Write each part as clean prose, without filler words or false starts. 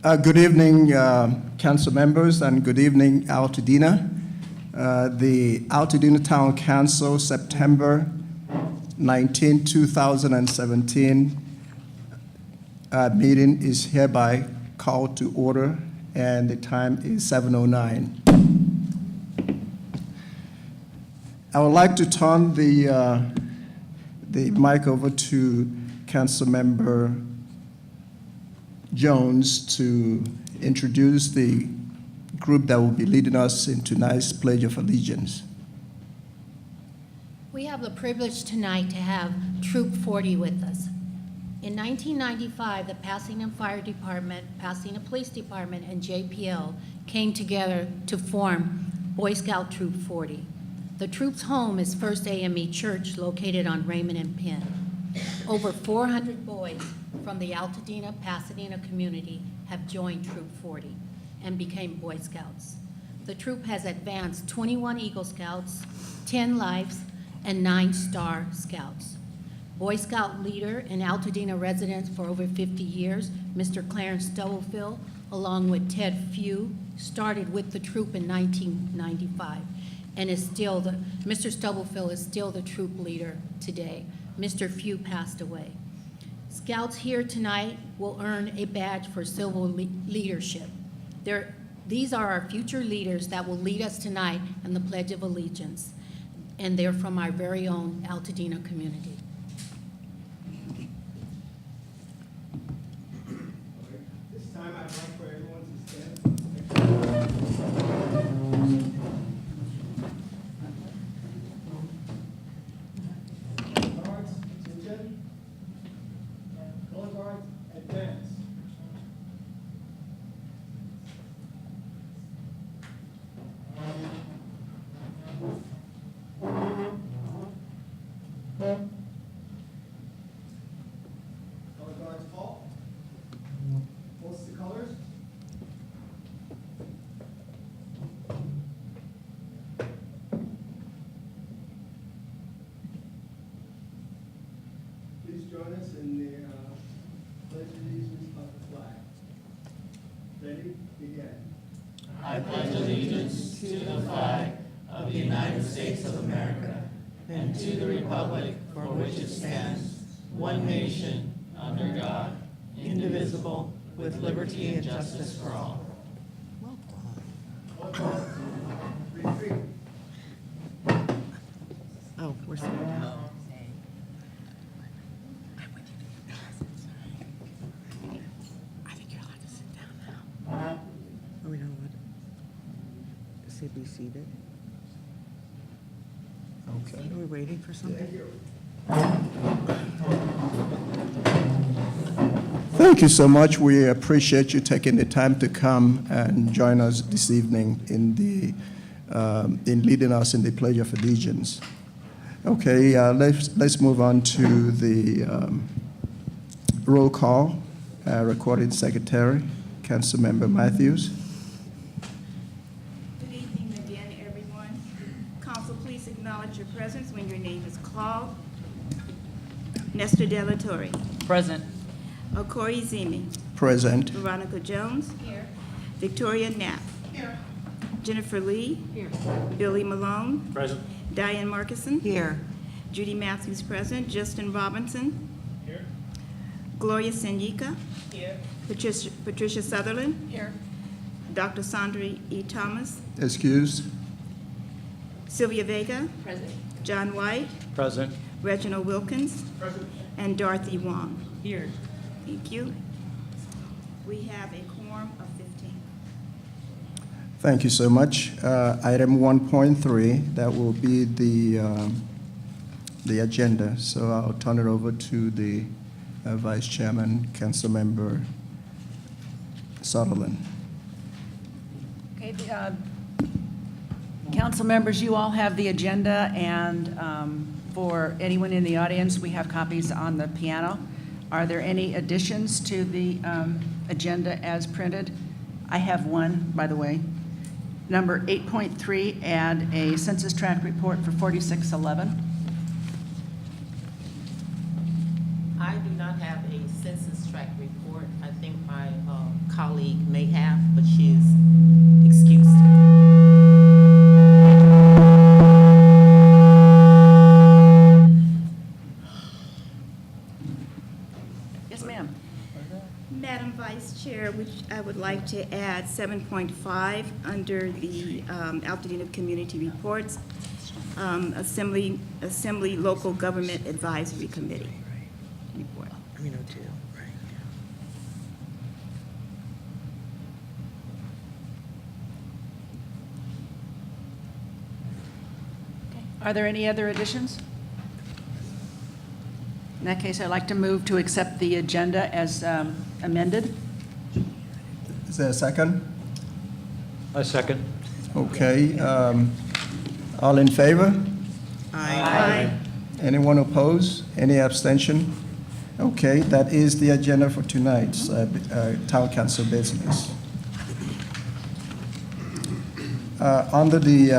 Good evening, council members, and good evening, Altadena. The Altadena Town Council, September 19, 2017 meeting is hereby called to order, and the time is 7:09. I would like to turn the mic over to Councilmember Jones to introduce the group that will be leading us in tonight's Pledge of Allegiance. We have the privilege tonight to have Troop 40 with us. In 1995, the Pasadena Fire Department, Pasadena Police Department, and JPL came together to form Boy Scout Troop 40. The troop's home is First AME Church, located on Raymond and Penn. Over 400 boys from the Altadena, Pasadena community have joined Troop 40 and became Boy Scouts. The troop has advanced 21 Eagle Scouts, 10 Lives, and 9 Star Scouts. Boy Scout leader and Altadena resident for over 50 years, Mr. Clarence Stubblefield, along with Ted Few, started with the troop in 1995 and is still Mr. Stubblefield is still the troop leader today. Mr. Few passed away. Scouts here tonight will earn a badge for civil leadership. These are our future leaders that will lead us tonight in the Pledge of Allegiance, and they're from our very own Altadena community. This time I'd like for everyone to stand. Guards, attention. Color guards, advance. Color guards, halt. Post the colors. Please join us in the pledge of allegiance of the flag. Ready? Begin. I pledge allegiance to the flag of the United States of America and to the republic for which it stands, one nation, under God, indivisible, with liberty and justice for all. Retreat. Oh, we're sitting down. I think you're allowed to sit down now. Oh, we don't want to say be seated. Okay. Are we waiting for something? Thank you so much. We appreciate you taking the time to come and join us this evening in leading us in the Pledge of Allegiance. Okay, let's move on to the roll call. Recording Secretary, Councilmember Matthews. Good evening again, everyone. Council, please acknowledge your presence when your name is called. Nestor Torre. Present. Okorie Ezieme. Present. Veronica Jones. Here. Victoria Knapp. Here. Jennifer Lee. Here. Billy Malone. Present. Diane Markison. Here. Judy Matthews present. Justin Robinson. Here. Gloria Senyika. Here. Patricia Sutherlen. Here. Dr. Sandra E. Thomas. Excused. Sylvia Vega. Present. John White. Present. Reginald Wilkins. Present. And Dorothy Wong. Here. Thank you. We have a quorum of 15. Thank you so much. Item 1.3, that will be the agenda. So I'll turn it over to the Vice Chairman, Councilmember Sutherlen. Okay, council members, you all have the agenda, and for anyone in the audience, we have copies on the piano. Are there any additions to the agenda as printed? I have one, by the way. Number 8.3, add a census tract report for 4611. I do not have a census tract report. I think my colleague may have, but she is excused. Yes, ma'am. Madam Vice Chair, which I would like to add 7.5 under the Altadena Community Reports, Assembly Local Government Advisory Committee report. I mean, O2, right. Are there any other additions? In that case, I'd like to move to accept the agenda as amended. Is there a second? I second. Okay. All in favor? Aye. Anyone opposed? Any abstention? Okay, that is the agenda for tonight's town council business. Under the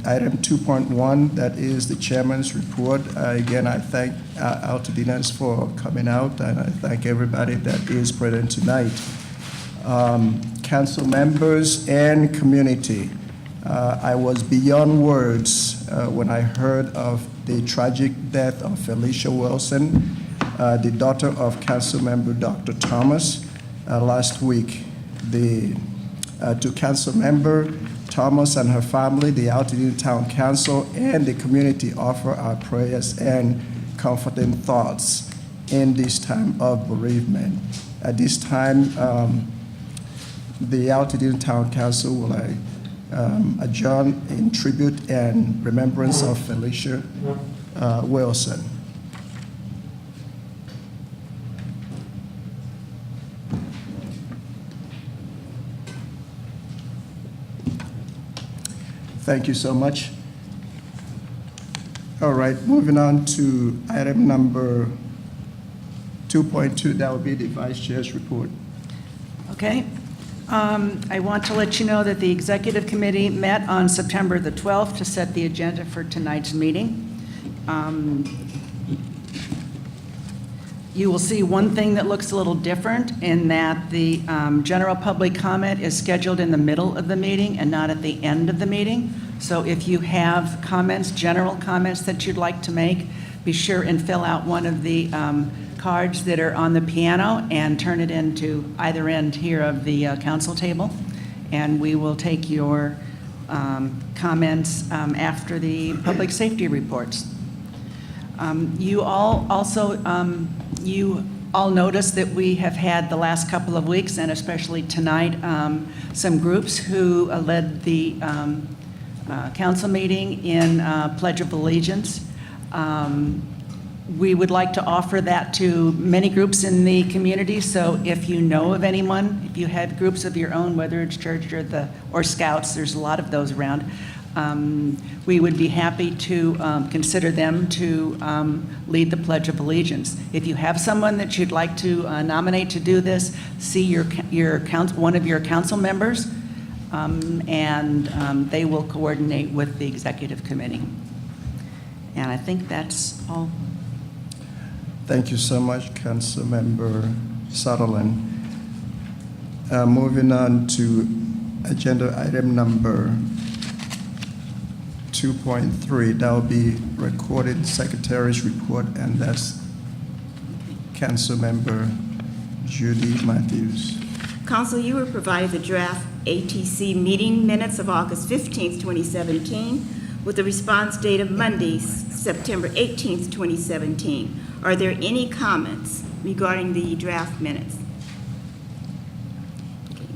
item 2.1, that is the chairman's report. Again, I thank Altadenas for coming out, and I thank everybody that is present tonight. Council members and community, I was beyond words when I heard of the tragic death of Felicia Wilson, the daughter of Council Member Dr. Thomas, last week. To Council Member Thomas and her family, the Altadena Town Council, and the community offer our prayers and comforting thoughts in this time of bereavement. At this time, the Altadena Town Council will adjourn in tribute and remembrance of Felicia Wilson. Thank you so much. All right, moving on to item number 2.2, that will be the Vice Chair's report. Okay. I want to let you know that the Executive Committee met on September the 12th to set the agenda for tonight's meeting. You will see one thing that looks a little different in that the general public comment is scheduled in the middle of the meeting and not at the end of the meeting. So if you have comments, general comments that you'd like to make, be sure and fill out one of the cards that are on the piano and turn it into either end here of the council table. And we will take your comments after the public safety reports. You all also, you all noticed that we have had the last couple of weeks, and especially tonight, some groups who led the council meeting in Pledge of Allegiance. We would like to offer that to many groups in the community, so if you know of anyone, if you have groups of your own, whether it's church or scouts, there's a lot of those around, we would be happy to consider them to lead the Pledge of Allegiance. If you have someone that you'd like to nominate to do this, see one of your council members, and they will coordinate with the Executive Committee. And I think that's all. Thank you so much, Councilmember Sutherlen. Moving on to agenda item number 2.3, that will be recorded secretary's report, and that's Councilmember Judy Matthews. Council, you were provided the draft ATC meeting minutes of August 15th, 2017, with the response date of Monday, September 18th, 2017. Are there any comments regarding the draft minutes?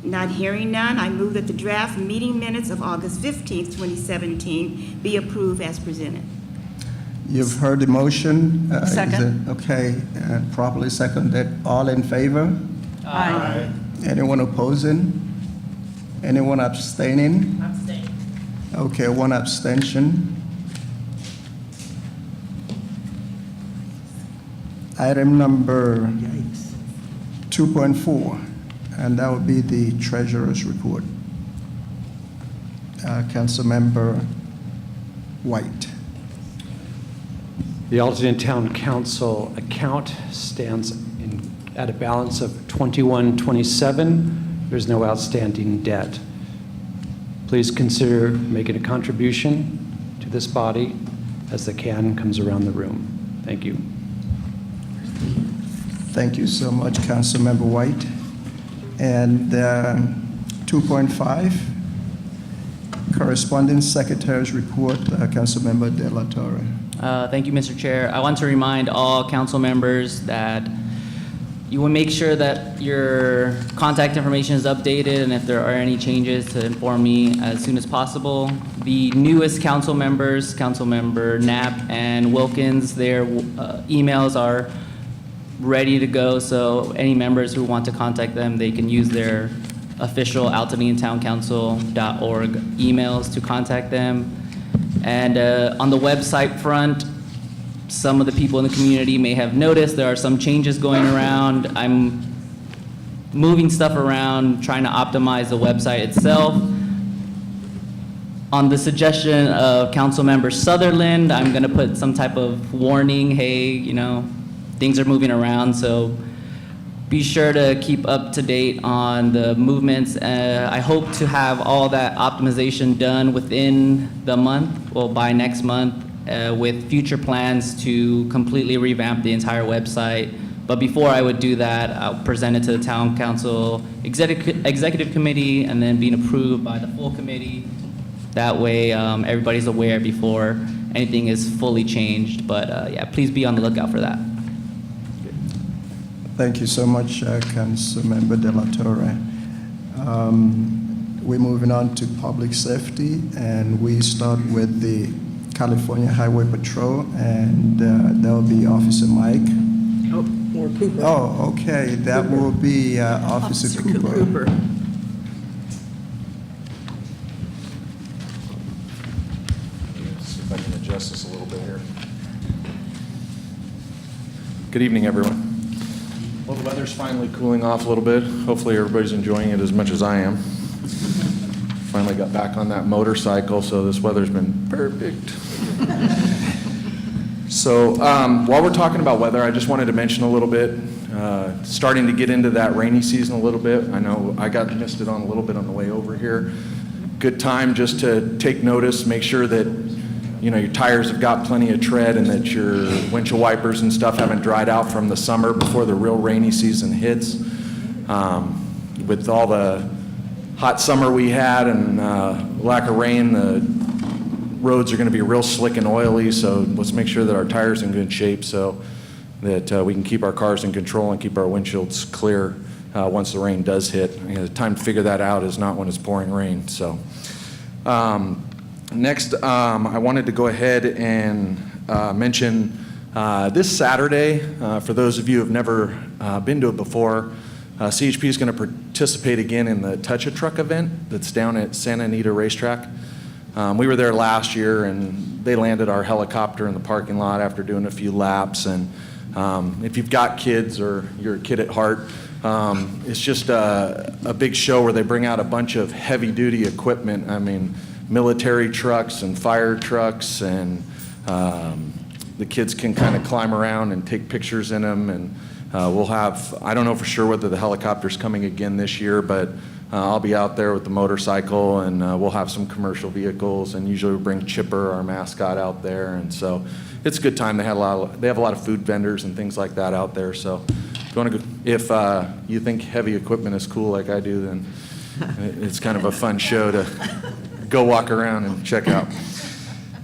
Not hearing none, I move that the draft meeting minutes of August 15th, 2017 be approved as presented. You've heard the motion. Second. Okay, and properly seconded. All in favor? Aye. Anyone opposing? Anyone abstaining? Abstain. Okay, one abstention. Item number 2.4, and that would be the treasurer's report. Councilmember White. The Altadena Town Council account stands at a balance of $2127. There's no outstanding debt. Please consider making a contribution to this body as the can comes around the room. Thank you. Thank you so much, Councilmember White. And 2.5, Correspondence Secretary's Report, Councilmember De La Torre. Thank you, Mr. Chair. I want to remind all council members that you will make sure that your contact information is updated, and if there are any changes, to inform me as soon as possible. The newest council members, Councilmember Knapp and Wilkins, their emails are ready to go, so any members who want to contact them, they can use their official AltadenaTownCouncil.org emails to contact them. And on the website front, some of the people in the community may have noticed there are some changes going around. I'm moving stuff around, trying to optimize the website itself. On the suggestion of Councilmember Sutherland, I'm going to put some type of warning, hey, you know, things are moving around, so be sure to keep up to date on the movements. I hope to have all that optimization done within the month, well, by next month, with future plans to completely revamp the entire website. But before I would do that, I'll present it to the Town Council Executive Committee and then being approved by the full committee. That way, everybody's aware before anything is fully changed. But yeah, please be on the lookout for that. Thank you so much, Councilmember De La Torre. We're moving on to public safety, and we start with the California Highway Patrol, and that will be Officer Mike. Oh, or Cooper. Oh, okay, that will be Officer Cooper. See if I can adjust this a little bit here. Good evening, everyone. Well, the weather's finally cooling off a little bit. Hopefully everybody's enjoying it as much as I am. Finally got back on that motorcycle, so this weather's been perfect. So while we're talking about weather, I just wanted to mention a little bit, starting to get into that rainy season a little bit. I know I got missed it on a little bit on the way over here. Good time just to take notice, make sure that your tires have got plenty of tread and that your windshield wipers and stuff haven't dried out from the summer before the real rainy season hits. With all the hot summer we had and lack of rain, the roads are going to be real slick and oily, so let's make sure that our tires are in good shape so that we can keep our cars in control and keep our windshields clear once the rain does hit. The time to figure that out is not when it's pouring rain. So. Next, I wanted to go ahead and mention this Saturday, for those of you who have never been to it before, CHP is going to participate again in the Touch a Truck event that's down at Santa Anita Racetrack. We were there last year, and they landed our helicopter in the parking lot after doing a few laps. And if you've got kids or you're a kid at heart, it's just a big show where they bring out a bunch of heavy-duty equipment. I mean, military trucks and fire trucks, and the kids can kind of climb around and take pictures in them. And we'll have, I don't know for sure whether the helicopter's coming again this year, but I'll be out there with the motorcycle, and we'll have some commercial vehicles, and usually we bring Chipper, our mascot, out there. And so it's a good time. They have a lot of food vendors and things like that out there. So if you want to go, if you think heavy equipment is cool like I do, then it's kind of a fun show to go walk around and check out.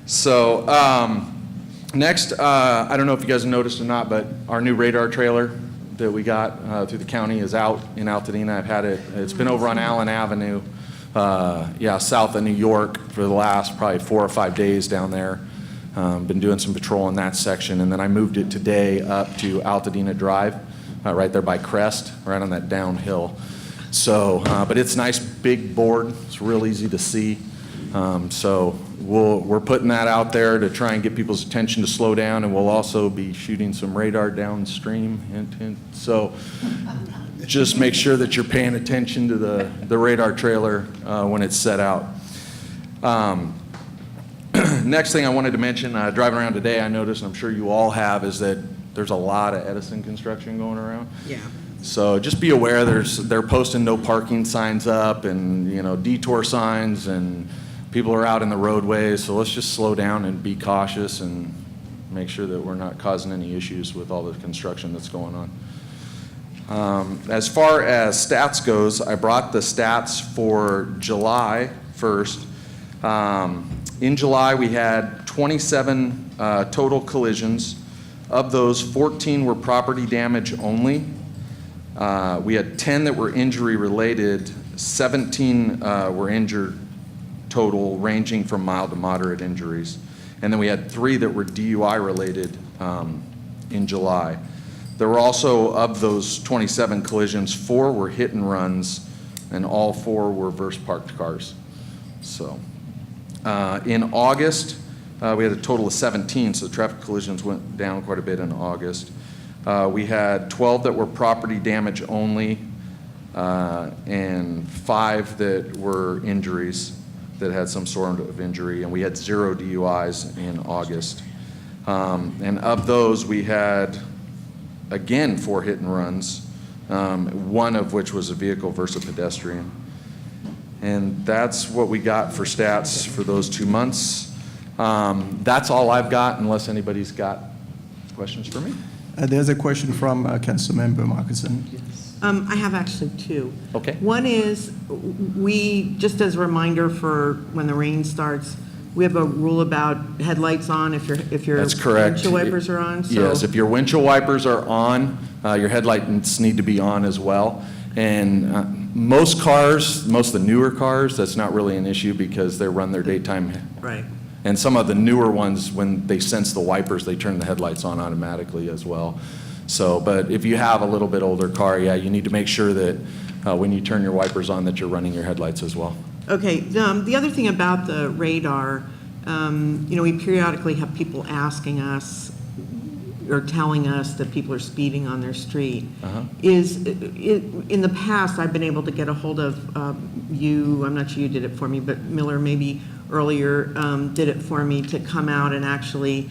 So next, I don't know if you guys have noticed or not, but our new radar trailer that we got through the county is out in Altadena. I've had it. It's been over on Allen Avenue, south of New York for the last probably 4 or 5 days down there. Been doing some patrol in that section, and then I moved it today up to Altadena Drive, right there by Crest, right on that downhill. So, but it's nice big board. It's real easy to see. So we're putting that out there to try and get people's attention to slow down, and we'll also be shooting some radar downstream. And so just make sure that you're paying attention to the radar trailer when it's set out. Next thing I wanted to mention, driving around today, I noticed, and I'm sure you all have, is that there's a lot of Edison construction going around. Yeah. So just be aware, they're posting no parking signs up and, detour signs, and people are out in the roadways. So let's just slow down and be cautious and make sure that we're not causing any issues with all the construction that's going on. As far as stats goes, I brought the stats for July 1st. In July, we had 27 total collisions. Of those, 14 were property damage only. We had 10 that were injury related, 17 were injured total, ranging from mild to moderate injuries. And then we had 3 that were DUI related in July. There were also, of those 27 collisions, 4 were hit and runs, and all 4 were reverse parked cars. So in August, we had a total of 17, so the traffic collisions went down quite a bit in August. We had 12 that were property damage only, and 5 that were injuries that had some sort of injury, and we had 0 DUIs in August. And of those, we had, again, 4 hit and runs, 1 of which was a vehicle versus a pedestrian. And that's what we got for stats for those 2 months. That's all I've got, unless anybody's got questions for me. There's a question from Councilmember Markinson. I have actually 2. Okay. One is, we, just as a reminder for when the rain starts, we have a rule about headlights on if your That's correct. windshield wipers are on. So Yes, if your windshield wipers are on, your headlights need to be on as well. And most cars, most of the newer cars, that's not really an issue because they run their daytime. right. And some of the newer ones, when they sense the wipers, they turn the headlights on automatically as well. So, but if you have a little bit older car, yeah, you need to make sure that when you turn your wipers on, that you're running your headlights as well. Okay. The other thing about the radar, we periodically have people asking us or telling us that people are speeding on their street. In the past, I've been able to get a hold of you. I'm not sure you did it for me, but Miller maybe earlier did it for me to come out and actually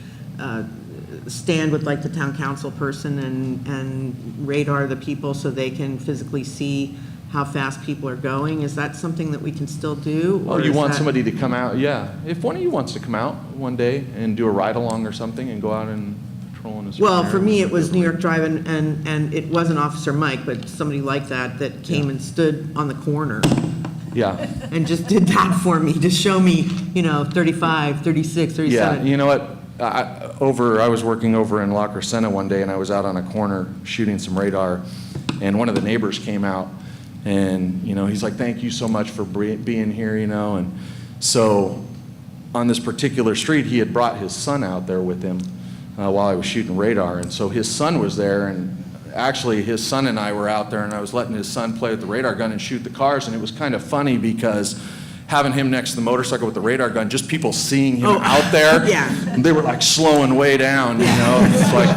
stand with like the town council person and radar the people so they can physically see how fast people are going. Is that something that we can still do? Oh, you want somebody to come out? Yeah. If one of you wants to come out one day and do a ride along or something and go out and patrol in a certain Well, for area, me, it was New York Drive, and it wasn't Officer Mike, but somebody like that came and stood on the corner yeah. and just did that for me, to show me, 35, 36, 37. Yeah, you know what? I was working over in La Crescenta one day, and I was out on a corner shooting some radar, and one of the neighbors came out, and he's like, "Thank you so much for being here," and so on this particular street, he had brought his son out there with him while I was shooting radar, and so his son was there, and actually his son and I were out there, and I was letting his son play with the radar gun and shoot the cars, and it was kind of funny because having him next to the motorcycle with the radar gun, just people seeing him out there, yeah. they were like slowing way down, It's like,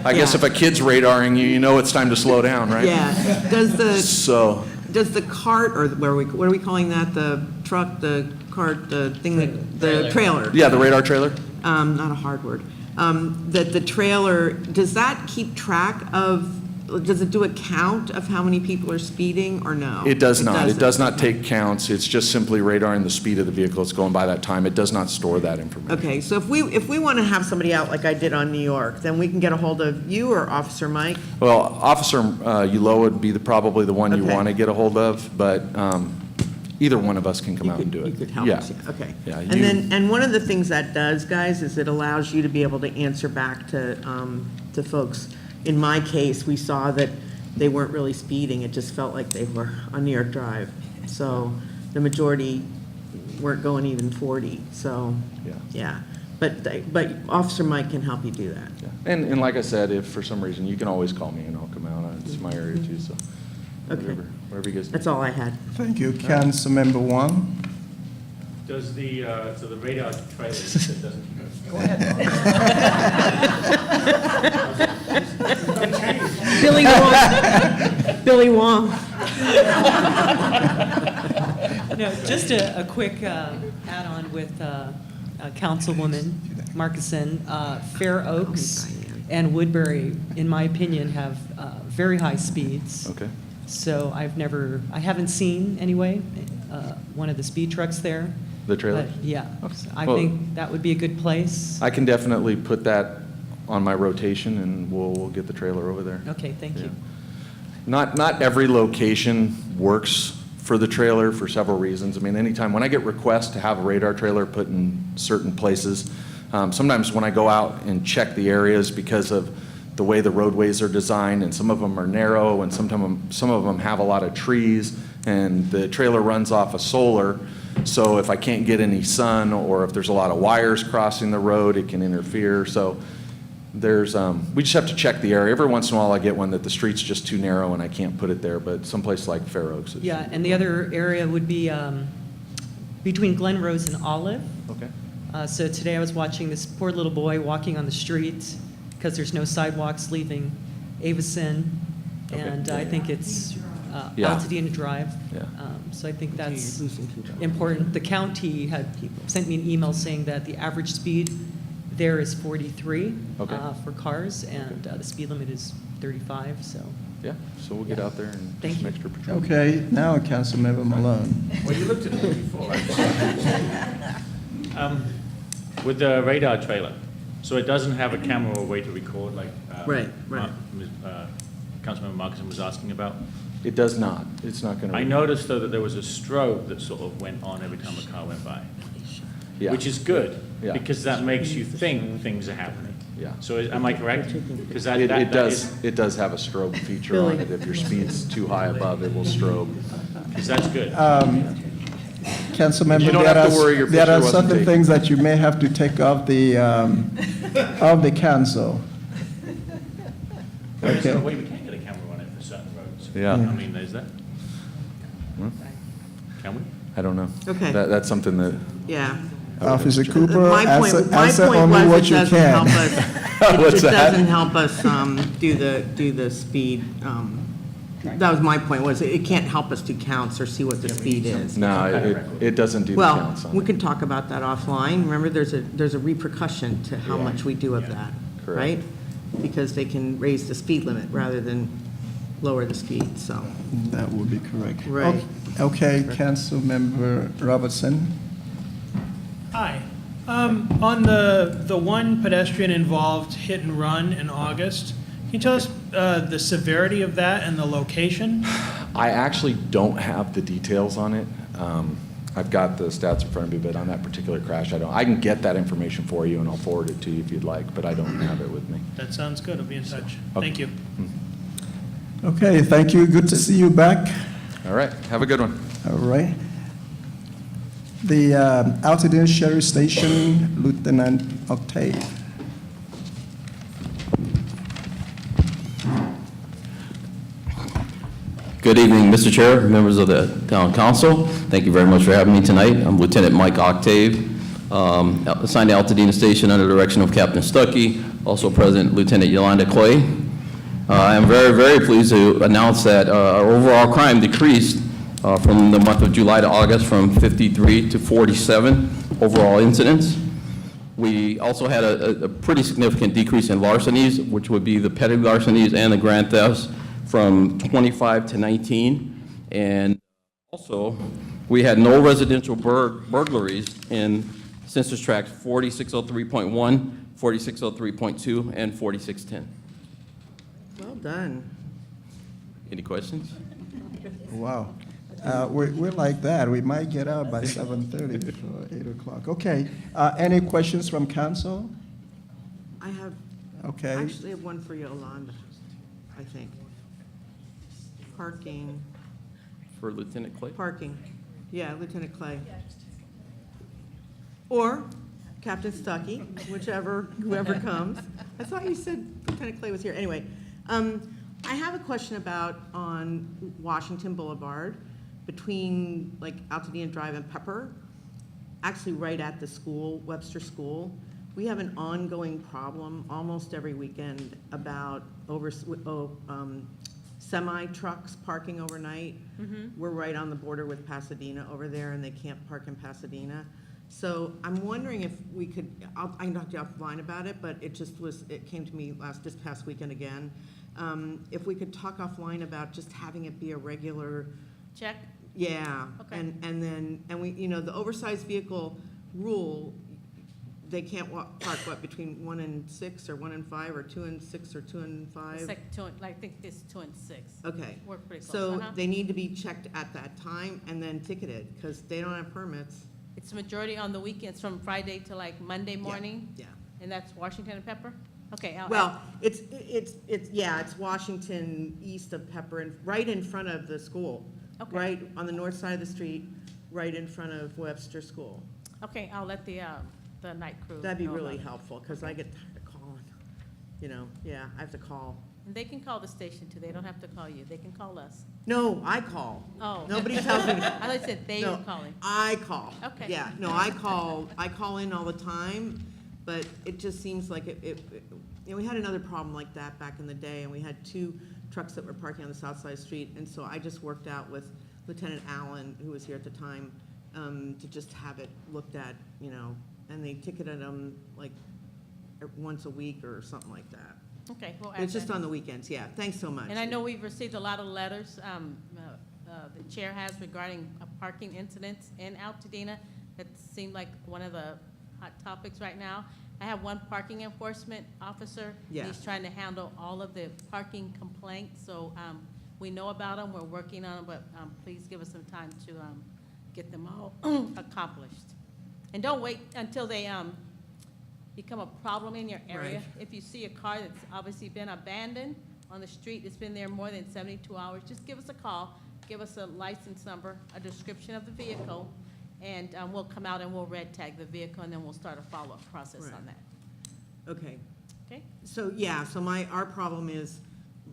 I guess if a kid's radaring you, it's time to slow down, right? Yeah. Does the cart, or what are we calling that? The truck, the cart, the thing the trailer. Yeah, the radar trailer. Not a hard word. That the trailer, does that keep track of, does it do a count of how many people are speeding, or no? It does not. It doesn't. does not take counts. It's just simply radaring the speed of the vehicle that's going by that time. It does not store that information. Okay, so if we want to have somebody out like I did on New York, then we can get a hold of you or Officer Mike? Well, Officer Ulloa would be probably the one you Okay. want to get a hold of, but either one of us can come out and do it. You could help Yeah. us, yeah, okay. Yeah, And one of the things that does, guys, is it allows you to be able to answer back to folks. In my case, we saw that they weren't really speeding, it just felt like they were on New York Drive. So the majority weren't going even 40, so, yeah. But Officer Mike can help you do that. Yeah. And like I said, if for some reason, you can always call me and I'll come out. It's my area too, so Okay. whatever you guys need. That's all I had. Thank you. Councilmember Wong. Does the, so the radar trailer that doesn't. Go ahead. Billy Wong. Billy Wong. No, just a quick add-on with Councilwoman Markinson. Fair Oaks and Woodbury, in my opinion, have very high speeds. Okay. So I haven't seen anyway, one of the speed trucks there. The trailer? But, yeah, so I Well- think that would be a good place. I can definitely put that on my rotation, and we'll get the trailer over there. Okay, thank you. Not every location works for the trailer for several reasons. I mean, anytime, when I get requests to have a radar trailer put in certain places, sometimes when I go out and check the areas because of the way the roadways are designed, and some of them are narrow, and some of them have a lot of trees, and the trailer runs off of solar, so if I can't get any sun, or if there's a lot of wires crossing the road, it can interfere. So there's, we just have to check the area. Every once in a while I get one that the street's just too narrow and I can't put it there, but someplace like Fair Oaks. Yeah, and the other area would be between Glen Rose and Olive. Okay. So today I was watching this poor little boy walking on the street because there's no sidewalks leaving Avison, Okay. and I think it's Yeah. Altadena Drive. Yeah. So I think that's Losing control. important. The county had sent me an email saying that the average speed there is 43 Okay. for cars, and the speed limit is 35, so. Yeah, so we'll get out there and do Thank some you. extra patrol. Okay, now Councilmember Malone. Well, you looked at it before, right? With the radar trailer, so it doesn't have a camera or way to record like Right, right. Councilmember Markinson was asking about? It does not. It's not going to. I noticed though that there was a strobe that sort of went on every time a car went by, Yeah. which is good, Yeah. because that makes you think things are happening. Yeah. So am I correct? Because It does have a strobe feature on it. If your speed's too high above, it will strobe. Because that's good. Councilmember, You don't have to worry your there picture are wasn't certain taken. things that you may have to take off the council. There's no Okay. way we can get a camera on it for certain roads. Yeah. I mean, there's that. Can we? I don't know. Okay. That's something that, Yeah. Officer Cooper, My point answer only was what it you doesn't can. help us. What's It that? doesn't help us do the speed. That was my point, was it can't help us do counts or see what the speed is. no, it doesn't do the Well, counts on we it. can talk about that offline. Remember, there's a repercussion to how much we do of that, Correct. right? Because they can raise the speed limit rather than lower the speed, so. That would be correct. Right. Okay, Councilmember Robertson. Hi. On the one pedestrian involved hit and run in August, can you tell us the severity of that and the location? I actually don't have the details on it. I've got the stats in front of me, but on that particular crash, I don't. I can get that information for you, and I'll forward it to you if you'd like, but I don't have it with me. That sounds good. I'll be in touch. Okay. Thank you. Okay, thank you. Good to see you back. All right, have a good one. All right. The Altadena Sheriff Station, Lieutenant Octive. Good evening, Mr. Chair, members of the Town Council. Thank you very much for having me tonight. I'm Lieutenant Mike Octave, assigned to Altadena Station under the direction of Captain Stuckey, also present Lieutenant Yolanda Clay. I am very, very pleased to announce that our overall crime decreased from the month of July to August from 53 to 47 overall incidents. We also had a pretty significant decrease in larcenies, which would be the petty larcenies and the grand thefts, from 25 to 19. And also, we had no residential burglaries in Census Tracts 4603.1, 4603.2, and 4610. Well done. Any questions? Wow. We're like that. We might get out by 7:30 before 8 o'clock. Okay. Any questions from council? I have, Okay. actually have one for Yolanda, I think. Parking, For Lieutenant Clay? parking. Yeah, Lieutenant Clay. Or Captain Stuckey, whoever comes. I thought you said Lieutenant Clay was here. Anyway, I have a question about on Washington Boulevard between like Altadena Drive and Pepper, actually right at the school, Webster School. We have an ongoing problem almost every weekend about semi-trucks parking overnight. We're right on the border with Pasadena over there, and they can't park in Pasadena. So I'm wondering if we could, I can talk to you offline about it, but it came to me this past weekend again. if we could talk offline about just having it be a regular, Check? yeah. Okay. And then, we, the oversized vehicle rule, they can't park, what, between 1 and 6, or 1 and 5, or 2 and 6, or 2 and 5? It's like 2, I think it's 2 and 6. Okay. We're pretty close. So Uh-huh. they need to be checked at that time and then ticketed, because they don't have permits. It's majority on the weekends from Friday to like Monday morning? Yeah. And that's Washington and Pepper? Okay. Well, it's Washington east of Pepper, and right in front of the school. Okay. Right on the north side of the street, right in front of Webster School. Okay, I'll let the night crew. That'd be know really about it. helpful, because I get tired of calling. Yeah, I have to call. And they can call the station too. They don't have to call you. They can call us. No, I call. Oh. Nobody tells me. I said they No, were calling. I call. Okay. Yeah, no, I call in all the time, but it just seems like we had another problem like that back in the day, and we had 2 trucks that were parking on the south side street, and so I just worked out with Lieutenant Allen, who was here at the time, to just have it looked at, and they ticketed them like once a week or something like that. Okay, well. It's just on the weekends, yeah. Thanks so much. And I know we've received a lot of letters, the chair has, regarding parking incidents in Altadena. That seemed like one of the hot topics right now. I have one parking enforcement officer. Yeah. He's trying to handle all of the parking complaints, so we know about them, we're working on them, but please give us some time to get them all accomplished. And don't wait until they become a problem in your area. Right. If you see a car that's obviously been abandoned on the street, it's been there more than 72 hours, just give us a call, give us a license number, a description of the vehicle, and we'll come out and we'll red tag the vehicle, and then we'll start a follow-up process Right. on that. Okay. Okay? So, our problem is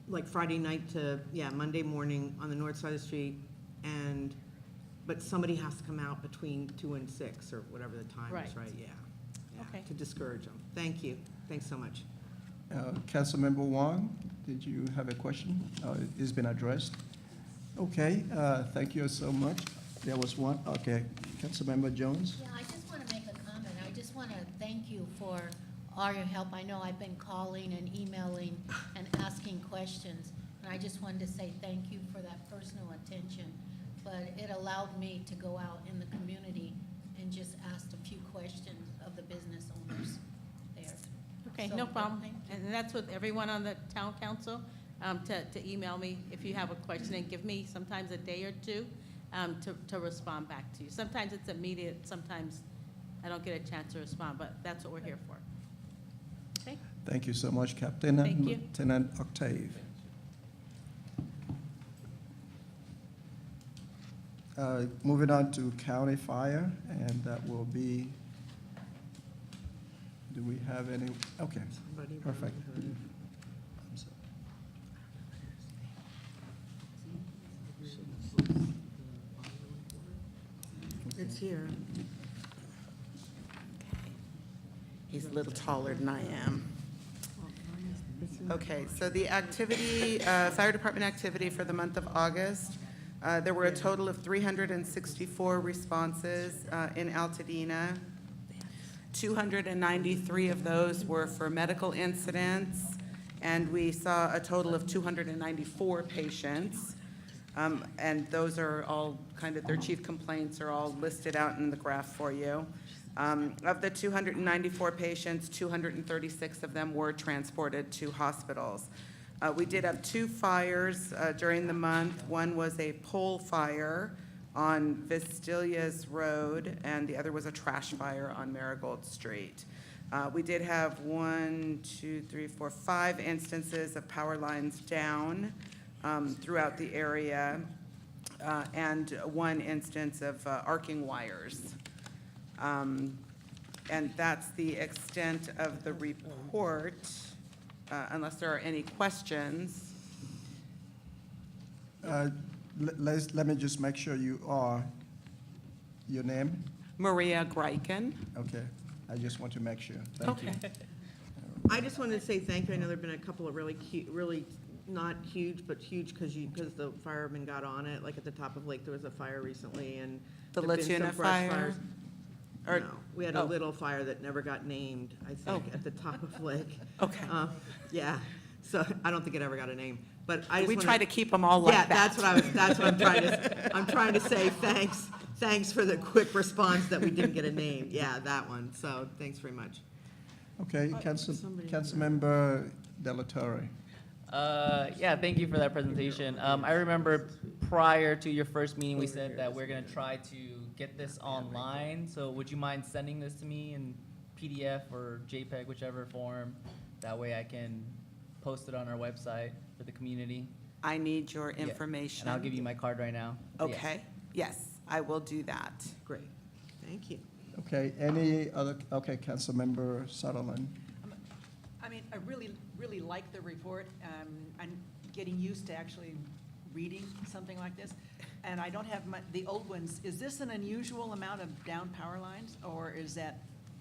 like Friday night to, Monday morning on the north side of the street, but somebody has to come out between 2 and 6, or whatever the time is, Right. right? Yeah. Okay. To discourage them. Thank you. Thanks so much. Councilmember Wong, did you have a question? It's been addressed. Okay, thank you so much. There was one, okay. Councilmember Jones? Yeah, I just want to make a comment. I just want to thank you for all your help. I know I've been calling and emailing and asking questions, and I just wanted to say thank you for that personal attention. But it allowed me to go out in the community and just ask a few questions of the business owners there. Okay, So, no problem. thank you. And that's with everyone on the town council, to email me if you have a question, and give me sometimes a day or two to respond back to you. Sometimes it's immediate, sometimes I don't get a chance to respond, but that's what we're here for. Okay? Thank you so much, Captain. Thank you. Lieutenant Octave. Moving on to county fire, and that will be, do we have any? Okay, Somebody- perfect. I'm sorry. It's here. He's a little taller than I am. Okay, so the activity, fire department activity for the month of August, there were a total of 364 responses in Altadena. 293 of those were for medical incidents, and we saw a total of 294 patients. And those are all kind of, their chief complaints are all listed out in the graph for you. Of the 294 patients, 236 of them were transported to hospitals. We did have 2 fires during the month. One was a pole fire on Vistilias Road, and the other was a trash fire on Marigold Street. We did have 5 instances of power lines down throughout the area, and 1 instance of arcing wires. And that's the extent of the report, unless there are any questions. Let me just make sure you are, your name? Maria Greiken. Okay, I just want to make sure. Thank you. I just wanted to say thank you. I know there've been a couple of really not huge, but huge because the firemen got on it. Like at the top of Lake, there was a fire recently, and The there've been some Latuna brush fire? fires. Or- No, we had a oh. little fire that never got named, I think, Oh. at the top of Lake. Okay. Yeah. So I don't think it ever got a name, but I just We wanna- try to keep them all like Yeah, that. that's what I'm trying to say, thanks for the quick response that we didn't get a name. Yeah, that one, so thanks very much. Okay, Councilmember Torre. Yeah, thank you for that presentation. I remember prior to your first meeting, we said that we're gonna try to get this online. So would you mind sending this to me in PDF or JPEG, whichever form? That way I can post it on our website for the community. I need your Yeah, information. And I'll give you my card right now. Yes. Okay, yes, I will do that. Great, thank you. Okay, any other, okay, Councilmember Sutherlen. I mean, I really like the report. I'm getting used to actually reading something like this, and I don't have the old ones. Is this an unusual amount of down power lines, or is that,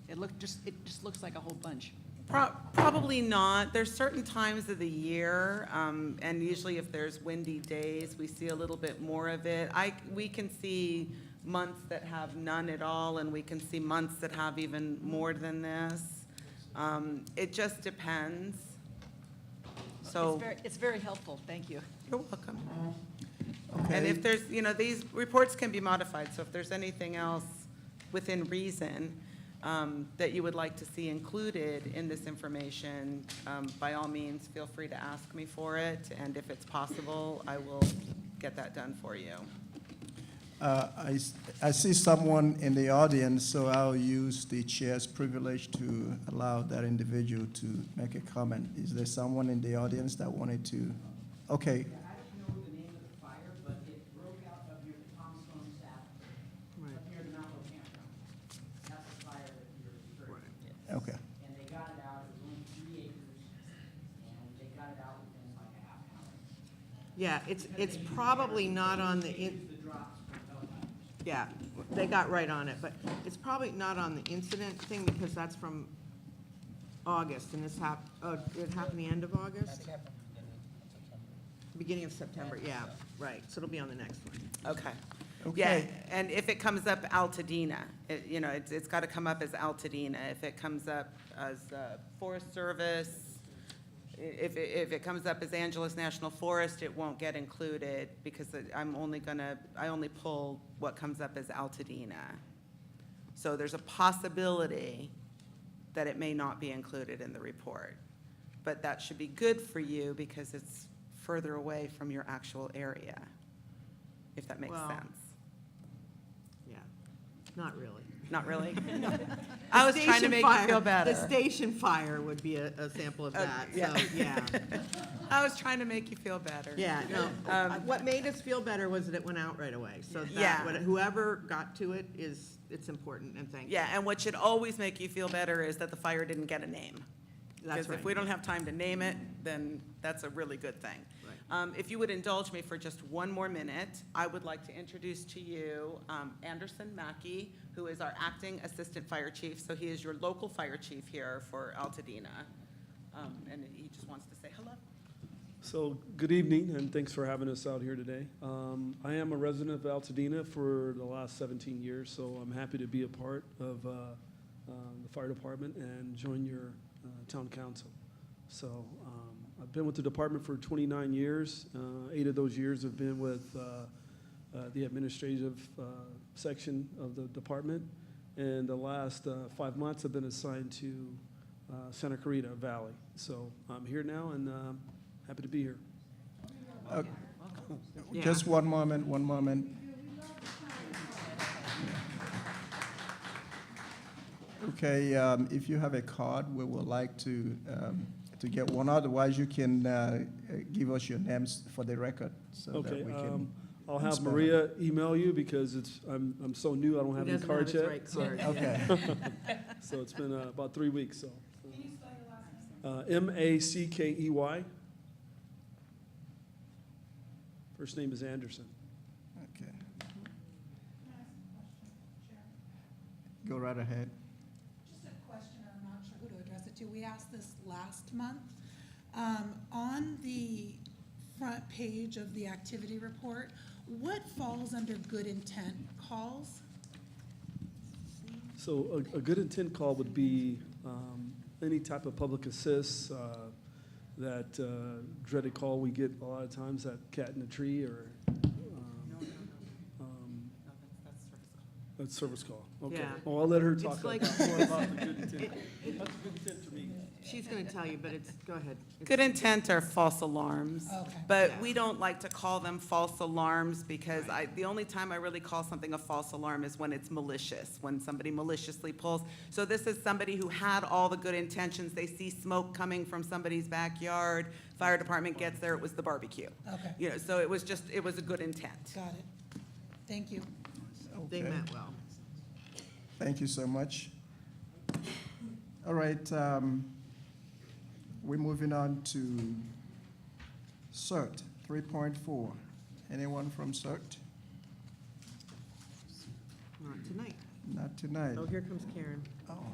it just looks like a whole bunch? Probably not. There's certain times of the year, and usually if there's windy days, we see a little bit more of it. We can see months that have none at all, and we can see months that have even more than this. It just depends. So. It's very helpful, thank you. You're welcome. Okay. And if there's, these reports can be modified, so if there's anything else within reason that you would like to see included in this information, by all means, feel free to ask me for it, and if it's possible, I will get that done for you. I see someone in the audience, so I'll use the chair's privilege to allow that individual to make a comment. Is there someone in the audience that wanted to? Okay. I don't know the name of the fire, but it broke out up near the Tombstone South, up near the Mount Hope campground. That's the fire that you're referring to. Okay. And they got it out, it was only 3 acres, and they got it out within like a half hour. Yeah, it's probably not on the, The drops from helicopters. yeah, they got right on it, but it's probably not on the incident thing because that's from August, and it happened the end of August? Beginning of September, yeah, right, so it'll be on the next one. Okay. Okay. Yeah, and if it comes up Altadena, it's got to come up as Altadena. If it comes up as Forest Service, if it comes up as Angeles National Forest, it won't get included because I only pull what comes up as Altadena. So there's a possibility that it may not be included in the report. But that should be good for you because it's further away from your actual area, if that makes Well, sense. Yeah, not really. Not really? I was trying to make you feel better. The station fire would be a sample of that, so, yeah. I was trying to make you feel better. Yeah, no, what made us feel better was that it went out right away, so Yeah. whoever got to it it's important, and thank you. Yeah, and what should always make you feel better is that the fire didn't get a name. That's Because if right. we don't have time to name it, then that's a really good thing. If you would indulge me for just one more minute, I would like to introduce to you Anderson Mackey, who is our acting assistant fire chief. So he is your local fire chief here for Altadena. And he just wants to say hello. So, good evening, and thanks for having us out here today. I am a resident of Altadena for the last 17 years, so I'm happy to be a part of the fire department and join your town council. So, I've been with the department for 29 years. 8 of those years have been with the administrative section of the department, and the last 5 months I've been assigned to Santa Clarita Valley. So, I'm here now, and happy to be here. Just one moment. Okay, if you have a card, we would like to get one. Otherwise, you can give us your names for the record so that Okay, we can. I'll have spell Maria email you because I'm so new, I don't have He any doesn't cards have his yet. right card. Okay. So it's been about 3 weeks, so. Can you spell your last name? Mackey. First name is Anderson. Okay. Go right ahead. Just a question, I'm not sure who to address it to. We asked this last month. On the front page of the activity report, what falls under good intent calls? So a good intent call would be any type of public assist, that dreaded call we get a lot of times, that cat in the tree, or that's service call. Okay. Yeah. Well, I'll let her It's talk like- more about the good intent. That's good intent to me. She's going to tell you, but go ahead. Good intent are false alarms. Okay. But we don't like to call them false alarms because the only time I really call something a false alarm is when it's malicious, when somebody maliciously pulls. So this is somebody who had all the good intentions. They see smoke coming from somebody's backyard. Fire department gets there, it was the barbecue. Okay. You know, so it was a good intent. Got it. Thank you. They Okay. meant well. Thank you so much. All right, we're moving on to CERT 3.4. Anyone from CERT? Not tonight. Not tonight. Oh, here comes Karen. Oh.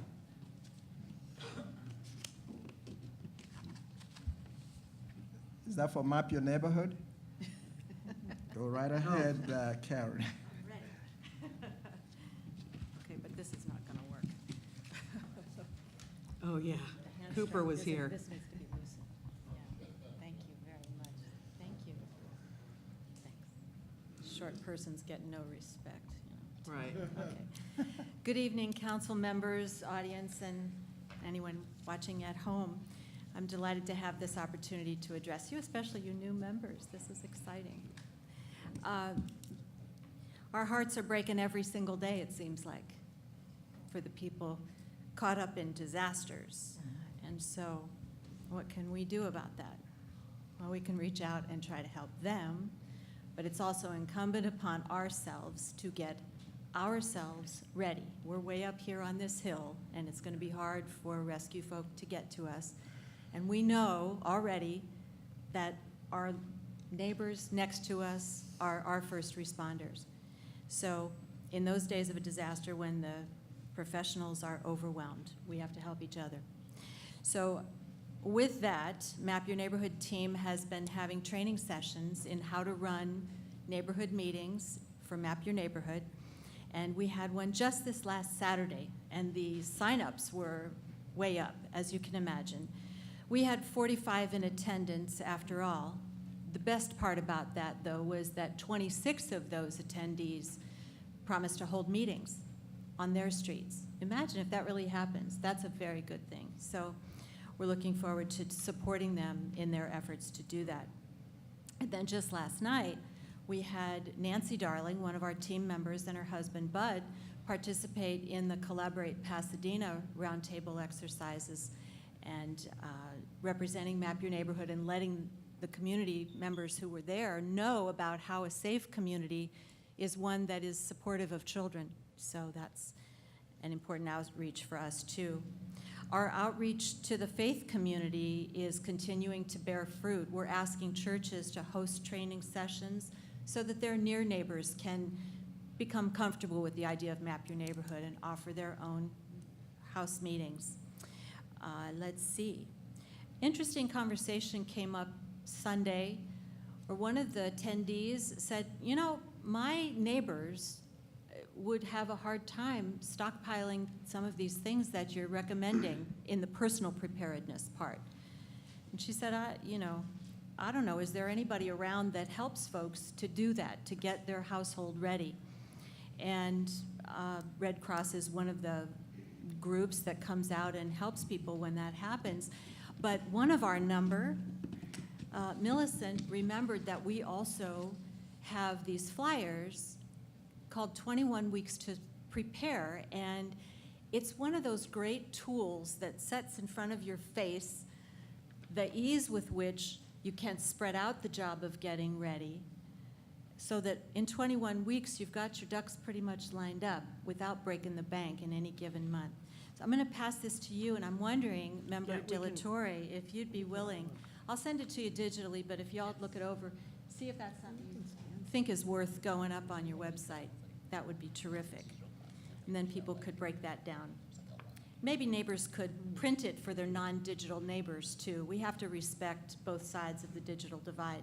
Is that for Map Your Neighborhood? Go right ahead, Karen. Okay, but this is not going to work. Oh, yeah. Cooper was here. This needs to be loosened. Yeah, thank you very much. Thank you. Thanks. Short persons get no respect, you know. Right. Okay. Good evening, council members, audience, and anyone watching at home. I'm delighted to have this opportunity to address you, especially you new members. This is exciting. Our hearts are breaking every single day, it seems like, for the people caught up in disasters. And so what can we do about that? Well, we can reach out and try to help them, but it's also incumbent upon ourselves to get ourselves ready. We're way up here on this hill, and it's going to be hard for rescue folk to get to us. And we know already that our neighbors next to us are our first responders. So in those days of a disaster when the professionals are overwhelmed, we have to help each other. So with that, Map Your Neighborhood team has been having training sessions in how to run neighborhood meetings for Map Your Neighborhood. And we had one just this last Saturday, and the signups were way up, as you can imagine. We had 45 in attendance after all. The best part about that, though, was that 26 of those attendees promised to hold meetings on their streets. Imagine if that really happens. That's a very good thing. So we're looking forward to supporting them in their efforts to do that. And then just last night, we had Nancy Darling, one of our team members, and her husband, Bud, participate in the Collaborate Pasadena roundtable exercises and representing Map Your Neighborhood and letting the community members who were there know about how a safe community is one that is supportive of children. So that's an important outreach for us too. Our outreach to the faith community is continuing to bear fruit. We're asking churches to host training sessions so that their near neighbors can become comfortable with the idea of Map Your Neighborhood and offer their own house meetings. Let's see. Interesting conversation came up Sunday where one of the attendees said, you know, my neighbors would have a hard time stockpiling some of these things that you're recommending in the personal preparedness part. And she said, I don't know, is there anybody around that helps folks to do that, to get their household ready? And Red Cross is one of the groups that comes out and helps people when that happens. But one of our number, Millicent, remembered that we also have these flyers called 21 Weeks to Prepare, and it's one of those great tools that sets in front of your face the ease with which you can spread out the job of getting ready so that in 21 weeks you've got your ducks pretty much lined up without breaking the bank in any given month. So I'm going to pass this to you, and I'm wondering, Member De La Torre, if you'd be willing. I'll send it to you digitally, but if y'all look it over, see if that's something you think is worth going up on your website. That would be terrific. And then people could break that down. Maybe neighbors could print it for their non-digital neighbors, too. We have to respect both sides of the digital divide.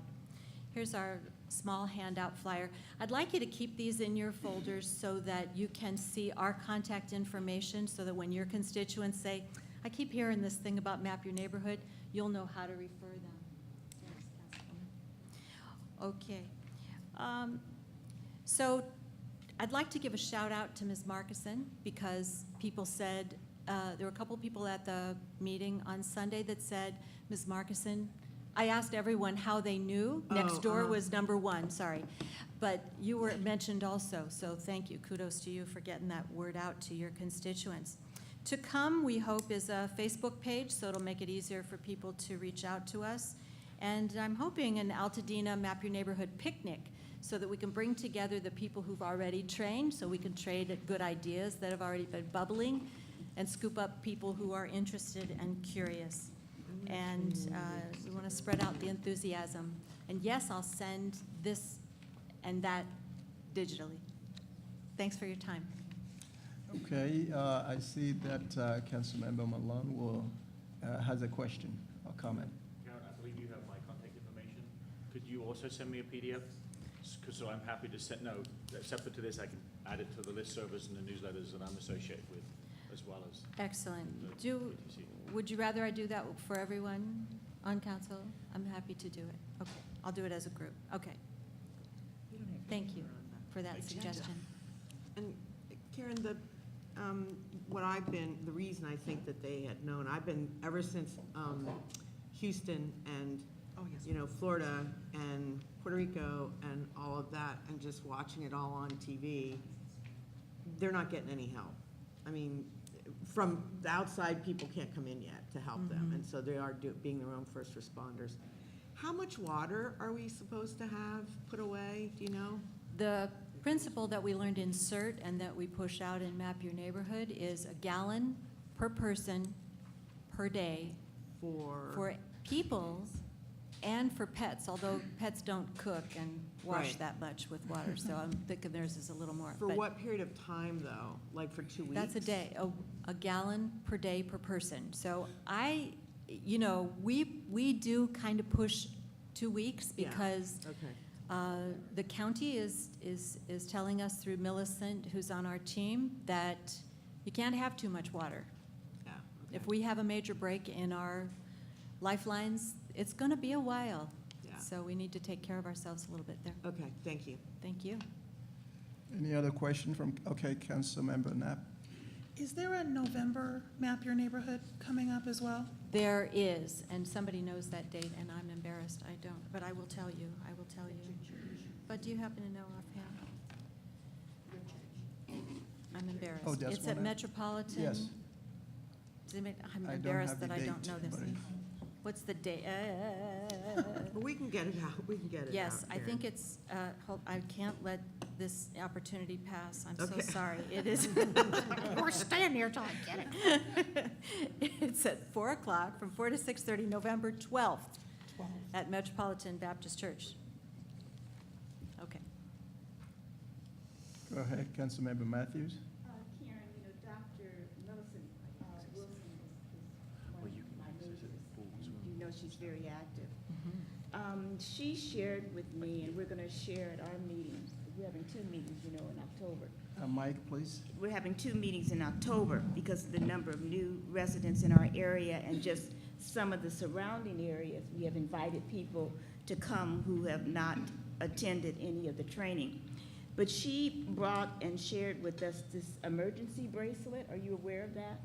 Here's our small handout flyer. I'd like you to keep these in your folders so that you can see our contact information so that when your constituents say, I keep hearing this thing about Map Your Neighborhood, you'll know how to refer them. Thanks, Councilwoman. Okay. So I'd like to give a shout out to Ms. Markison because people said, there were a couple people at the meeting on Sunday that said, Ms. Markison, I asked everyone how they knew. Nestor was number one, sorry. But you were mentioned also, so thank you. Kudos to you for getting that word out to your constituents. To come, we hope, is a Facebook page, so it'll make it easier for people to reach out to us. And I'm hoping an Altadena Map Your Neighborhood picnic so that we can bring together the people who've already trained, so we can trade good ideas that have already been bubbling and scoop up people who are interested and curious. And we want to spread out the enthusiasm. And yes, I'll send this and that digitally. Thanks for your time. Okay, I see that Councilmember Malone has a question or comment. Karen, I believe you have my contact information. Could you also send me a PDF? So I'm happy to send, no, separate to this, I can add it to the listservs and the newsletters that I'm associated with, as well as. Excellent. Would you rather I do that for everyone on council? I'm happy to do it. Okay, I'll do it as a group. Okay. Thank you for that suggestion. And Karen, the reason I think that they had known, I've been, ever since Houston and, Florida and Puerto Rico and all of that, and just watching it all on TV, they're not getting any help. I mean, from the outside, people can't come in yet to help them, and so they are being their own first responders. How much water are we supposed to have put away, do you know? The principle that we learned in CERT and that we push out in Map Your Neighborhood is a gallon per person per day for people and for pets, although pets don't cook and wash that much with water, so I'm thinking theirs is a little more. For what period of time, though? Like for 2 weeks? That's a day, a gallon per day per person. So we do kind of push 2 weeks because the county is telling us through Millicent, who's on our team, that you can't have too much water. Yeah. Okay. If we have a major break in our lifelines, it's going to be a while. Yeah. So we need to take care of ourselves a little bit there. Okay, thank you. Thank you. Any other question from, Councilmember Knapp? Is there a November Map Your Neighborhood coming up as well? There is, and somebody knows that date, and I'm embarrassed. I don't, but I will tell you. I will tell you. But do you happen to know offhand? I'm embarrassed. Oh, that's It's at one Metropolitan. Yes. I'm I don't embarrassed have the that I don't date, know this. but What's the date? But we can get it out, we can get it out. Yes, I Karen. think it's, I can't let this opportunity pass. I'm so Okay. sorry. It is. We're staying here till I get it. It's at 4 o'clock, from 4 to 6:30, November 12th, at Metropolitan Baptist Church. Okay. Go ahead, Councilmember Matthews. Karen, Dr. Millicent Wilson is one of my neighbors. You know she's very active. She shared with me, and we're going to share at our meetings. We're having 2 meetings, in October. Mike, please. We're having 2 meetings in October because of the number of new residents in our area and just some of the surrounding areas. We have invited people to come who have not attended any of the training. But she brought and shared with us this emergency bracelet. Are you aware of that?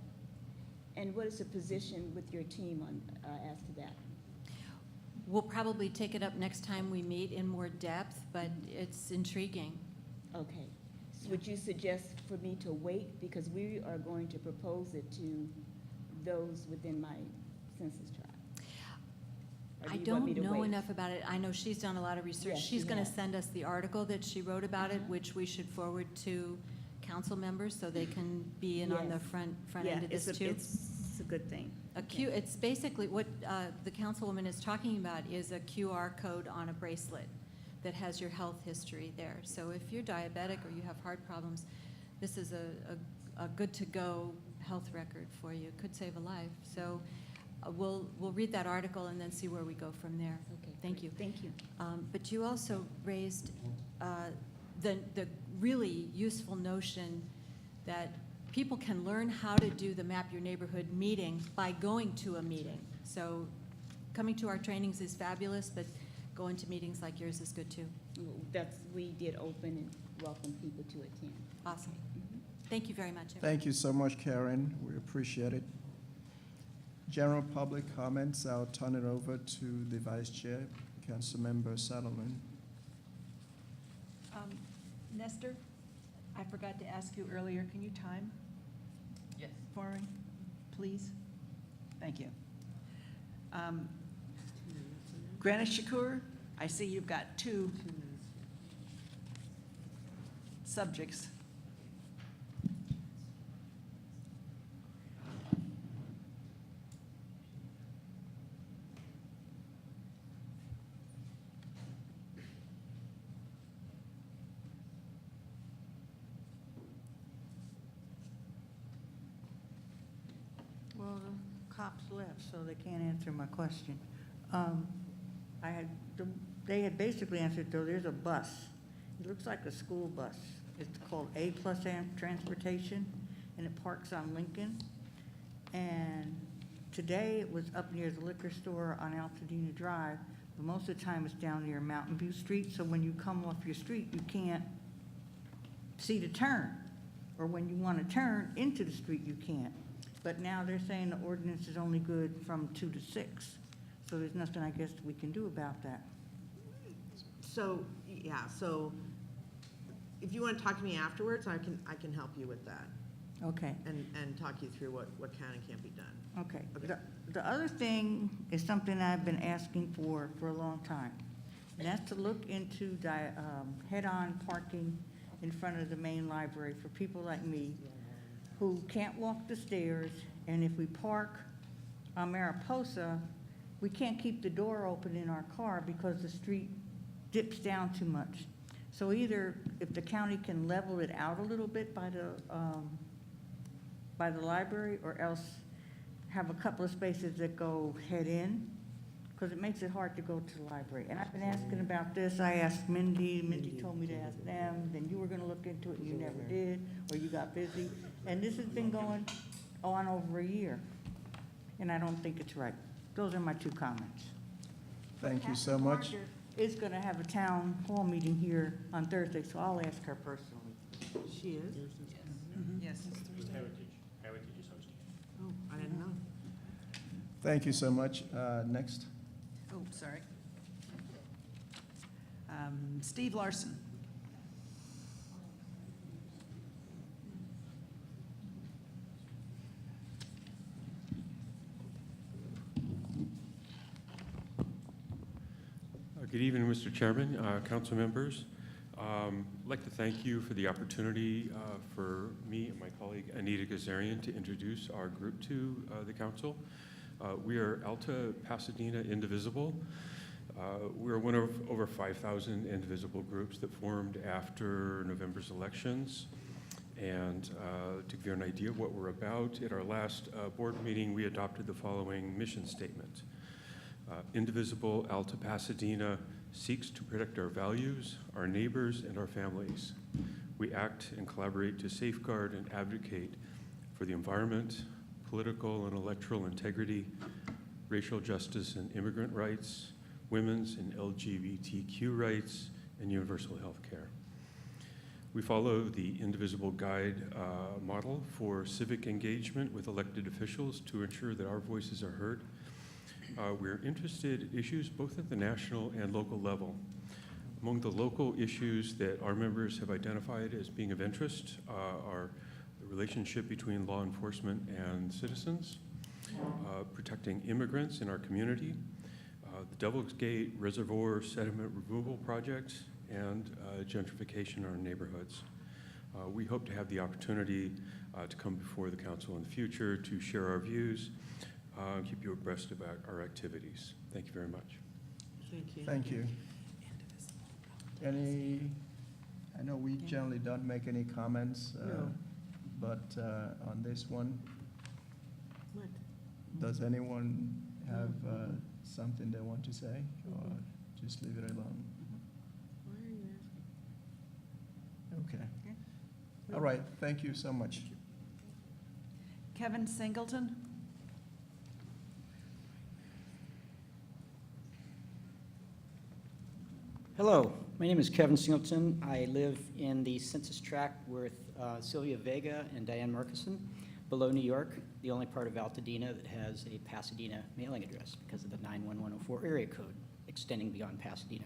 And what is the position with your team on as to that? We'll probably take it up next time we meet in more depth, but it's intriguing. Okay. So would you suggest for me to wait because we are going to propose it to those within my census tract? Or I do you want me don't to know wait? enough about it. I know she's done a lot of research. Yes, She's she going to has. send us the article that she wrote about it, which we should forward to council members so they can be in on the Yes. front Yeah, end of this too. It's a good thing. It's basically what the councilwoman is talking about is a QR code on a bracelet that has your health history there. So if you're diabetic or you have heart problems, this is a good-to-go health record for you. It could save a life. So we'll read that article and then see where we go from there. Okay. Thank you. Thank you. But you also raised the really useful notion that people can learn how to do the Map Your Neighborhood meeting by going to a meeting. So coming to our trainings is fabulous, but going to meetings like yours is good too. We did open and welcome people to attend. Awesome. Thank you very much. Thank you so much, Karen. We appreciate it. General public comments, I'll turn it over to the Vice Chair, Councilmember Sutherlen. Nestor, I forgot to ask you earlier, can you time? Yes. For me, please? Thank you. Granite Shakur, I see you've got 2 subjects. Well, the cops left, so they can't answer my question. They had basically answered, though, there's a bus. It looks like a school bus. It's called A-Plus Transportation, and it parks on Lincoln. And today it was up near the liquor store on Altadena Drive, but most of the time it's down near Mountain View Street, so when you come off your street, you can't see to turn. Or when you want to turn into the street, you can't. But now they're saying the ordinance is only good from 2 to 6. So there's nothing, I guess, we can do about that. So, yeah, so if you want to talk to me afterwards, I can help you with that. Okay. And talk you through what can and can't be done. Okay. The other thing is something I've been asking for a long time. And that's to look into head-on parking in front of the main library for people like me who can't walk the stairs, and if we park on Mariposa, we can't keep the door open in our car because the street dips down too much. So either if the county can level it out a little bit by the library, or else have a couple of spaces that go head in, because it makes it hard to go to the library. And I've been asking about this. I asked Mindy told me to ask them, then you were gonna look into it and you never did, or you got busy. And this has been going on over a year, and I don't think it's right. Those are my 2 comments. Thank you so much. Is gonna have a town hall meeting here on Thursday, so I'll ask her personally. She is? Yes. Heritage is hosting. Oh, I didn't know. Thank you so much. Next. Oh, sorry. Steve Larson. Good evening, Mr. Chairman, council members. I'd like to thank you for the opportunity for me and my colleague Anita Gazarian to introduce our group to the council. We are Alta Pasadena Indivisible. We're one of over 5,000 indivisible groups that formed after November's elections. And to give you an idea of what we're about, at our last board meeting, we adopted the following mission statement. Indivisible Alta Pasadena seeks to protect our values, our neighbors, and our families. We act and collaborate to safeguard and advocate for the environment, political and electoral integrity, racial justice and immigrant rights, women's and LGBTQ rights, and universal health care. We follow the Indivisible Guide model for civic engagement with elected officials to ensure that our voices are heard. We're interested in issues both at the national and local level. Among the local issues that our members have identified as being of interest are the relationship between law enforcement and citizens, protecting immigrants in our community, the Devil's Gate Reservoir Sediment Removal Project, and gentrification in our neighborhoods. We hope to have the opportunity to come before the council in the future to share our views, keep you abreast about our activities. Thank you very much. Thank you. Thank you. I know we generally don't make any comments, No. but on this one, What? does anyone have something they want to say, or just leave it alone? Why are you asking? Okay. All right, thank you so much. Kevin Singleton. Hello, my name is Kevin Singleton. I live in the census tract with Sylvia Vega and Diane Murkison, below New York, the only part of Altadena that has a Pasadena mailing address because of the 91104 area code extending beyond Pasadena.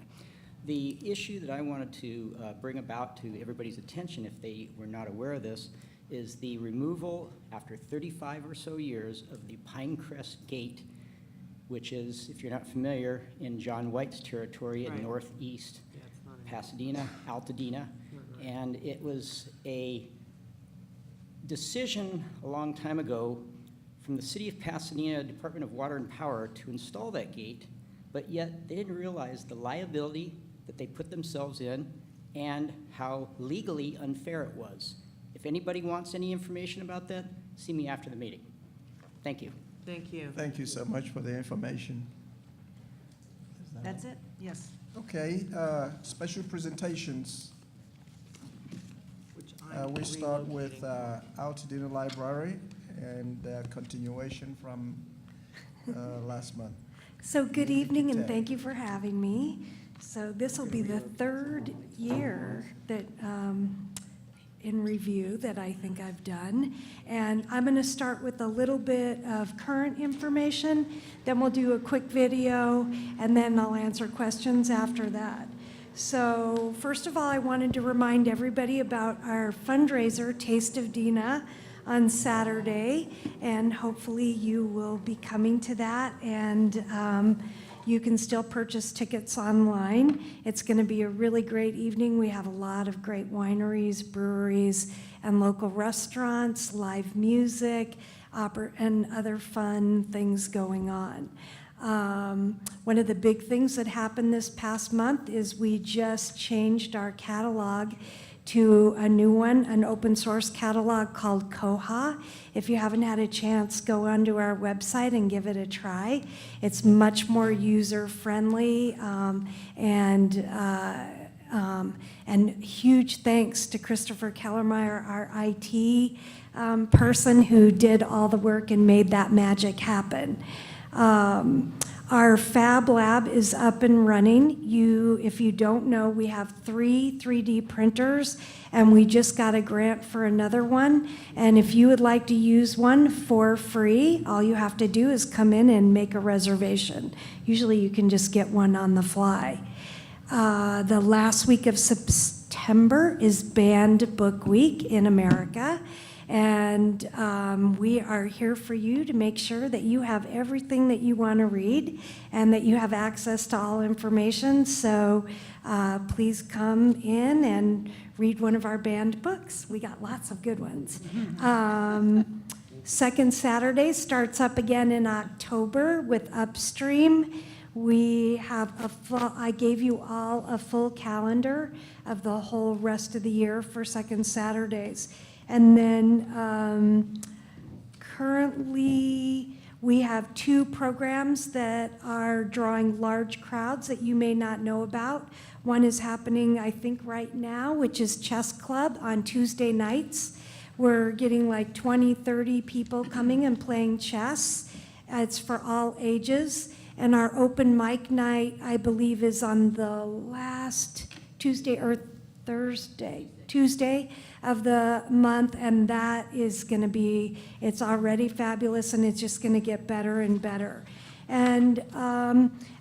The issue that I wanted to bring about to everybody's attention, if they were not aware of this, is the removal, after 35 or so years, of the Pinecrest Gate, which is, if you're not familiar, in John White's territory in northeast Pasadena, Altadena. And it was a decision a long time ago from the city of Pasadena Department of Water and Power to install that gate, but yet they didn't realize the liability that they put themselves in and how legally unfair it was. If anybody wants any information about that, see me after the meeting. Thank you. Thank you. Thank you so much for the information. That's it? Yes. Okay, special presentations. We start with Altadena Library and continuation from last month. So good evening and thank you for having me. So this will be the third year that in review that I think I've done. And I'm going to start with a little bit of current information, then we'll do a quick video, and then I'll answer questions after that. So first of all, I wanted to remind everybody about our fundraiser, Taste of Dena, on Saturday, and hopefully you will be coming to that, and you can still purchase tickets online. It's going to be a really great evening. We have a lot of great wineries, breweries, and local restaurants, live music, opera, and other fun things going on. One of the big things that happened this past month is we just changed our catalog to a new one, an open source catalog called Koha. If you haven't had a chance, go onto our website and give it a try. It's much more user-friendly, and huge thanks to Christopher Kellermeyer, our IT person who did all the work and made that magic happen. Our Fab Lab is up and running. If you don't know, we have 3 3D printers, and we just got a grant for another one. And if you would like to use one for free, all you have to do is come in and make a reservation. Usually you can just get one on the fly. The last week of September is Banned Book Week in America. And we are here for you to make sure that you have everything that you want to read and that you have access to all information. So please come in and read one of our banned books. We got lots of good ones. Second Saturday starts up again in October with Upstream. We have I gave you all a full calendar of the whole rest of the year for second Saturdays. And then currently we have 2 programs that are drawing large crowds that you may not know about. One is happening, I think, right now, which is Chess Club on Tuesday nights. We're getting like 20, 30 people coming and playing chess. It's for all ages. And our open mic night, I believe, is on the last Tuesday or Tuesday of the month, and that is going to be, it's already fabulous, and it's just going to get better and better. And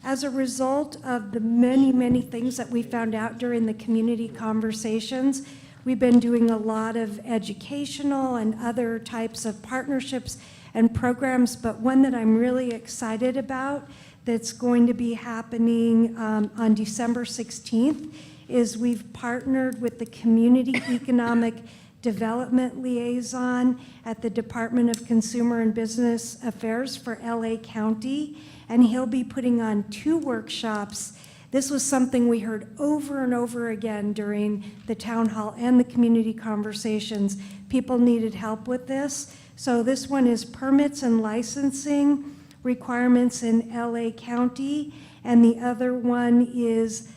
as a result of the many, many things that we found out during the community conversations, we've been doing a lot of educational and other types of partnerships and programs, but one that I'm really excited about that's going to be happening on December 16th is we've partnered with the Community Economic Development Liaison at the Department of Consumer and Business Affairs for LA County, and he'll be putting on 2 workshops. This was something we heard over and over again during the town hall and the community conversations. People needed help with this. So this one is permits and licensing requirements in LA County, and the other one is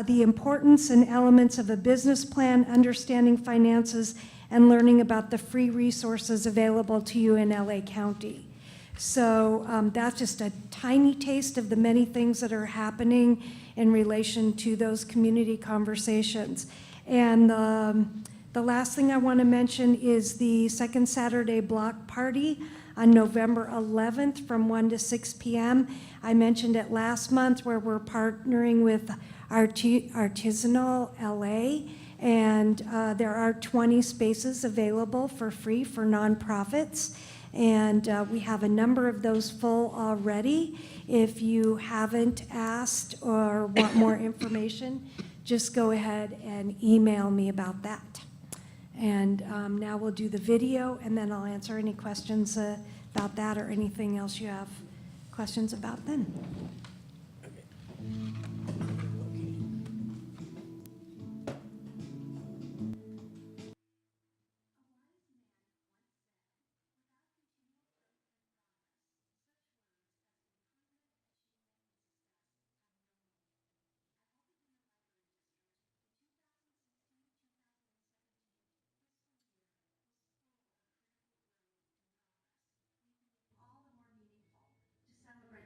the importance and elements of a business plan, understanding finances, and learning about the free resources available to you in LA County. So that's just a tiny taste of the many things that are happening in relation to those community conversations. And the last thing I want to mention is the second Saturday block party on November 11th from 1 to 6 p.m. I mentioned it last month where we're partnering with Artisanal LA, and there are 20 spaces available for free for nonprofits. And we have a number of those full already. If you haven't asked or want more information, just go ahead and email me about that. And now we'll do the video, and then I'll answer any questions about that or anything else you have questions about then.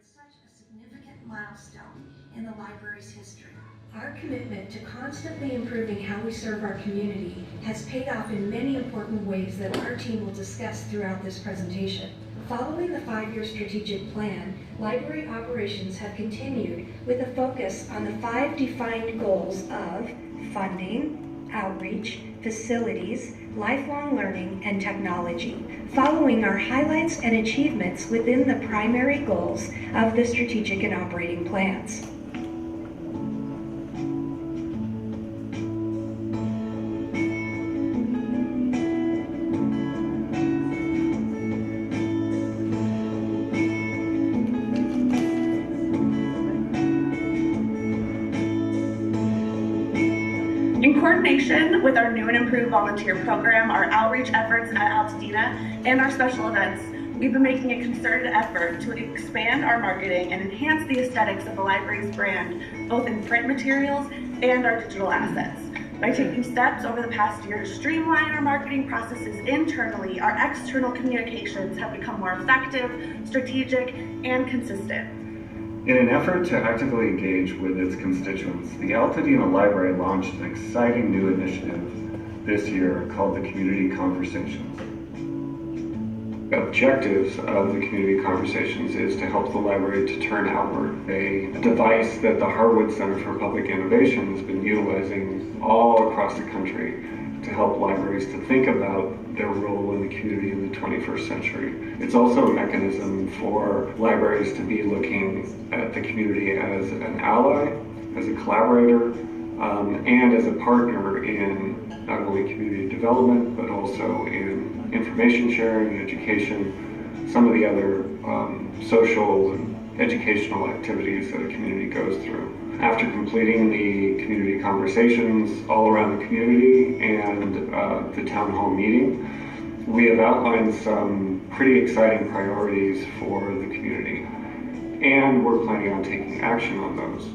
Such a significant milestone in the library's history. Our commitment to constantly improving how we serve our community has paid off in many important ways that our team will discuss throughout this presentation. Following the 5-year strategic plan, library operations have continued with a focus on the 5 defined goals of funding, outreach, facilities, lifelong learning, and technology, following our highlights and achievements within the primary goals of the strategic and operating plans. In coordination with our new and improved volunteer program, our outreach efforts at Altadena, and our special events, we've been making a concerted effort to expand our marketing and enhance the aesthetics of the library's brand, both in print materials and our digital assets. By taking steps over the past year to streamline our marketing processes internally, our external communications have become more effective, strategic, and consistent. In an effort to actively engage with its constituents, the Altadena Library launched an exciting new initiative this year called the Community Conversations. The objectives of the Community Conversations is to help the library to turn outward, a device that the Harwood Center for Public Innovation has been utilizing all across the country to help libraries to think about their role in the community in the 21st century. It's also a mechanism for libraries to be looking at the community as an ally, as a collaborator, and as a partner in not only community development, but also in information sharing, education, some of the other social and educational activities that a community goes through. After completing the community conversations all around the community and the town hall meeting, we have outlined some pretty exciting priorities for the community, and we're planning on taking action on those.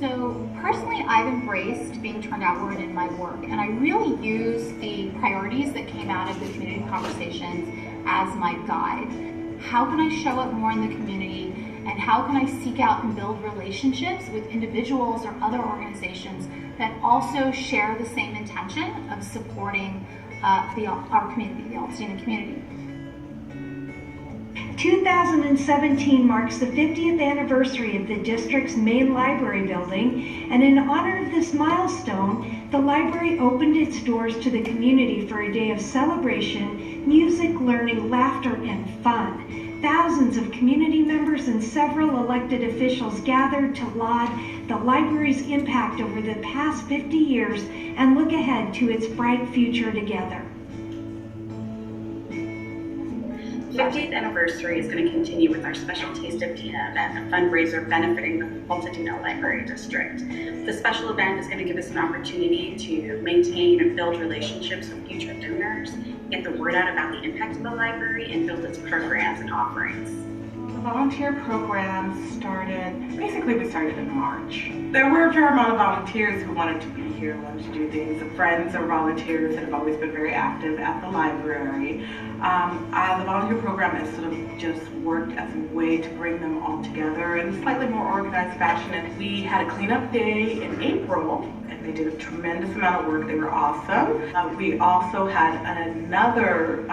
So personally, I've embraced being turned outward in my work, and I really use the priorities that came out of the community conversations as my guide. How can I show up more in the community, and how can I seek out and build relationships with individuals or other organizations that also share the same intention of supporting our community, the Altadena community. 2017 marks the 50th anniversary of the district's main library building, and in honor of this milestone, the library opened its doors to the community for a day of celebration, music, learning, laughter, and fun. Thousands of community members and several elected officials gathered to laud the library's impact over the past 50 years and look ahead to its bright future together. The 50th anniversary is going to continue with our Special Taste of Dena event, a fundraiser benefiting the Altadena Library District. The special event is going to give us an opportunity to maintain and build relationships with future donors, get the word out about the impact of the library, and build its programs and offerings. The volunteer program we started in March. There were a fair amount of volunteers who wanted to be here, wanted to do things. The friends or volunteers that have always been very active at the library. The volunteer program has sort of just worked as a way to bring them all together in a slightly more organized fashion. And we had a cleanup day in April, and they did a tremendous amount of work. They were awesome. We also had another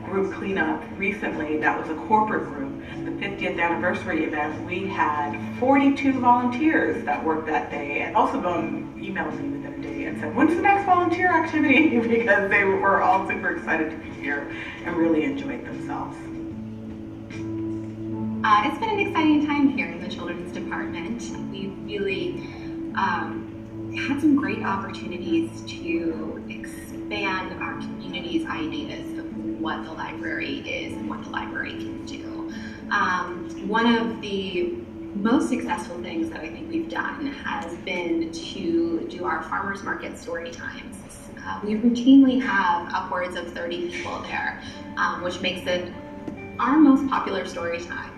group cleanup recently that was a corporate group. The 50th anniversary event, we had 42 volunteers that worked that day, and also emailed me within a day and said, when's the next volunteer activity? Because they were all super excited to be here and really enjoyed themselves. It's been an exciting time here in the children's department. We really had some great opportunities to expand our community's ideas of what the library is and what the library can do. One of the most successful things that I think we've done has been to do our farmers market story times. We routinely have upwards of 30 people there, which makes it our most popular story time.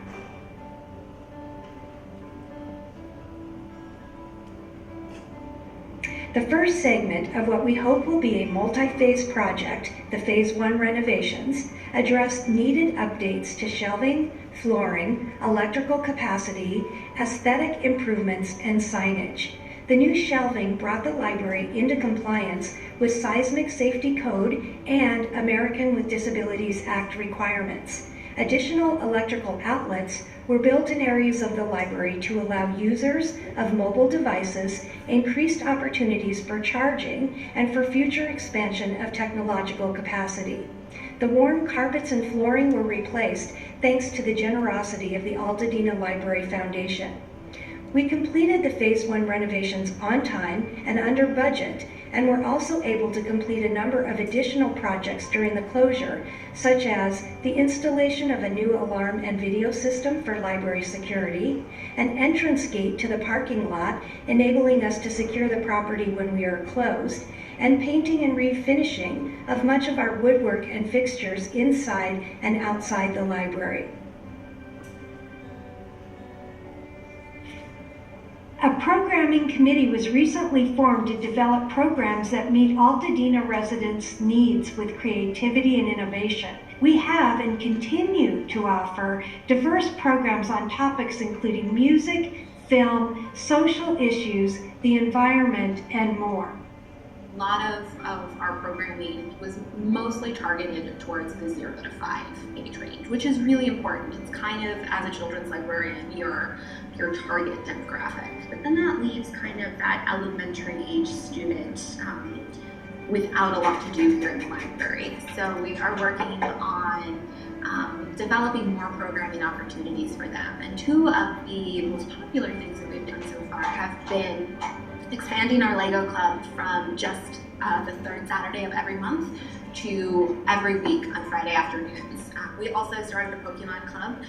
The first segment of what we hope will be a multi-phase project, the Phase 1 renovations, addressed needed updates to shelving, flooring, electrical capacity, aesthetic improvements, and signage. The new shelving brought the library into compliance with Seismic Safety Code and American with Disabilities Act requirements. Additional electrical outlets were built in areas of the library to allow users of mobile devices increased opportunities for charging and for future expansion of technological capacity. The worn carpets and flooring were replaced thanks to the generosity of the Altadena Library Foundation. We completed the Phase 1 renovations on time and under budget, and were also able to complete a number of additional projects during the closure, such as the installation of a new alarm and video system for library security, an entrance gate to the parking lot, enabling us to secure the property when we are closed, and painting and refinishing of much of our woodwork and fixtures inside and outside the library. A programming committee was recently formed to develop programs that meet Altadena residents' needs with creativity and innovation. We have and continue to offer diverse programs on topics including music, film, social issues, the environment, and more. A lot of our programming was mostly targeted towards the 0 to 5 age range, which is really important. It's kind of, as a children's librarian, your target demographic. But then that leaves kind of that elementary age student without a lot to do here in the library. So we are working on developing more programming opportunities for them. And two of the most popular things that we've done so far have been expanding our Lego Club from just the third Saturday of every month to every week on Friday afternoons. We also started a Pokemon Club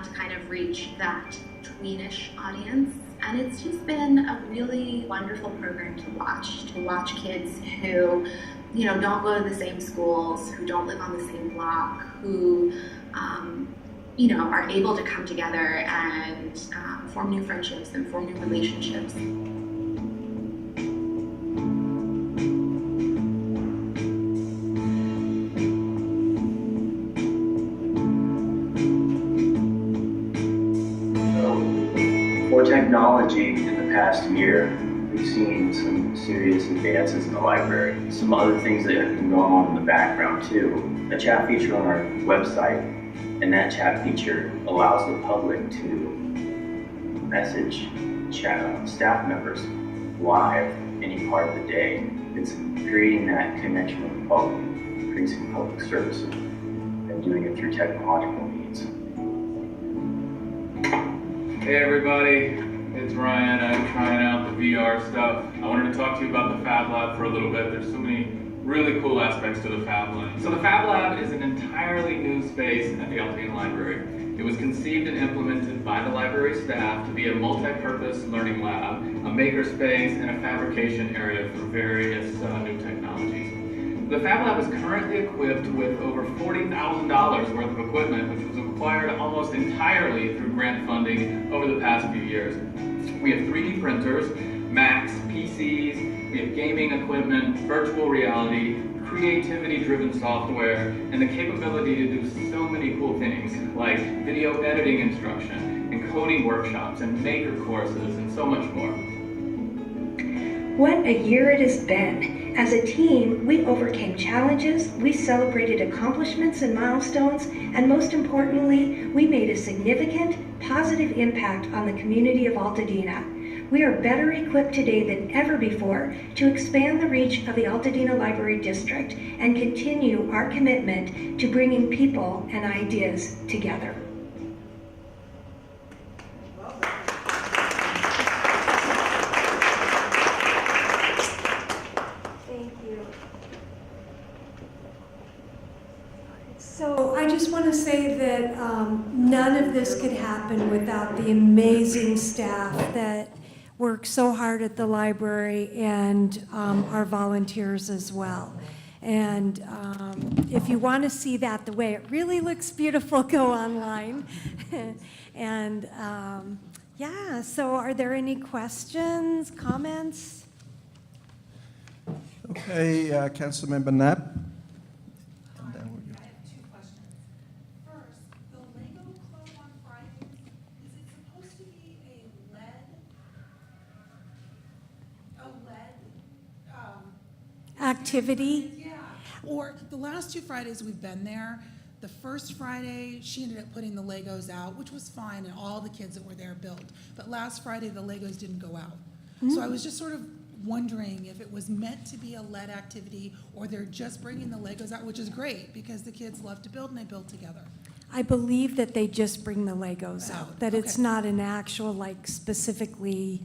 to kind of reach that tweenish audience. And it's just been a really wonderful program to watch kids who, don't go to the same schools, who don't live on the same block, who, are able to come together and form new friendships and form new relationships. For technology in the past year, we've seen some serious advances in the library. Some other things that have been going on in the background too. A chat feature on our website, and that chat feature allows the public to message staff members live any part of the day. It's creating that connection with the public, increasing public service, and doing it through technological means. Hey everybody, it's Ryan. I'm trying out the VR stuff. I wanted to talk to you about the Fab Lab for a little bit. There's so many really cool aspects to the Fab Lab. So the Fab Lab is an entirely new space at the Altadena Library. It was conceived and implemented by the library staff to be a multi-purpose learning lab, a maker space, and a fabrication area for various new technologies. The Fab Lab is currently equipped with over $40,000 worth of equipment, which was acquired almost entirely through grant funding over the past few years. We have 3D printers, Macs, PCs, we have gaming equipment, virtual reality, creativity-driven software, and the capability to do so many cool things like video editing instruction, and coding workshops, and maker courses, and so much more. What a year it has been. As a team, we overcame challenges, we celebrated accomplishments and milestones, and most importantly, we made a significant, positive impact on the community of Altadena. We are better equipped today than ever before to expand the reach of the Altadena Library District and continue our commitment to bringing people and ideas together. Thank you. So I just want to say that none of this could happen without the amazing staff that work so hard at the library and our volunteers as well. And if you want to see that the way it really looks beautiful, go online. And yeah, so are there any questions, comments? Okay, Councilmember Knapp. Activity? Yeah. Or the last 2 Fridays we've been there, the first Friday, she ended up putting the Legos out, which was fine, and all the kids that were there built. But last Friday, the Legos didn't go out. So I was just sort of wondering if it was meant to be a lead activity or they're just bringing the Legos out, which is great because the kids love to build and they build together. I believe that they just bring the Legos out, that it's Okay. not an actual, like, specifically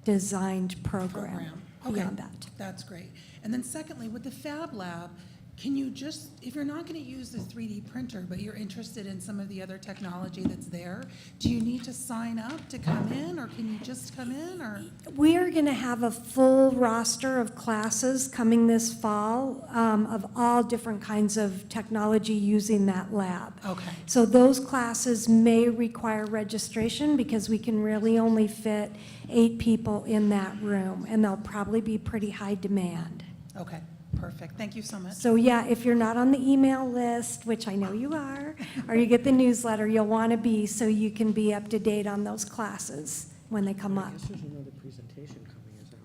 designed program beyond that. That's great. And then secondly, with the Fab Lab, can you just, if you're not going to use the 3D printer, but you're interested in some of the other technology that's there, do you need to sign up to come in, or can you just come in, or? We are going to have a full roster of classes coming this fall of all different kinds of technology using that lab. Okay. So those classes may require registration because we can really only fit 8 people in that room, and they'll probably be pretty high demand. Okay, perfect. Thank you so much. So yeah, if you're not on the email list, which I know you are, or you get the newsletter, you'll want to be so you can be up to date on those classes when they come up. I guess there's another presentation coming, is that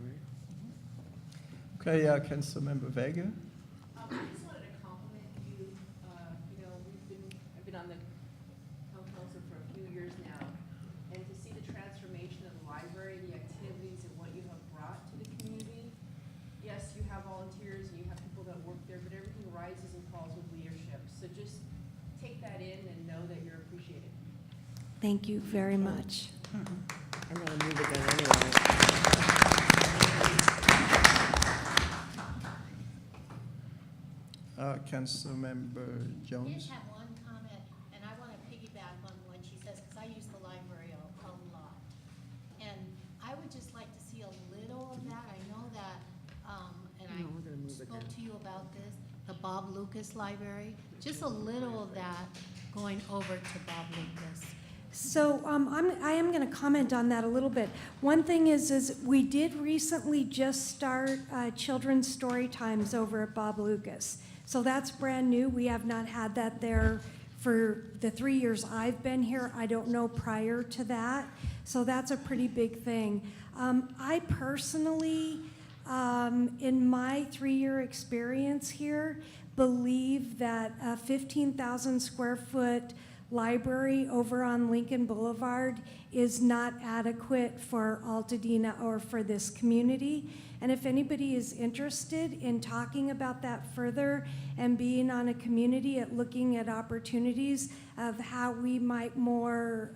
right? Okay, Councilmember Vega. I just wanted to compliment you. You know, I've been on the town council for a few years now, and to see the transformation of the library, the activities, and what you have brought to the community. Yes, you have volunteers and you have people that work there, but everything rises and falls with leadership. So just take that in and know that you're appreciated. Thank you very much. I'm going to move again anyway. Councilmember I Jones. just have one comment, and I want to piggyback on what she says, because I use the library a lot. And I would just like to see a little of that. I know that, and I spoke to you about this, the Bob Lucas Library, just a little of that going over to Bob Lucas. So I am going to comment on that a little bit. One thing is we did recently just start children's story times over at Bob Lucas. So that's brand new. We have not had that there for the 3 years I've been here. I don't know prior to that. So that's a pretty big thing. I personally, in my 3-year experience here, believe that a 15,000 square foot library over on Lincoln Boulevard is not adequate for Altadena or for this community. And if anybody is interested in talking about that further and being on a community at looking at opportunities of how we might more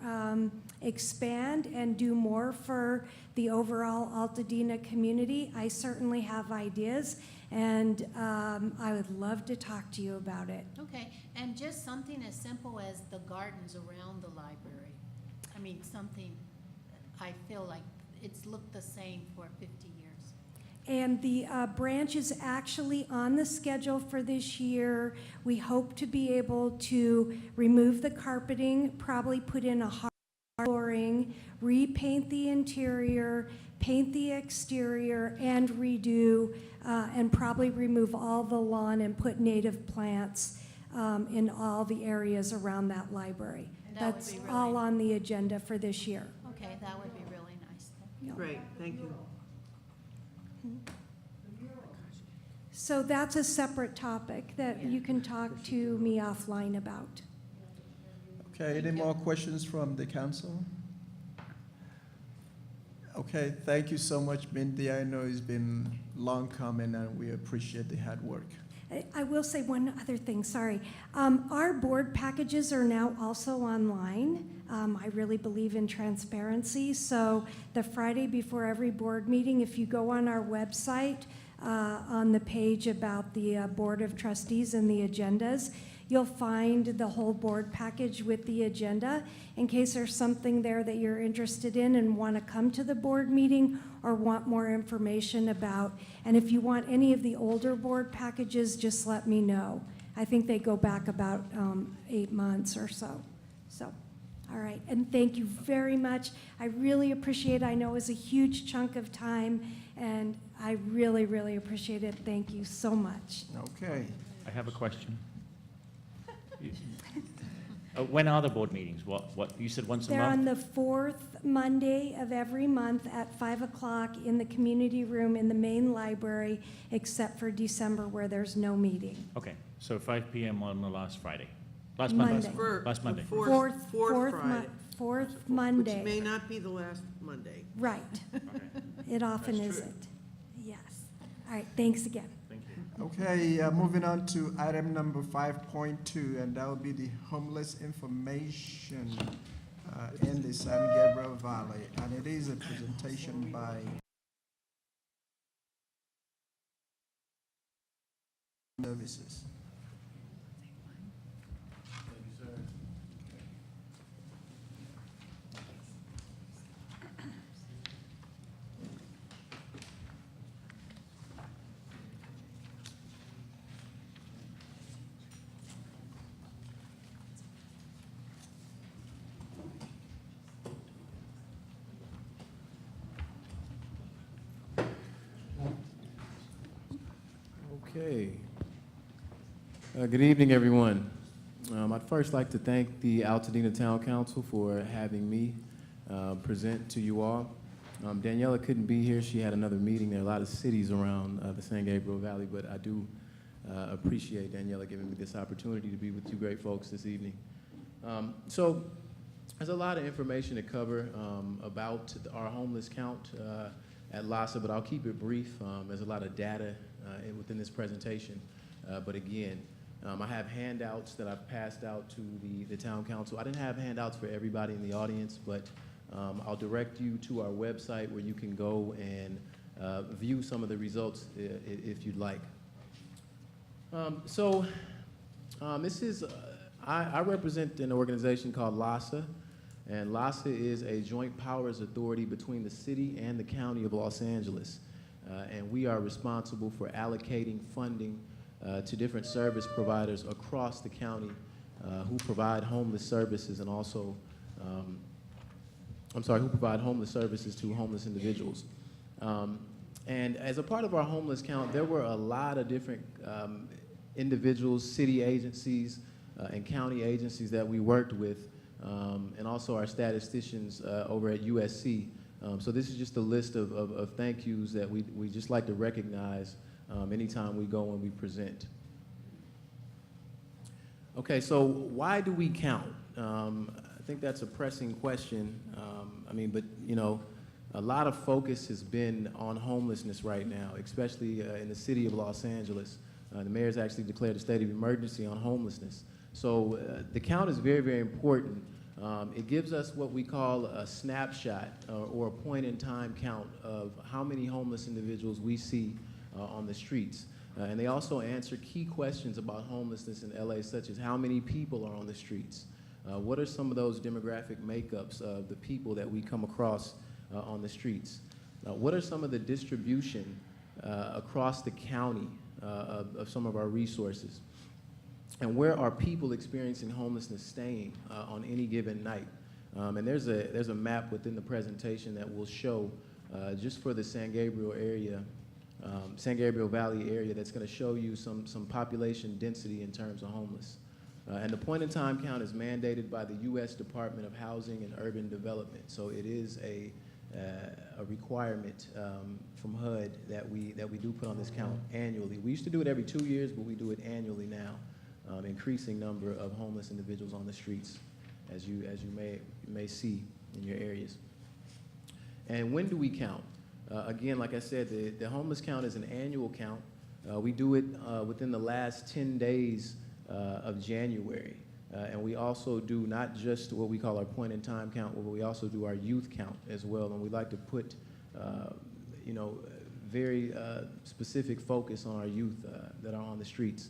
expand and do more for the overall Altadena community, I certainly have ideas. And I would love to talk to you about it. Okay, and just something as simple as the gardens around the library. I mean, something, I feel like it's looked the same for 50 years. And the branch is actually on the schedule for this year. We hope to be able to remove the carpeting, probably put in a hard flooring, repaint the interior, paint the exterior, and redo, and probably remove all the lawn and put native plants in all the areas around that library. And that would That's be really- all on the agenda for this year. Okay, that would be really nice. Great, thank you. So that's a separate topic that you can talk to me offline about. Okay, any more questions from the council? Okay, thank you so much, Mindy. I know it's been long coming, and we appreciate the hard work. I will say one other thing, sorry. Our board packages are now also online. I really believe in transparency, so the Friday before every board meeting, if you go on our website, on the page about the Board of Trustees and the agendas, you'll find the whole board package with the agenda in case there's something there that you're interested in and want to come to the board meeting or want more information about. And if you want any of the older board packages, just let me know. I think they go back about 8 months or so. So, all right. And thank you very much. I really appreciate it. I know it was a huge chunk of time, and I really, really appreciate it. Thank you so much. Okay. I have a question. When are the board meetings? What you said once a They're on month? the fourth Monday of every month at 5 o'clock in the community room in the main library, except for December where there's no meeting. Okay, so 5 p.m. on the last Friday. Last Monday. Monday. For Last Monday. the Fourth Friday. Fourth Monday. Which may not be the last Monday. Right. It often That's true. isn't. Yes. All right, thanks again. Thank you. Okay, moving on to item number 5.2, and that will be the homeless information in the San Gabriel Valley. And it is a presentation by Services. Okay. Good evening, everyone. I'd first like to thank the Altadena Town Council for having me present to you all. Daniela couldn't be here. She had another meeting. There are a lot of cities around the San Gabriel Valley, but I do appreciate Daniela giving me this opportunity to be with you great folks this evening. So there's a lot of information to cover about our homeless count at LASA, but I'll keep it brief. There's a lot of data within this presentation. But again, I have handouts that I've passed out to the town council. I didn't have handouts for everybody in the audience, but I'll direct you to our website where you can go and view some of the results if you'd like. This is, I represent an organization called LASA, and LASA is a joint powers authority between the city and the county of Los Angeles. And we are responsible for allocating funding to different service providers across the county who provide homeless services and also, who provide homeless services to homeless individuals. And as a part of our homeless count, there were a lot of different individuals, city agencies, and county agencies that we worked with, and also our statisticians over at USC. So this is just a list of thank yous that we just like to recognize anytime we go and we present. Okay, so why do we count? I think that's a pressing question. But you know, a lot of focus has been on homelessness right now, especially in the city of Los Angeles. The mayor's actually declared a state of emergency on homelessness. So the count is very, very important. It gives us what we call a snapshot or a point-in-time count of how many homeless individuals we see on the streets. And they also answer key questions about homelessness in LA, such as how many people are on the streets? What are some of those demographic makeups of the people that we come across on the streets? What are some of the distribution across the county of some of our resources. And where are people experiencing homelessness staying on any given night? And there's a map within the presentation that will show just for the San Gabriel area, San Gabriel Valley area, that's going to show you some population density in terms of homeless. And the point-in-time count is mandated by the U.S. Department of Housing and Urban Development. So it is a requirement from HUD that we do put on this count annually. We used to do it every 2 years, but we do it annually now. Increasing number of homeless individuals on the streets, as you may see in your areas. And when do we count? Again, like I said, the homeless count is an annual count. We do it within the last 10 days of January. And we also do not just what we call our point-in-time count, but we also do our youth count as well. And we like to put, very specific focus on our youth that are on the streets.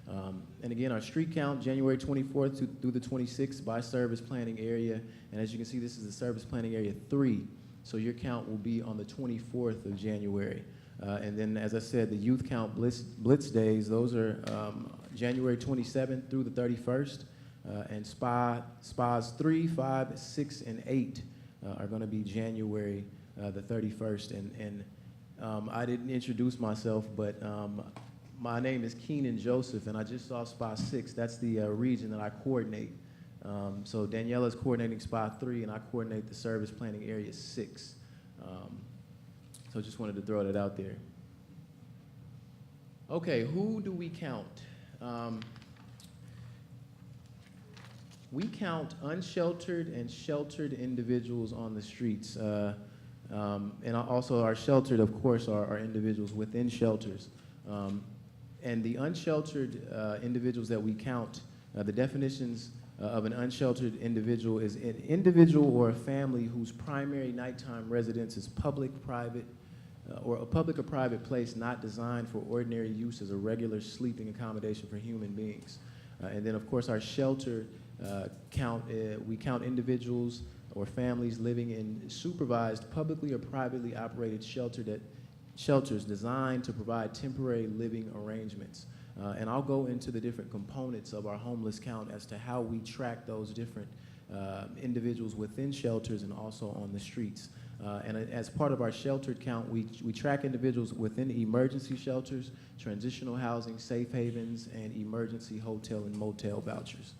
And again, our street count, January 24th through the 26th by service planning area. And as you can see, this is the service planning area 3. So your count will be on the 24th of January. And then, as I said, the youth count blitz days, those are January 27th through the 31st. And SPAs 3, 5, 6, and 8 are going to be January the 31st. And I didn't introduce myself, but my name is Keenan Joseph, and I just saw SPA 6. That's the region that I coordinate. So Daniela's coordinating SPA 3, and I coordinate the service planning area 6. So just wanted to throw that out there. Okay, who do we count? We count unsheltered and sheltered individuals on the streets. And also our sheltered, of course, are individuals within shelters. And the unsheltered individuals that we count, the definitions of an unsheltered individual is an individual or a family whose primary nighttime residence is public, private, or a public or private place not designed for ordinary use as a regular sleeping accommodation for human beings. And then, of course, our shelter count, we count individuals or families living in supervised, publicly or privately operated shelters designed to provide temporary living arrangements. And I'll go into the different components of our homeless count as to how we track those different individuals within shelters and also on the streets. And as part of our sheltered count, we track individuals within emergency shelters, transitional housing, safe havens, and emergency hotel and motel vouchers.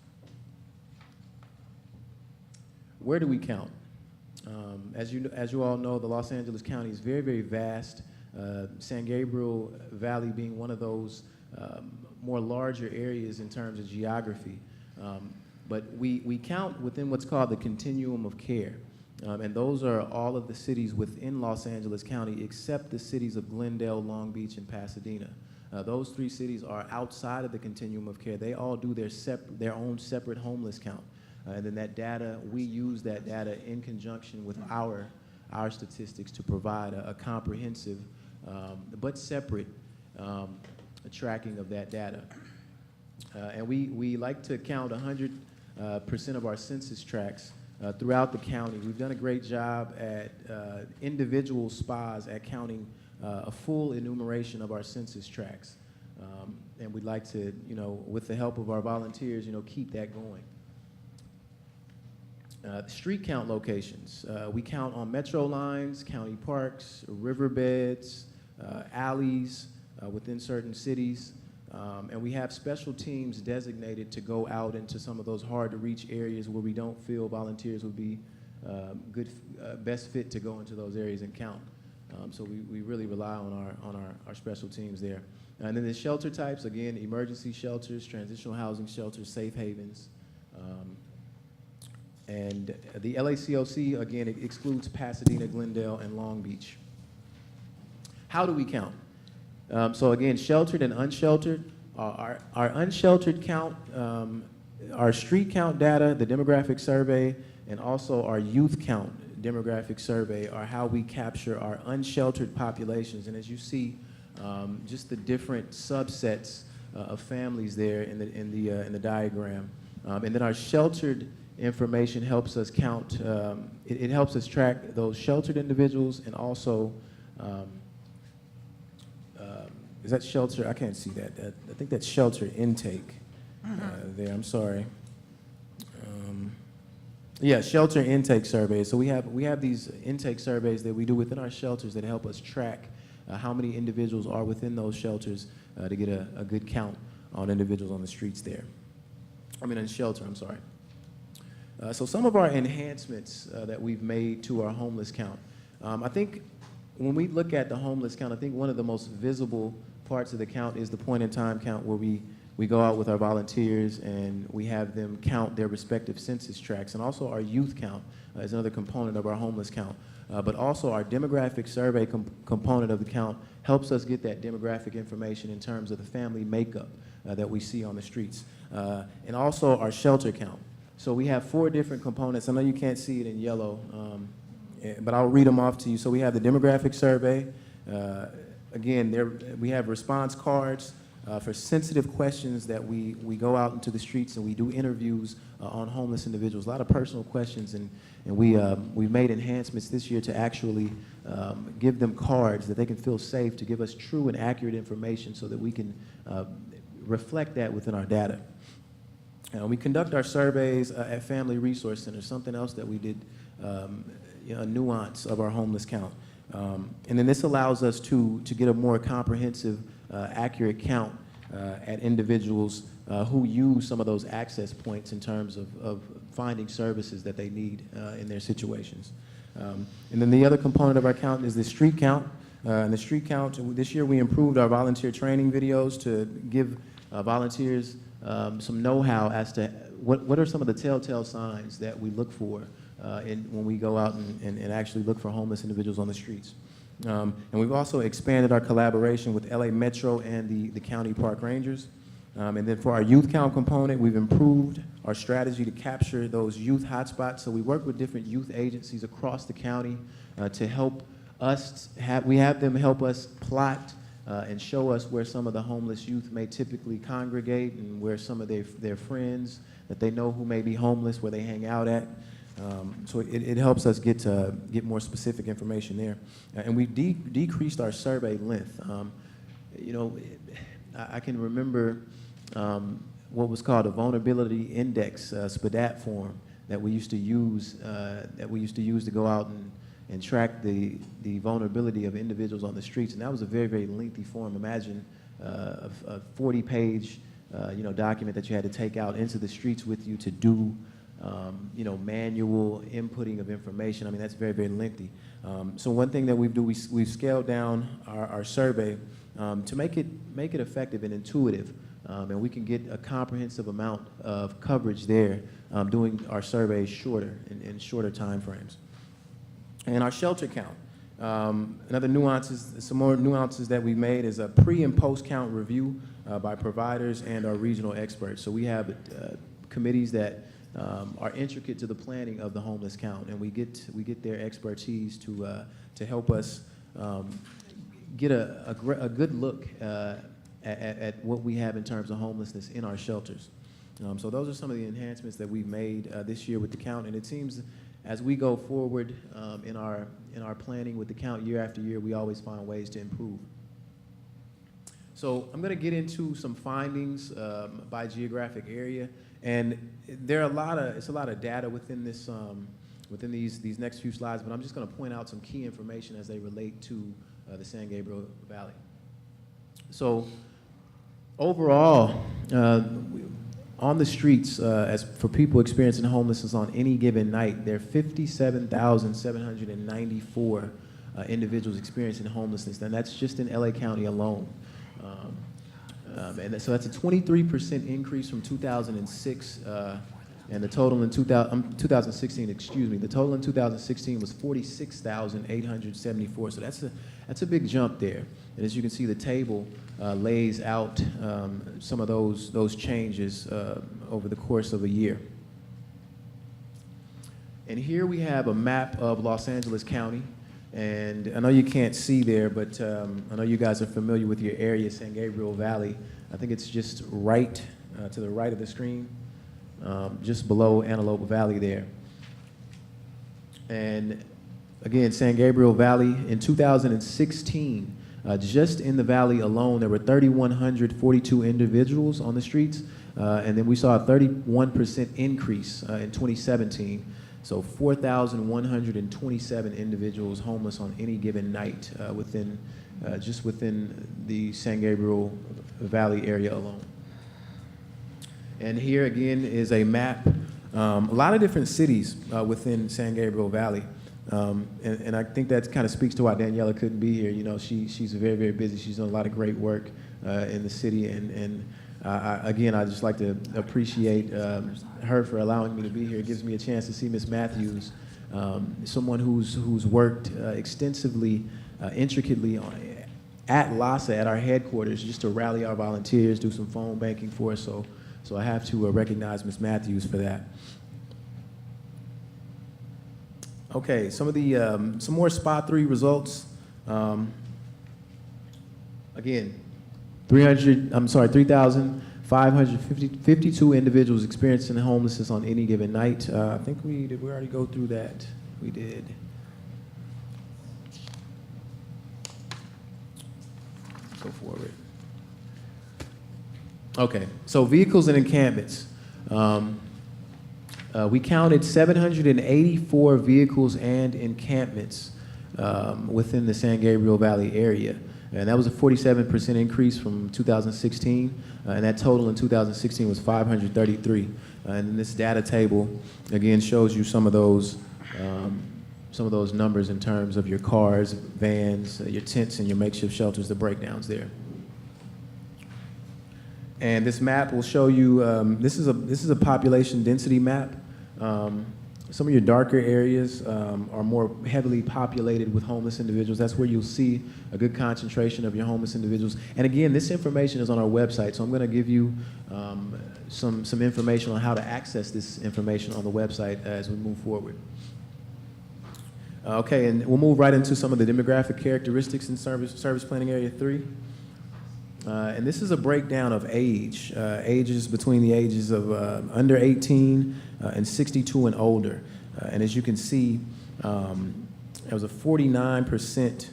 Where do we count? As you all know, the Los Angeles County is very, very vast. San Gabriel Valley being one of those more larger areas in terms of geography. But we count within what's called the continuum of care. And those are all of the cities within Los Angeles County except the cities of Glendale, Long Beach, and Pasadena. Those 3 cities are outside of the continuum of care. They all do their own separate homeless count. And then that data, we use that data in conjunction with our statistics to provide a comprehensive but separate tracking of that data. And we like to count 100% of our census tracts throughout the county. We've done a great job at individual SPAs at counting a full enumeration of our census tracts. And we'd like to, with the help of our volunteers, keep that going. Street count locations. We count on metro lines, county parks, riverbeds, alleys within certain cities. And we have special teams designated to go out into some of those hard-to-reach areas where we don't feel volunteers would be best fit to go into those areas and count. So we really rely on our special teams there. And then the shelter types, again, emergency shelters, transitional housing shelters, safe havens. And the LACOC, again, it excludes Pasadena, Glendale, and Long Beach. How do we count? So again, sheltered and unsheltered. Our unsheltered count, our street count data, the demographic survey, and also our youth count demographic survey are how we capture our unsheltered populations. And as you see, just the different subsets of families there in the diagram. And then our sheltered information helps us count, it helps us track those sheltered individuals and also is that shelter? I can't see that. I think that's shelter intake there. I'm sorry. Yeah, shelter intake surveys. So we have these intake surveys that we do within our shelters that help us track how many individuals are within those shelters to get a good count on individuals on the streets there. I mean, in shelter, I'm sorry. So some of our enhancements that we've made to our homeless count. I think when we look at the homeless count, I think one of the most visible parts of the count is the point-in-time count, where we go out with our volunteers and we have them count their respective census tracts. And also our youth count is another component of our homeless count. But also our demographic survey component of the count helps us get that demographic information in terms of the family makeup that we see on the streets. And also our shelter count. So we have 4 different components. I know you can't see it in yellow, but I'll read them off to you. So we have the demographic survey. Again, we have response cards for sensitive questions that we go out into the streets and we do interviews on homeless individuals. A lot of personal questions, and we've made enhancements this year to actually give them cards that they can feel safe to give us true and accurate information so that we can reflect that within our data. We conduct our surveys at Family Resource Centers, something else that we did, a nuance of our homeless count. And then this allows us to get a more comprehensive, accurate count at individuals who use some of those access points in terms of finding services that they need in their situations. And then the other component of our count is the street count. And the street count, this year we improved our volunteer training videos to give volunteers some know-how as to what are some of the telltale signs that we look for when we go out and actually look for homeless individuals on the streets. And we've also expanded our collaboration with LA Metro and the County Park Rangers. And then for our youth count component, we've improved our strategy to capture those youth hotspots. So we work with different youth agencies across the county to help us, we have them help us plot and show us where some of the homeless youth may typically congregate and where some of their friends that they know who may be homeless, where they hang out at. So it helps us get more specific information there. And we've decreased our survey length. I can remember what was called a vulnerability index, SPDAT form, that we used to use to go out and track the vulnerability of individuals on the streets. And that was a very, very lengthy form. Imagine a 40-page document that you had to take out into the streets with you to do manual inputting of information. I mean, that's very, very lengthy. So one thing that we've scaled down our survey to make it effective and intuitive, and we can get a comprehensive amount of coverage there, doing our surveys shorter, in shorter time frames. And our shelter count. Some more nuances that we made is a pre and post count review by providers and our regional experts. So we have committees that are intricate to the planning of the homeless count, and we get their expertise to help us get a good look at what we have in terms of homelessness in our shelters. So those are some of the enhancements that we've made this year with the count, and it seems as we go forward in our planning with the count year after year, we always find ways to improve. So I'm going to get into some findings by geographic area. And it's a lot of data within this, within these next few slides, but I'm just going to point out some key information as they relate to the San Gabriel Valley. So overall, on the streets, as for people experiencing homelessness on any given night, there are 57,794 individuals experiencing homelessness, and that's just in LA County alone. And so that's a 23% increase from 2006, and the total in 2016, excuse me, the total in 2016 was 46,874. So that's a big jump there. And as you can see, the table lays out some of those changes over the course of a year. And here we have a map of Los Angeles County. And I know you can't see there, but I know you guys are familiar with your area, San Gabriel Valley. I think it's just right to the right of the screen, just below Antelope Valley there. And again, San Gabriel Valley in 2016, Just in the valley alone, there were 3,142 individuals on the streets, and then we saw a 31% increase in 2017. So 4,127 individuals homeless on any given night just within the San Gabriel Valley area alone. And here again is a map, a lot of different cities within San Gabriel Valley. And I think that kind of speaks to why Daniela couldn't be here. You know, she's very, very busy. She's done a lot of great work in the city. Again, I'd just like to appreciate her for allowing me to be here. It gives me a chance to see Ms. Matthews, someone who's worked extensively, intricately at LASA, at our headquarters, just to rally our volunteers, do some phone banking for us. So I have to recognize Ms. Matthews for that. Okay, some more Spot 3 results. Again, 3,552 individuals experiencing homelessness on any given night. I think we already go through that. We did. Go forward. Okay, so vehicles and encampments. We counted 784 vehicles and encampments within the San Gabriel Valley area. And that was a 47% increase from 2016. And that total in 2016 was 533. And this data table, again, shows you some of those numbers in terms of your cars, vans, your tents, and your makeshift shelters, the breakdowns there. And this map will show you, this is a population density map. Some of your darker areas are more heavily populated with homeless individuals. That's where you'll see a good concentration of your homeless individuals. And again, this information is on our website, so I'm going to give you some information on how to access this information on the website as we move forward. Okay, and we'll move right into some of the demographic characteristics in Service Planning Area 3. And this is a breakdown of age, ages between the ages of under 18 and 62 and older. And as you can see, there was a 49%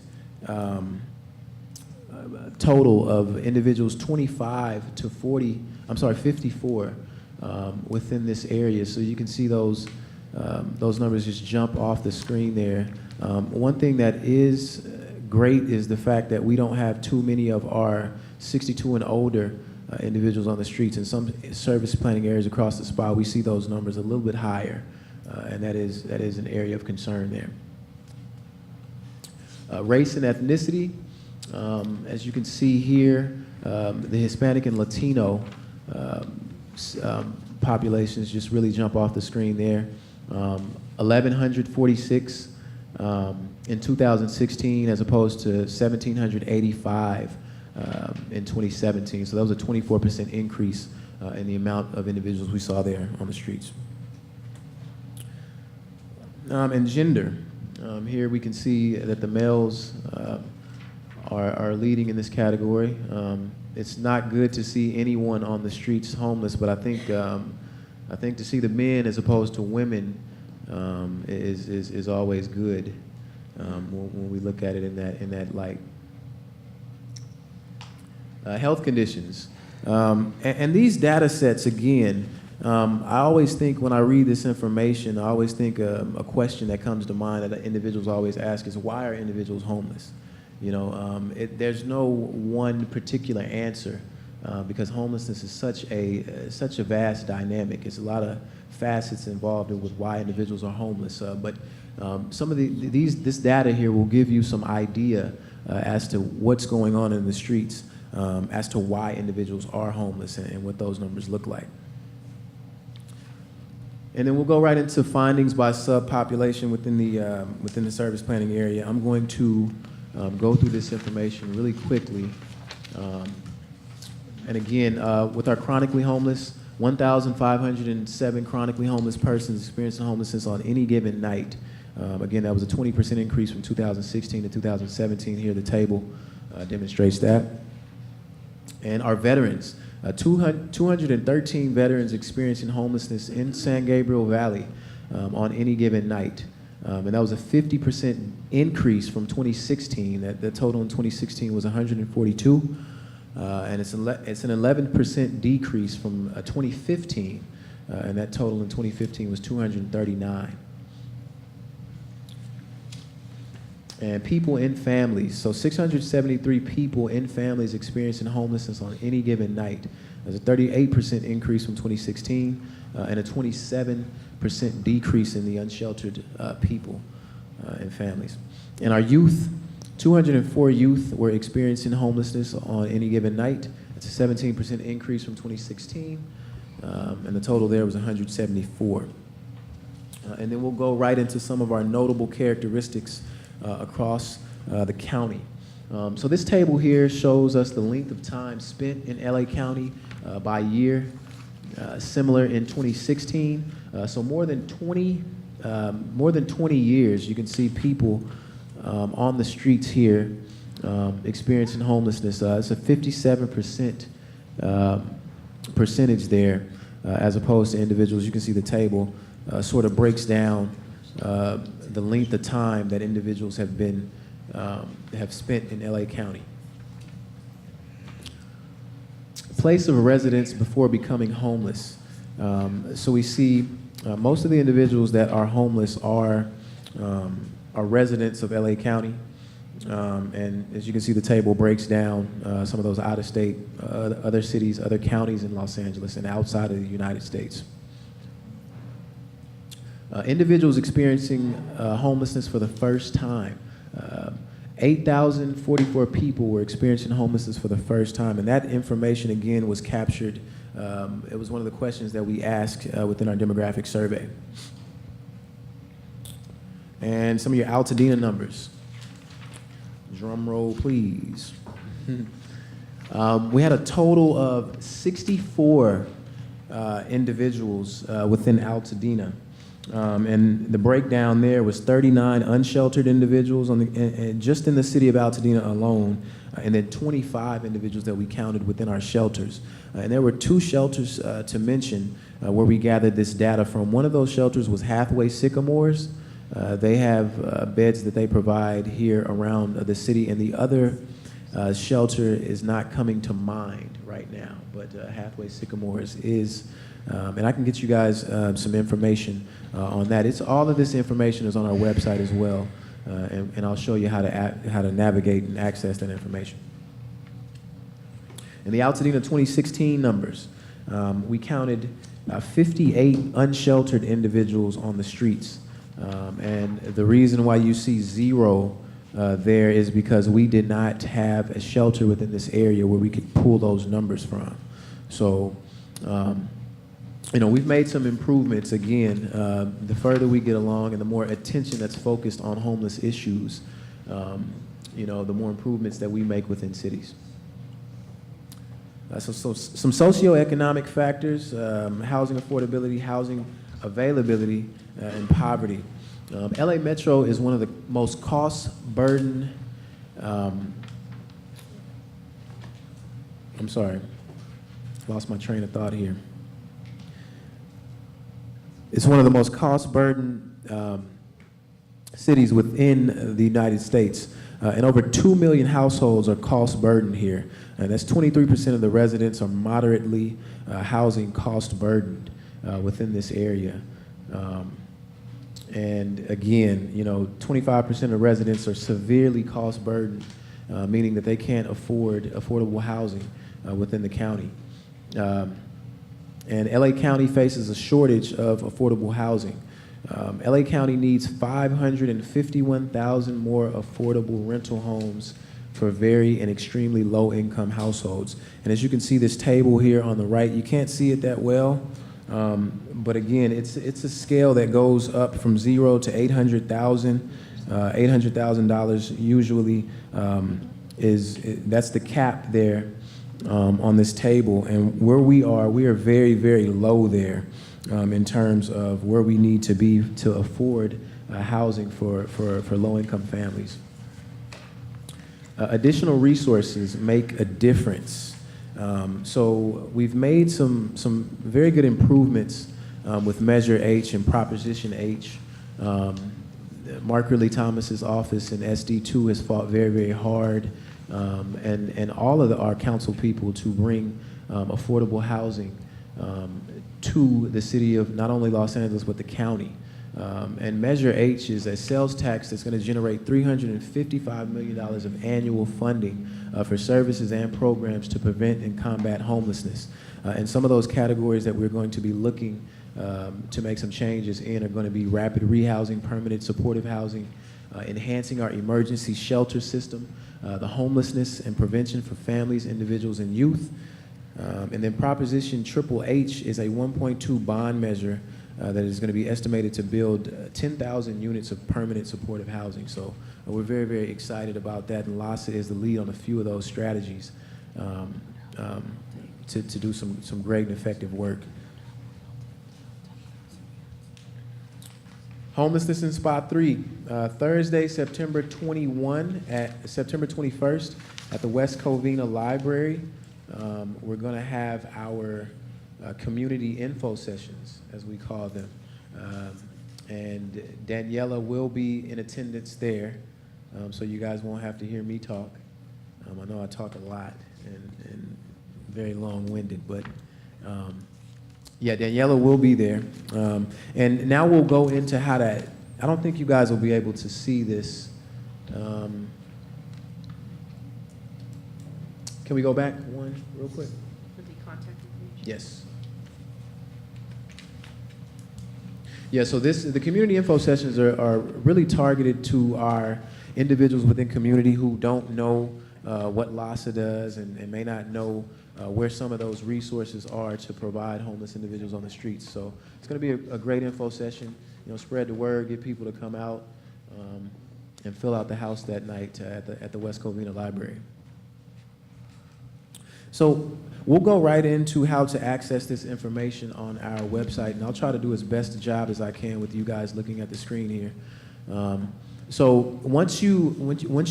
total of individuals 25 to 54 within this area. So you can see those numbers just jump off the screen there. One thing that is great is the fact that we don't have too many of our 62 and older individuals on the streets. In some service planning areas across the SPA, we see those numbers a little bit higher, and that is an area of concern there. Race and ethnicity, as you can see here, the Hispanic and Latino populations just really jump off the screen there. 1,146 in 2016 as opposed to 1,785 in 2017. So that was a 24% increase in the amount of individuals we saw there on the streets. And gender. Here we can see that the males are leading in this category. It's not good to see anyone on the streets homeless, but I think to see the men as opposed to women is always good when we look at it in that light. Health conditions. And these data sets, again, I always think when I read this information, I always think a question that comes to mind that individuals always ask is, why are individuals homeless? You know, there's no one particular answer because homelessness is such a vast dynamic. It's a lot of facets involved with why individuals are homeless. But some of this data here will give you some idea as to what's going on in the streets, as to why individuals are homeless and what those numbers look like. And then we'll go right into findings by subpopulation within the service planning area. I'm going to go through this information really quickly. And again, with our chronically homeless, 1,507 chronically homeless persons experiencing homelessness on any given night. Again, that was a 20% increase from 2016 to 2017. Here, the table demonstrates that. And our veterans, 213 veterans experiencing homelessness in San Gabriel Valley on any given night. And that was a 50% increase from 2016. The total in 2016 was 142. And it's an 11% decrease from 2015. And that total in 2015 was 239. And people in families, so 673 people in families experiencing homelessness on any given night. There's a 38% increase from 2016 and a 27% decrease in the unsheltered people and families. And our youth, 204 youth were experiencing homelessness on any given night. That's a 17% increase from 2016, and the total there was 174. And then we'll go right into some of our notable characteristics across the county. So this table here shows us the length of time spent in LA County by year, similar in 2016. So more than 20 years, you can see people on the streets here experiencing homelessness. It's a 57% percentage there, as opposed to individuals. You can see the table sort of breaks down the length of time that individuals have spent in LA County. Place of residence before becoming homeless. So we see most of the individuals that are homeless are residents of LA County. And as you can see, the table breaks down some of those out-of-state, other cities, other counties in Los Angeles and outside of the United States. Individuals experiencing homelessness for the first time. 8,044 people were experiencing homelessness for the first time, and that information, again, was captured. It was one of the questions that we asked within our demographic survey. And some of your Altadena numbers. Drum roll, please. We had a total of 64 individuals within Altadena. And the breakdown there was 39 unsheltered individuals and just in the city of Altadena alone, and then 25 individuals that we counted within our shelters. And there were two shelters to mention where we gathered this data from. One of those shelters was Hathaway Sycamores. They have beds that they provide here around the city, and the other shelter is not coming to mind right now, but Hathaway Sycamores is. And I can get you guys some information on that. All of this information is on our website as well, and I'll show you how to navigate and access that information. In the Altadena 2016 numbers, we counted 58 unsheltered individuals on the streets, and the reason why you see 0 there is because we did not have a shelter within this area where we could pull those numbers from. So. We've made some improvements. Again, the further we get along and the more attention that's focused on homeless issues, the more improvements that we make within cities. So some socioeconomic factors, housing affordability, housing availability, and poverty. LA Metro is one of the most cost-burdened, I'm sorry, lost my train of thought here. It's one of the most cost-burdened cities within the United States. And over 2 million households are cost-burdened here. And that's 23% of the residents are moderately housing cost-burdened within this area. And again, 25% of residents are severely cost-burdened, meaning that they can't afford affordable housing within the county. And LA County faces a shortage of affordable housing. LA County needs 551,000 more affordable rental homes for very and extremely low-income households. And as you can see this table here on the right, you can't see it that well, but again, it's a scale that goes up from 0 to 800,000. $800,000 usually that's the cap there. On this table, and where we are very, very low there in terms of where we need to be to afford housing for low-income families. Additional resources make a difference. So we've made some very good improvements with Measure H and Proposition H. Mark Ridley Thomas's office in SD2 has fought very, very hard, and all of our council people to bring affordable housing to the city of not only Los Angeles, but the county. And Measure H is a sales tax that's going to generate $355 million of annual funding for services and programs to prevent and combat homelessness. And some of those categories that we're going to be looking to make some changes in are going to be rapid rehousing, permanent supportive housing, enhancing our emergency shelter system, the homelessness and prevention for families, individuals, and youth. And then Proposition H is a 1.2 bond measure that is going to be estimated to build 10,000 units of permanent supportive housing. So we're very, very excited about that, and LASA is the lead on a few of those strategies to do some great and effective work. Homelessness in Spot 3, Thursday, September 21st at the West Covina Library. We're going to have our community info sessions, as we call them. And Daniela will be in attendance there, so you guys won't have to hear me talk. I know I talk a lot and very long-winded, but yeah, Daniela will be there. And now we'll go into how to, I don't think you guys will be able to see this. Can we go back one real quick? With the contact information? Yes. Yeah, so the community info sessions are really targeted to our individuals within community who don't know what LASA does and may not know where some of those resources are to provide homeless individuals on the streets. So it's going to be a great info session. You know, spread the word, get people to come out and fill out the house that night at the West Covina Library. So we'll go right into how to access this information on our website, and I'll try to do as best a job as I can with you guys looking at the screen here. So once you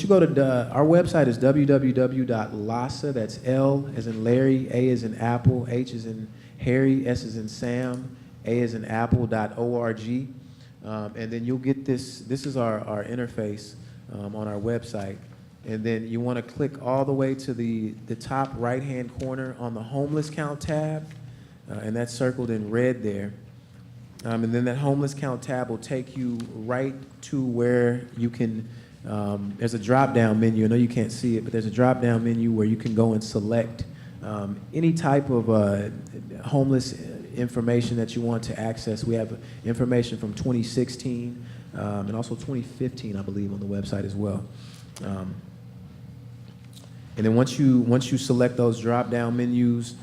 go to our website is www.lasa, that's L as in Larry, A as in Apple, H as in Harry, S as in Sam, A as in Apple.org, and then you'll get this. This is our interface on our website. And then you want to click all the way to the top right-hand corner on the homeless count tab, and that's circled in red there. And then that homeless count tab will take you right to where you can, there's a drop-down menu. I know you can't see it, but there's a drop-down menu where you can go and select any type of homeless information that you want to access. We have information from 2016 and also 2015, I believe, on the website as well. And then once you select those drop-down menus,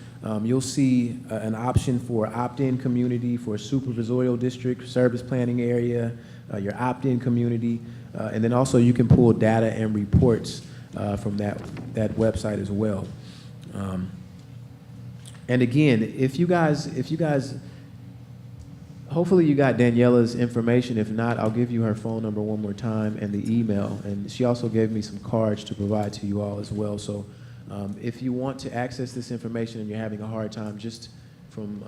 you'll see an option for opt-in community, for supervisorial district, service planning area, your opt-in community, and then also you can pull data and reports from that website as well. And again, if you guys, hopefully you got Daniela's information. If not, I'll give you her phone number one more time and the email. And she also gave me some cards to provide to you all as well. So if you want to access this information and you're having a hard time just from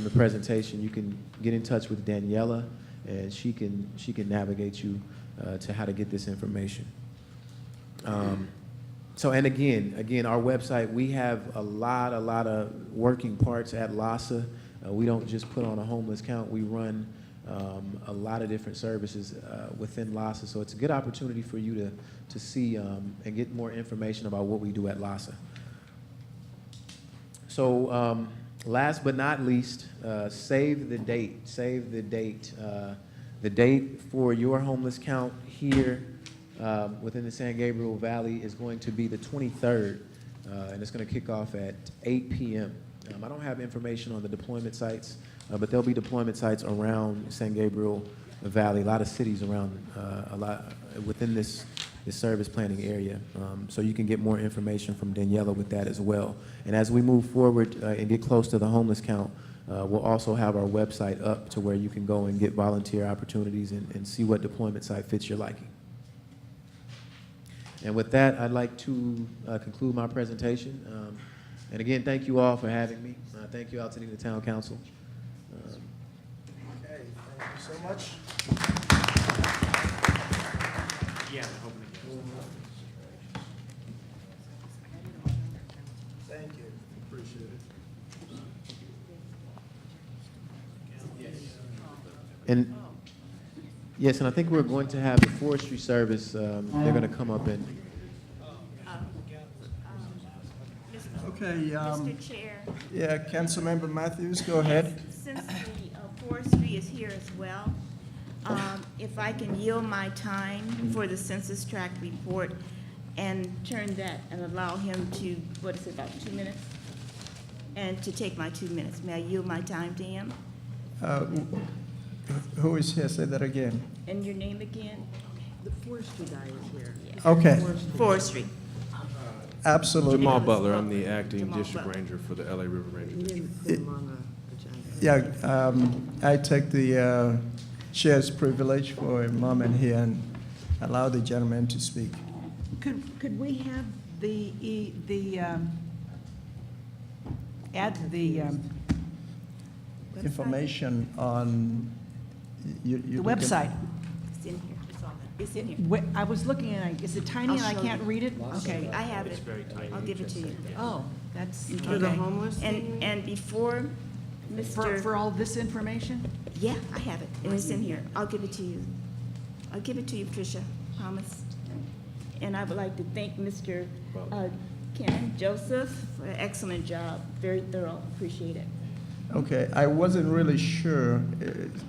the presentation, you can get in touch with Daniela, and she can navigate you to how to get this information. So, and again, our website, we have a lot of working parts at LASA. We don't just put on a homeless count. We run a lot of different services within LASA. So it's a good opportunity for you to see and get more information about what we do at LASA. So last but not least, save the date. Save the date. The date for your homeless count here within the San Gabriel Valley is going to be the 23rd, and it's going to kick off at 8 p.m. I don't have information on the deployment sites, but there'll be deployment sites around San Gabriel Valley, a lot of cities around, a lot within this service planning area. So you can get more information from Daniela with that as well. And as we move forward and get close to the homeless count, we'll also have our website up to where you can go and get volunteer opportunities and see what deployment site fits your liking. And with that, I'd like to conclude my presentation. And again, thank you all for having me. Thank you, Altadena Town Council. Okay, thank you so much. Yeah, I'm hoping it goes. Thank you. Appreciate it. And, yes, and I think we're going to have the forestry service, they're going to come up and, Okay, Mr. Chair, yeah, Councilmember Matthews, go ahead. since the forestry is here as well, if I can yield my time for the census tract report and turn that and allow him to, what is it, about 2 minutes? And to take my 2 minutes. May I yield my time to him? Who is here? Say that again. And your name again? The forestry guy is here. Okay. Forestry. Absolutely. Jamal Butler, I'm the acting Jamal district Butler. ranger for the LA River Ranger You District. didn't put him on the agenda. Yeah, I take the chair's privilege for a moment here and allow the gentleman to speak. Could we have add the Information on the website? It's in here. It's in here. I was looking at it, is it tiny and I show can't you. read it? Okay. I have it. I'll give it to you. Oh, that's, For the okay. homeless? And before Mr. For all this information? Yeah, I have it, and it's in here. I'll give it to you. I'll give it to you, Tricia, promise. And I would like to thank Mr. Ken Joseph for an excellent job, very thorough, appreciate it. Okay, I wasn't really sure,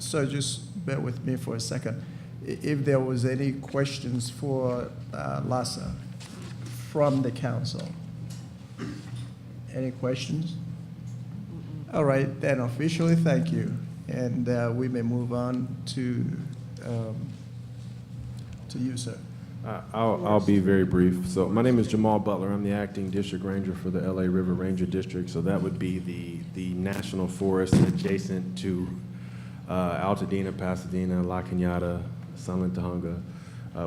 so just bear with me for a second. If there was any questions for Lassa from the council. Any questions? All right, then officially, thank you. And we may move on to you, sir. I'll be very brief. So my name is Jamal Butler. I'm the acting district ranger for the LA River Ranger District. So that would be the national forest adjacent to Altadena, Pasadena, La Cañada, San Lentejunga.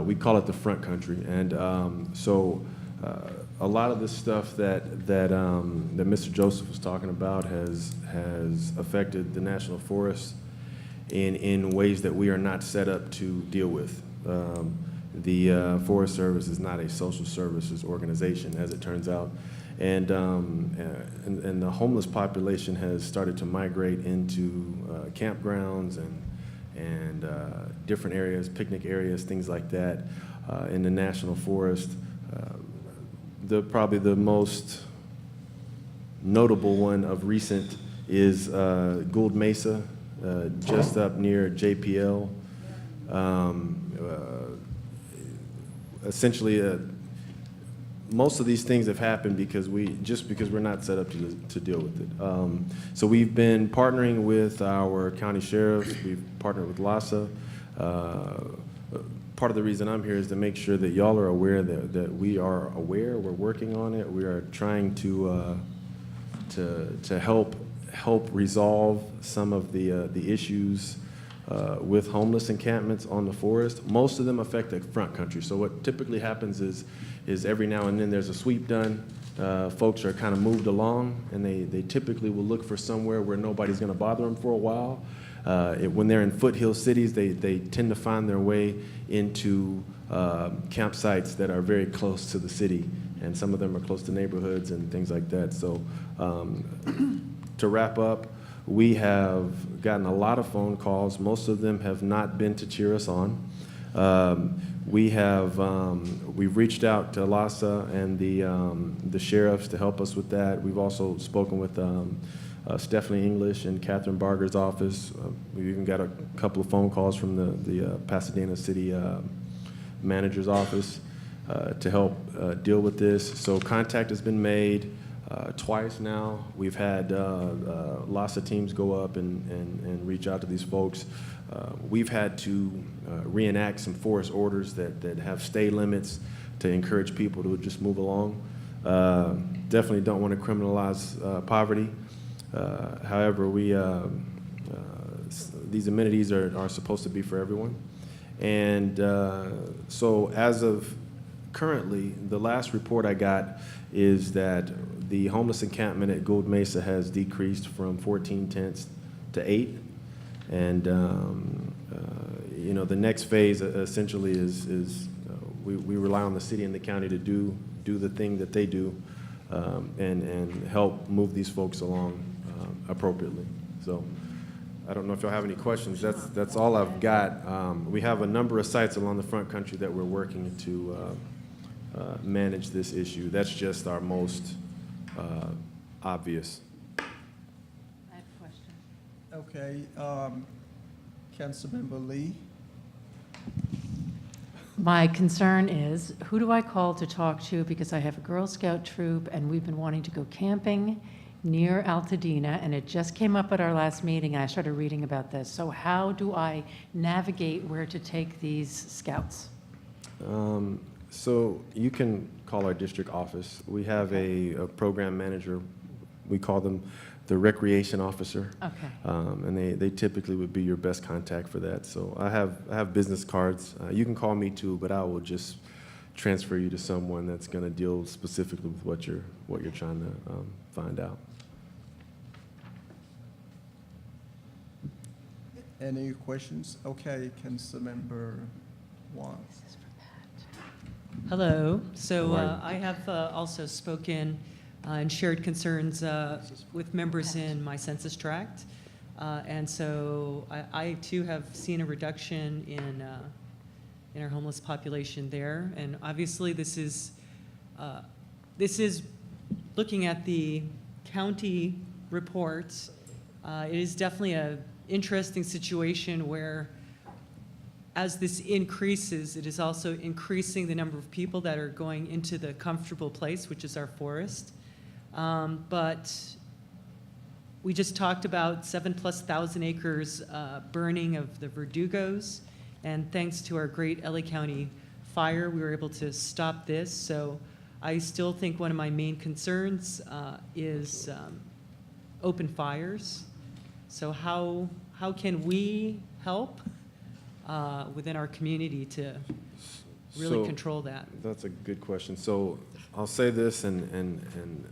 We call it the front country. And a lot of the stuff that Mr. Joseph was talking about has affected the national forest in ways that we are not set up to deal with. The Forest Service is not a social services organization, as it turns out, and the homeless population has started to migrate into campgrounds and different areas, picnic areas, things like that, in the national forest. Probably the most notable one of recent is Gould Mesa, just up near JPL. Essentially, most of these things have happened because we're not set up to deal with it. So we've been partnering with our county sheriffs. We've partnered with Lassa. Part of the reason I'm here is to make sure that y'all are aware that we are aware. We're working on it. We are trying to help resolve some of the issues with homeless encampments on the forest. Most of them affect the front country. So what typically happens is every now and then there's a sweep done. Folks are kind of moved along, and they typically will look for somewhere where nobody's going to bother them for a while. When they're in foothill cities, they tend to find their way into campsites that are very close to the city, and some of them are close to neighborhoods and things like that. So to wrap up, we have gotten a lot of phone calls. Most of them have not been to cheer us on. We've reached out to Lassa and the sheriffs to help us with that. We've also spoken with Stephanie English and Catherine Barger's office. We've even got a couple of phone calls from the Pasadena City Manager's office to help deal with this. So contact has been made twice now. We've had Lassa teams go up and reach out to these folks. We've had to reenact some forest orders that have stay limits to encourage people to just move along. Definitely don't want to criminalize poverty. However, these amenities are supposed to be for everyone. And so as of currently, the last report I got is that the homeless encampment at Gould Mesa has decreased from 14 tents to 8. And the next phase essentially is we rely on the city and the county to do the thing that they do, and help move these folks along appropriately. So I don't know if y'all have any questions. That's all I've got. We have a number of sites along the front country that we're working to manage this issue. That's just our most obvious. I have a question. Okay, Councilmember Lee. My concern is, who do I call to talk to? Because I have a Girl Scout troop, and we've been wanting to go camping near Altadena, and it just came up at our last meeting, and I started reading about this. So how do I navigate where to take these scouts? So you can call our district office. We have a program manager. We call them the recreation officer. Okay. And they typically would be your best contact for that. So I have business cards. You can call me too, but I will just transfer you to someone that's going to deal specifically with what you're trying to find out. Any questions? Okay, Councilmember Wong. Hello. So How are you? I have also spoken and shared concerns with members in my census tract. And so I too have seen a reduction in our homeless population there. And obviously this is looking at the county reports. It is definitely a interesting situation where as this increases, it is also increasing the number of people that are going into the comfortable place, which is our forest. But we just talked about 7,000+ acres burning of the verdugos, and thanks to our great LA County fire, we were able to stop this. So I still think one of my main concerns is open fires. So how can we help within our community to really control that? That's a good question. So I'll say this, and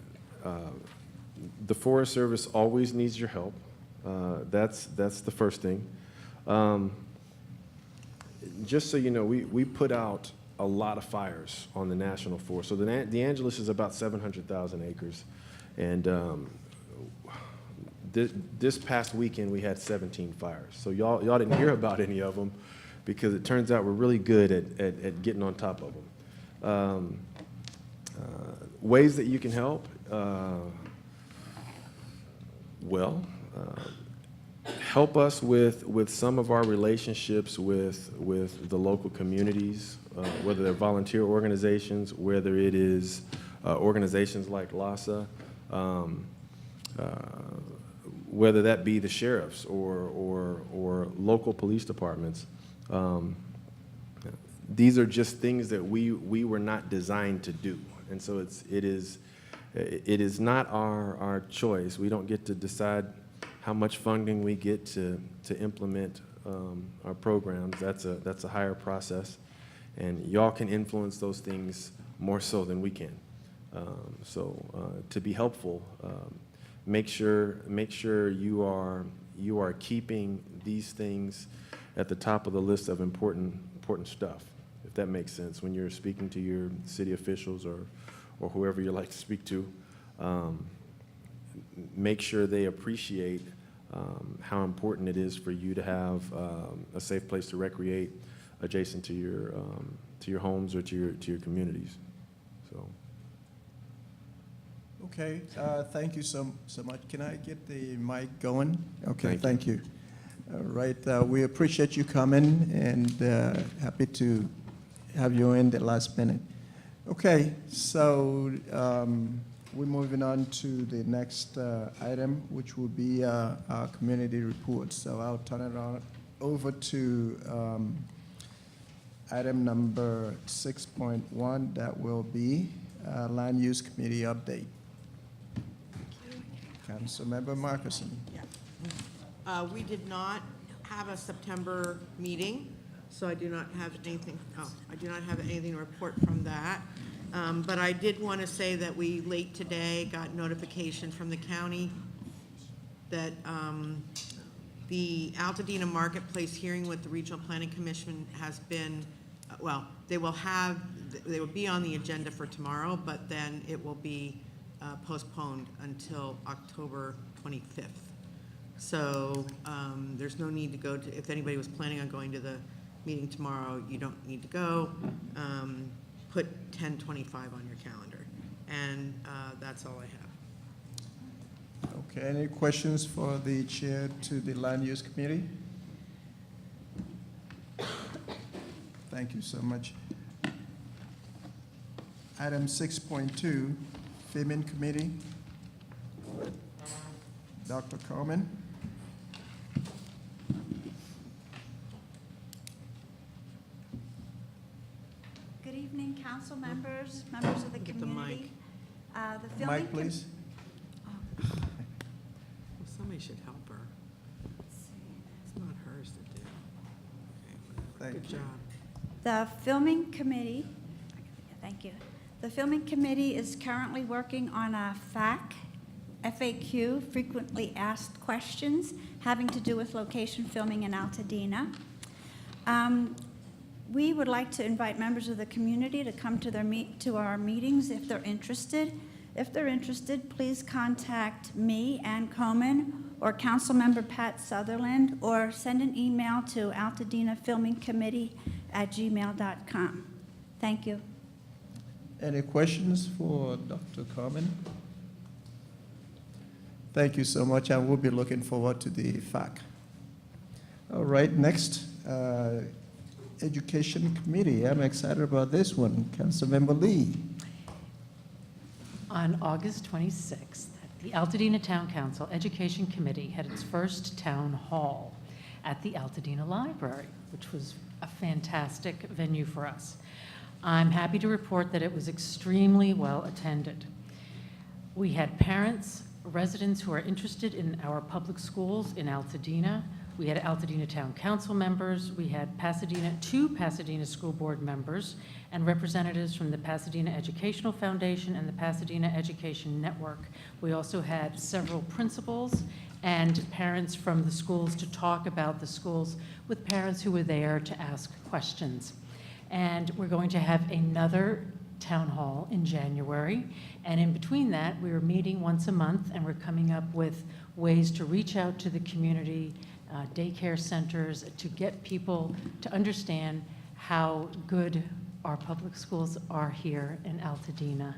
the Forest Service always needs your help. That's the first thing. Just so you know, we put out a lot of fires on the national forest. So the Angeles is about 700,000 acres, and this past weekend we had 17 fires. So y'all didn't hear about any of them because it turns out we're really good at getting on top of them. Ways that you can help, help us with some of our relationships with the local communities, whether they're volunteer organizations, whether it is organizations like LASA, whether that be the sheriffs or local police departments. These are just things that we were not designed to do. And so it is not our choice. We don't get to decide how much funding we get to implement our programs. That's a higher process, and y'all can influence those things more so than we can. To be helpful, make sure you are keeping these things at the top of the list of important stuff, if that makes sense. When you're speaking to your city officials or whoever you like to speak to, make sure they appreciate how important it is for you to have a safe place to recreate adjacent to your homes or to your communities. So. Okay, thank you so much. Can I get the mic going? Okay, thank you. All right, we appreciate you coming and happy to have you in the last minute. Okay, so we're moving on to the next item, which will be our community report. So I'll turn it over to item number 6.1. That will be Land Use Committee update. Councilmember Marcuson. We did not have a September meeting, so I do not have anything. I do not have anything to report from that. But I did want to say that we late today got notification from the county that the Altadena Marketplace hearing with the Regional Planning Commission has been well, they will be on the agenda for tomorrow, but then it will be postponed until October 25th. So there's no need to go to, if anybody was planning on going to the meeting tomorrow, you don't need to go. Put 10/25 on your calendar. And that's all I have. Okay, any questions for the chair to the Land Use Committee? Thank you so much. Item 6.2, Filming Committee. Dr. Carmen. Good evening, council members, members of the Get the community. mic. The filming Mic, please. Well, somebody should help her. It's not hers to do. Okay, Thank good you. job. The filming committee, thank you. The filming committee is currently working on a FAQ, frequently asked questions, having to do with location filming in Altadena. We would like to invite members of the community to come to our meetings if they're interested. If they're interested, please contact me, Ann Coleman, or Councilmember Pat Sutherland, or send an email to altadena.filmingcommittee@gmail.com. Thank you. Any questions for Dr. Carmen? Thank you so much, and we'll be looking forward to the FAQ. All right, next, Education Committee. I'm excited about this one. Councilmember Lee. On August 26th, the Altadena Town Council Education Committee had its first town hall at the Altadena Library, which was a fantastic venue for us. I'm happy to report that it was extremely well attended. We had parents, residents who are interested in our public schools in Altadena. We had Altadena Town Council members. We had two Pasadena School Board members and representatives from the Pasadena Educational Foundation and the Pasadena Education Network. We also had several principals and parents from the schools to talk about the schools with parents who were there to ask questions. And we're going to have another town hall in January. And in between that, we were meeting once a month, and we're coming up with ways to reach out to the community, daycare centers, to get people to understand how good our public schools are here in Altadena.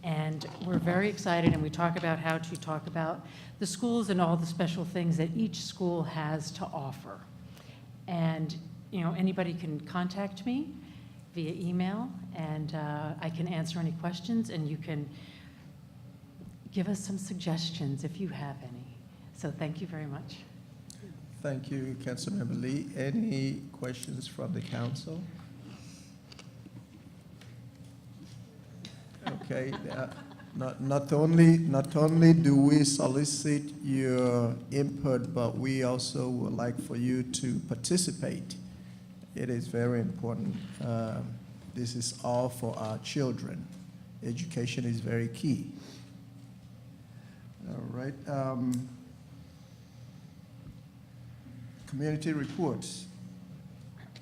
And we're very excited, and we talk about how to talk about the schools and all the special things that each school has to offer. And, anybody can contact me via email, and I can answer any questions, and you can give us some suggestions if you have any. So thank you very much. Thank you, Councilmember Lee. Any questions from the council? Okay. Not only do we solicit your input, but we also would like for you to participate. It is very important. This is all for our children. Education is very key. All right. Community reports.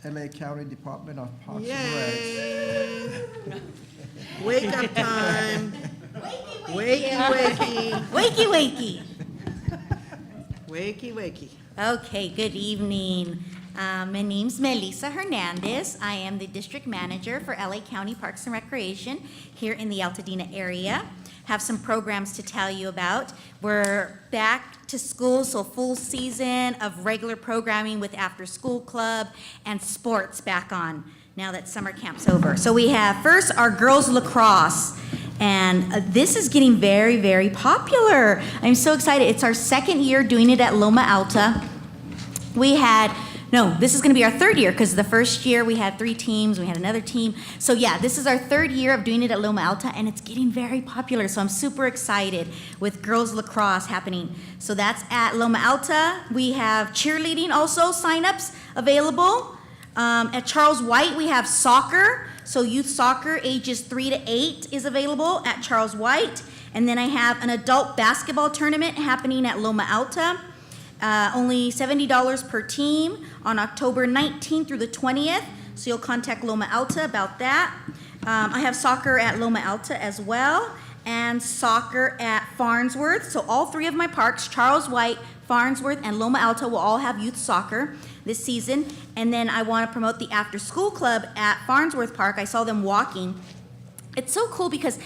LA County Department of Parks and Rec. Wake up time. Wakey, wakey. Wakey, wakey. Wakey, wakey. Okay, good evening. My name's Melissa Hernandez. I am the district manager for LA County Parks and Recreation here in the Altadena area. Have some programs to tell you about. We're back to school, so full season of regular programming with after school club and sports back on now that summer camp's over. So we have first our girls lacrosse, and this is getting very, very popular. I'm so excited. It's our second year doing it at Loma Alta. This is going to be our third year, because the first year we had 3 teams, we had another team. So yeah, this is our third year of doing it at Loma Alta, and it's getting very popular. So I'm super excited with girls lacrosse happening. So that's at Loma Alta. We have cheerleading also, signups available. At Charles White, we have soccer. So youth soccer ages 3 to 8 is available at Charles White. And then I have an adult basketball tournament happening at Loma Alta. Only $70 per team on October 19th through the 20th. So you'll contact Loma Alta about that. I have soccer at Loma Alta as well, and soccer at Farnsworth. So all three of my parks, Charles White, Farnsworth, and Loma Alta, will all have youth soccer this season. And then I want to promote the after-school club at Farnsworth Park. I saw them walking. It's so cool because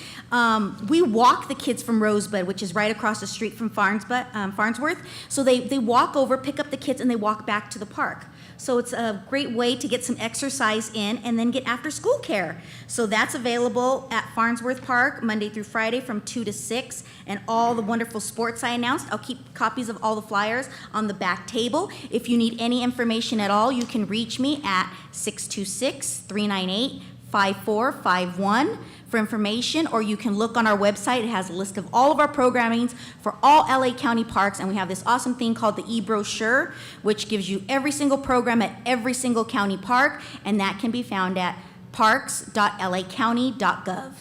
we walk the kids from Rosebud, which is right across the street from Farnsworth. So they walk over, pick up the kids, and they walk back to the park. So it's a great way to get some exercise in and then get after-school care. So that's available at Farnsworth Park Monday through Friday from 2 to 6. And all the wonderful sports I announced, I'll keep copies of all the flyers on the back table. If you need any information at all, you can reach me at 626-398-5451 for information, or you can look on our website. It has a list of all of our programmings for all LA County parks, and we have this awesome thing called the e-brochure, which gives you every single program at every single county park, and that can be found at parks.lacounty.gov.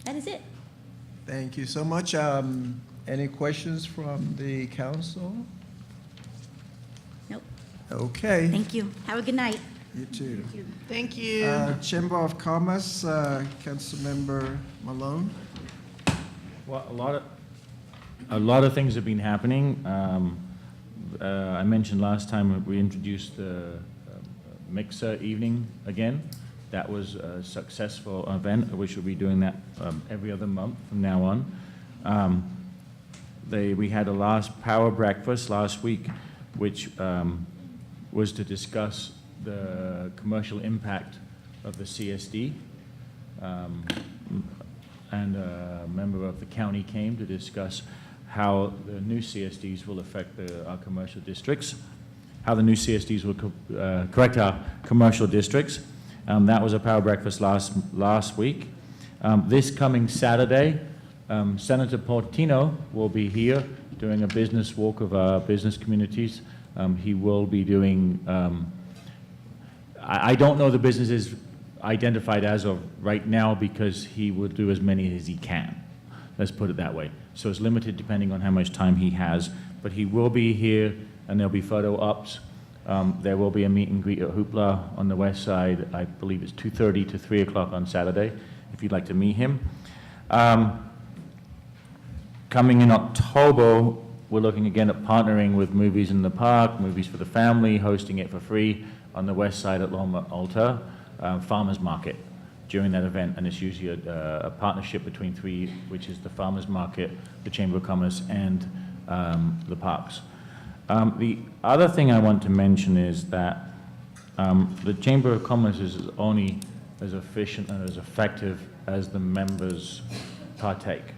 That is it. Thank you so much. Any questions from the council? Nope. Okay. Thank you. Have a good night. You too. Thank you. Chamber of Commerce, Councilmember Malone. Well, a lot of things have been happening. I mentioned last time we introduced the mixer evening again. That was a successful event. We should be doing that every other month from now on. We had a last power breakfast last week, which was to discuss the commercial impact of the CSD. And a member of the county came to discuss how the new CSDs will affect our commercial districts, how the new CSDs will correct our commercial districts. That was a power breakfast last week. This coming Saturday, Senator Portino will be here doing a business walk of our business communities. He will be doing, I don't know the businesses identified as of right now because he will do as many as he can. Let's put it that way. So it's limited depending on how much time he has, but he will be here and there'll be photo ops. There will be a meet and greet at Hoopla on the west side. I believe it's 2:30 to 3 o'clock on Saturday, if you'd like to meet him. Coming in October, we're looking again at partnering with Movies in the Park, Movies for the Family, hosting it for free on the west side at Loma Alta, Farmers Market during that event. And it's usually a partnership between three, which is the Farmers Market, the Chamber of Commerce, and the parks. The other thing I want to mention is that the Chamber of Commerce is only as efficient and as effective as the members partake.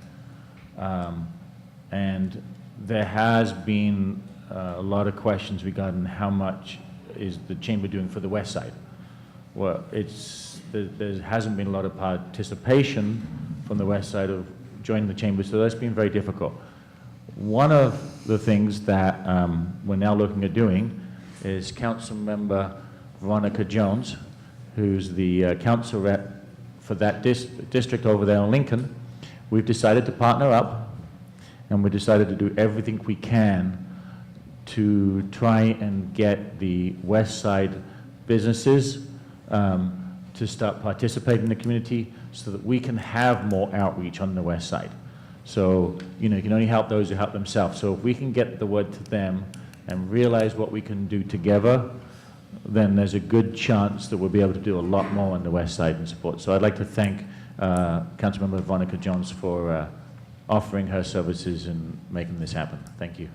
And there has been a lot of questions regarding how much is the Chamber doing for the west side. Well, there hasn't been a lot of participation from the west side of joining the Chamber, so that's been very difficult. One of the things that we're now looking at doing is Council Member Veronica Jones, who's the council rep for that district over there in Lincoln. We've decided to partner up, and we decided to do everything we can to try and get the west side businesses to start participating in the community so that we can have more outreach on the west side. So, you can only help those who help themselves. So if we can get the word to them and realize what we can do together, then there's a good chance that we'll be able to do a lot more on the west side and support. So I'd like to thank Councilmember Veronica Jones for offering her services and making this happen. Thank you.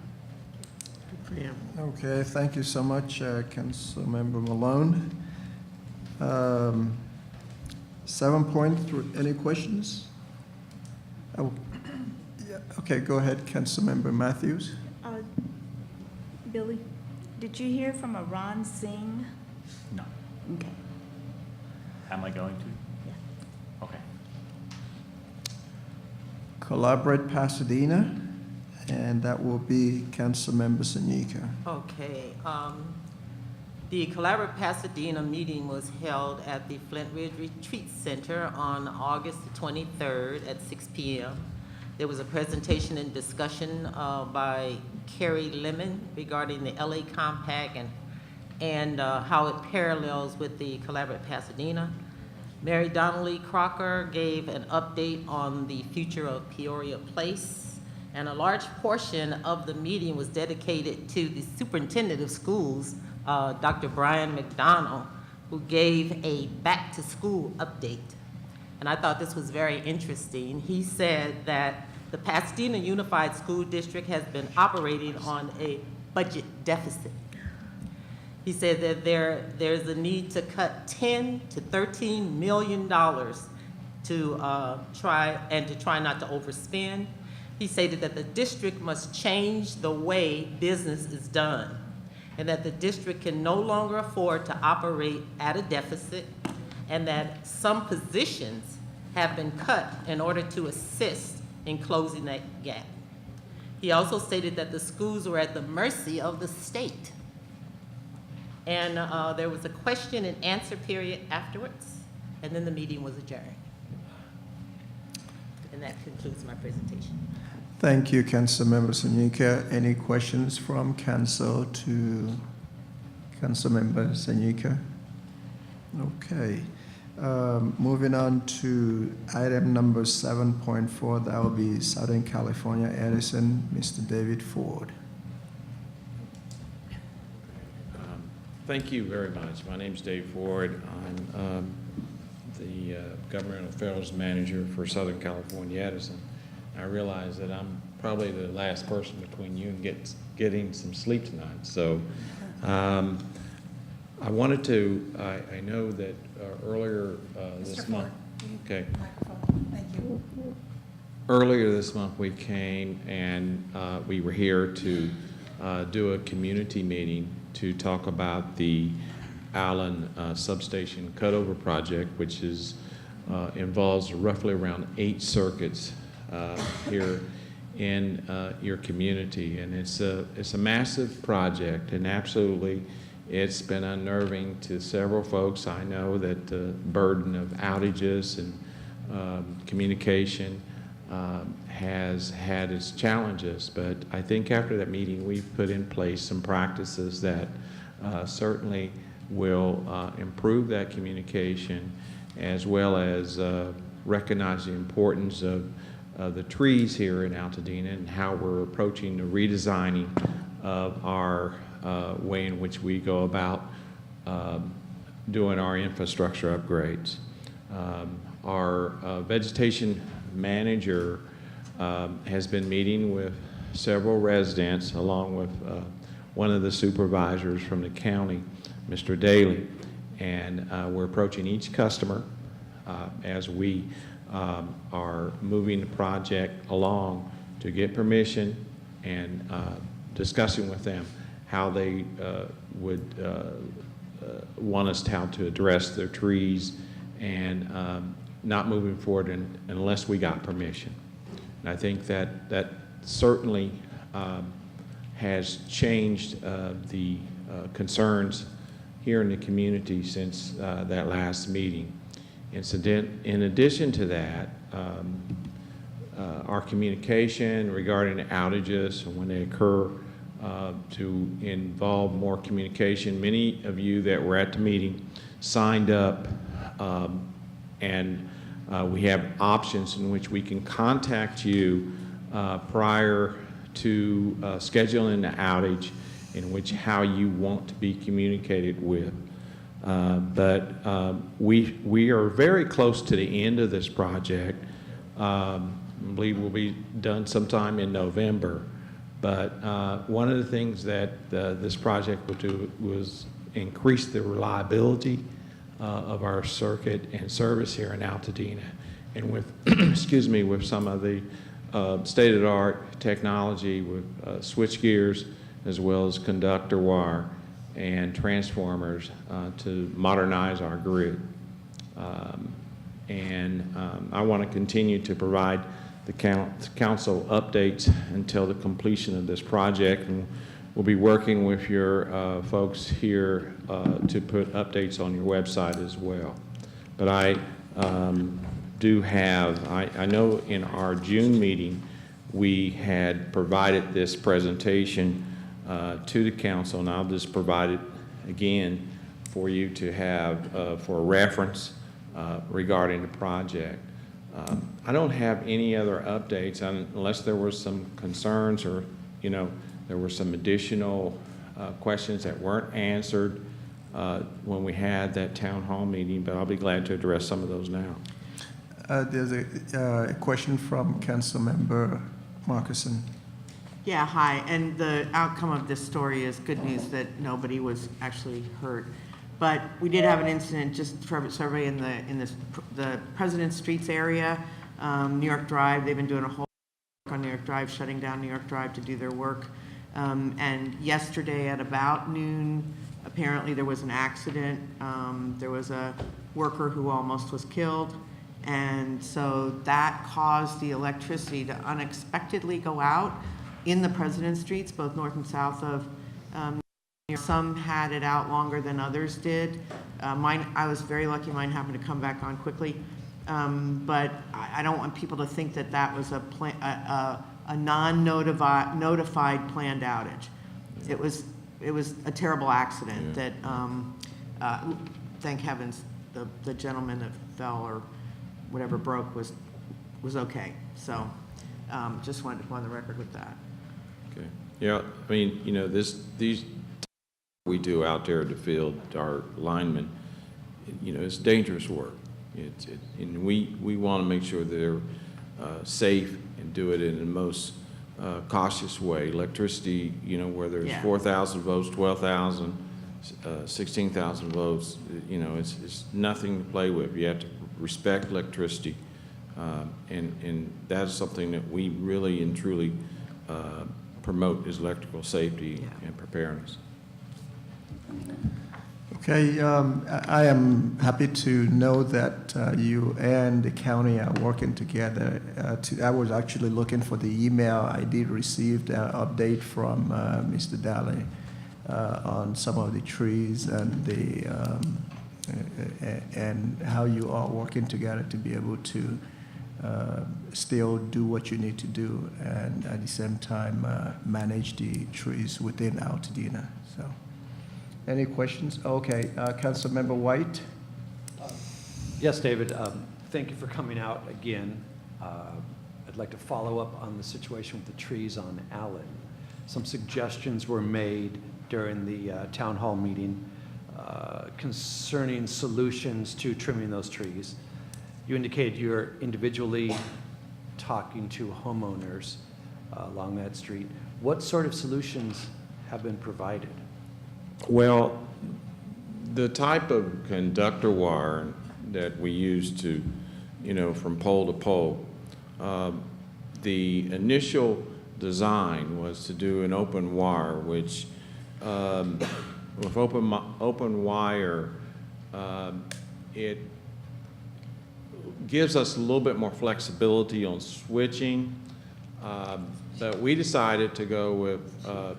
Okay, thank you so much, Councilmember Malone. 7 point, any questions? Oh, yeah, okay, go ahead, Councilmember Matthews. Billy, did you hear from a Ron Singh? No. Okay. Am I going to? Yeah. Okay. Collaborate Pasadena, and that will be Councilmember Sanika. Okay. The Collaborate Pasadena meeting was held at the Flint Ridge Retreat Center on August 23rd at 6 p.m. There was a presentation and discussion by Carrie Lemon regarding the LA Compact and how it parallels with the Collaborative Pasadena. Mary Donnelly Crocker gave an update on the future of Peoria Place, and a large portion of the meeting was dedicated to the superintendent of schools, Dr. Brian McDonald, who gave a back-to-school update. And I thought this was very interesting. He said that the Pasadena Unified School District has been operating on a budget deficit. He said that there's a need to cut $10 to $13 million to try not to overspend. He stated that the district must change the way business is done, and that the district can no longer afford to operate at a deficit, and that some positions have been cut in order to assist in closing that gap. He also stated that the schools were at the mercy of the state. And there was a question and answer period afterwards, and then the meeting was adjourned. And that concludes my presentation. Thank you, Councilmember Sanyika. Any questions from Council to Councilmember Sanyika? Okay. Moving on to item number 7.4, that will be Southern California Edison, Mr. David Ford. Thank you very much. My name is Dave Ford. I'm the Governmental Affairs Manager for Southern California Edison. I realize that I'm probably the last person between you and getting some sleep tonight. So I wanted to, I know that earlier this month, okay. Thank you. Earlier this month we came and we were here to do a community meeting to talk about the Allen substation cutover project, which involves roughly around 8 circuits here in your community, and it's a massive project, and absolutely it's been unnerving to several folks. I know that the burden of outages and communication has had its challenges, but I think after that meeting we've put in place some practices that certainly will improve that communication, as well as recognize the importance of the trees here in Altadena and how we're approaching the redesigning of our way in which we go about doing our infrastructure upgrades. Our vegetation manager has been meeting with several residents along with one of the supervisors from the county, Mr. Daly, and we're approaching each customer as we are moving the project along to get permission and discussing with them how they would want us how to address their trees, and not moving forward unless we got permission. And I think that certainly has changed the concerns here in the community since that last meeting. In addition to that, our communication regarding outages when they occur to involve more communication. Many of you that were at the meeting signed up, and we have options in which we can contact you prior to scheduling the outage, in which how you want to be communicated with. But we are very close to the end of this project. I believe we'll be done sometime in November. But one of the things that this project will do was increase the reliability of our circuit and service here in Altadena. And with, excuse me, with some of the state-of-the-art technology with switch gears as well as conductor wire and transformers to modernize our grid. I want to continue to provide the council updates until the completion of this project, and we'll be working with your folks here to put updates on your website as well. But I do have, I know in our June meeting we had provided this presentation to the council, and I'll just provide it again, for you to have for reference regarding the project. I don't have any other updates unless there were some concerns or, there were some additional questions that weren't answered when we had that town hall meeting, but I'll be glad to address some of those now. There's a question from Councilmember Marcuson. Yeah, hi, and the outcome of this story is good news that nobody was actually hurt. But we did have an incident, just for everybody in the President Streets area, New York Drive. They've been doing a whole on New York Drive, shutting down New York Drive to do their work. And yesterday at about noon, apparently there was an accident. There was a worker who almost was killed. And so that caused the electricity to unexpectedly go out in the President Streets, both north and south of some had it out longer than others did. Mine, I was very lucky, mine happened to come back on quickly. But I don't want people to think that that was a non-notified planned outage. It was a terrible accident that, thank heavens, the gentleman that fell or whatever broke was okay. So just wanted to go on the record with that. Okay. Yeah, I mean, these we do out there at the field, our linemen, it's dangerous work. And we want to make sure that they're safe and do it in the most cautious way. Electricity, where there's 4,000 votes, 12,000, 16,000 votes, it's nothing to play with. You have to respect electricity. And that's something that we really and truly promote is electrical safety and preparedness. Okay, I am happy to know that you and the county are working together. I was actually looking for the email. I did receive an update from Mr. Daly on some of the trees and and how you are working together to be able to still do what you need to do and at the same time manage the trees within Altadena. So, any questions? Okay, Councilmember White. Yes, David. Thank you for coming out again. I'd like to follow up on the situation with the trees on Allen. Some suggestions were made during the town hall meeting concerning solutions to trimming those trees. You indicated you're individually talking to homeowners along that street. What sort of solutions have been provided? Well, the type of conductor wire that we use to, from pole to pole, the initial design was to do an open wire, which with open wire, it gives us a little bit more flexibility on switching, but we decided to go with,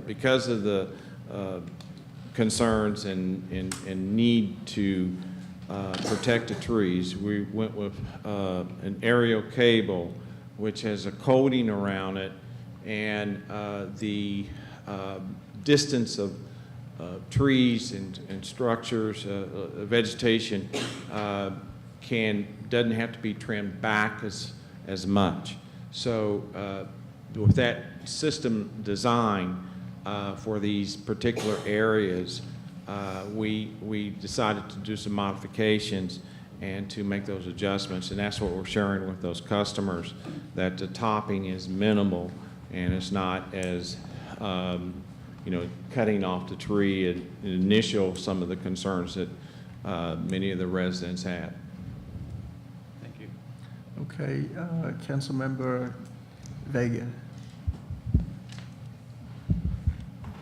because of the concerns and need to protect the trees, we went with an aerial cable which has a coating around it, and the distance of trees and structures, vegetation doesn't have to be trimmed back as much. So with that system design for these particular areas, we decided to do some modifications and to make those adjustments, and that's what we're sharing with those customers, that the topping is minimal and it's not as cutting off the tree and initial some of the concerns that many of the residents had. Thank you. Okay, Councilmember Vega.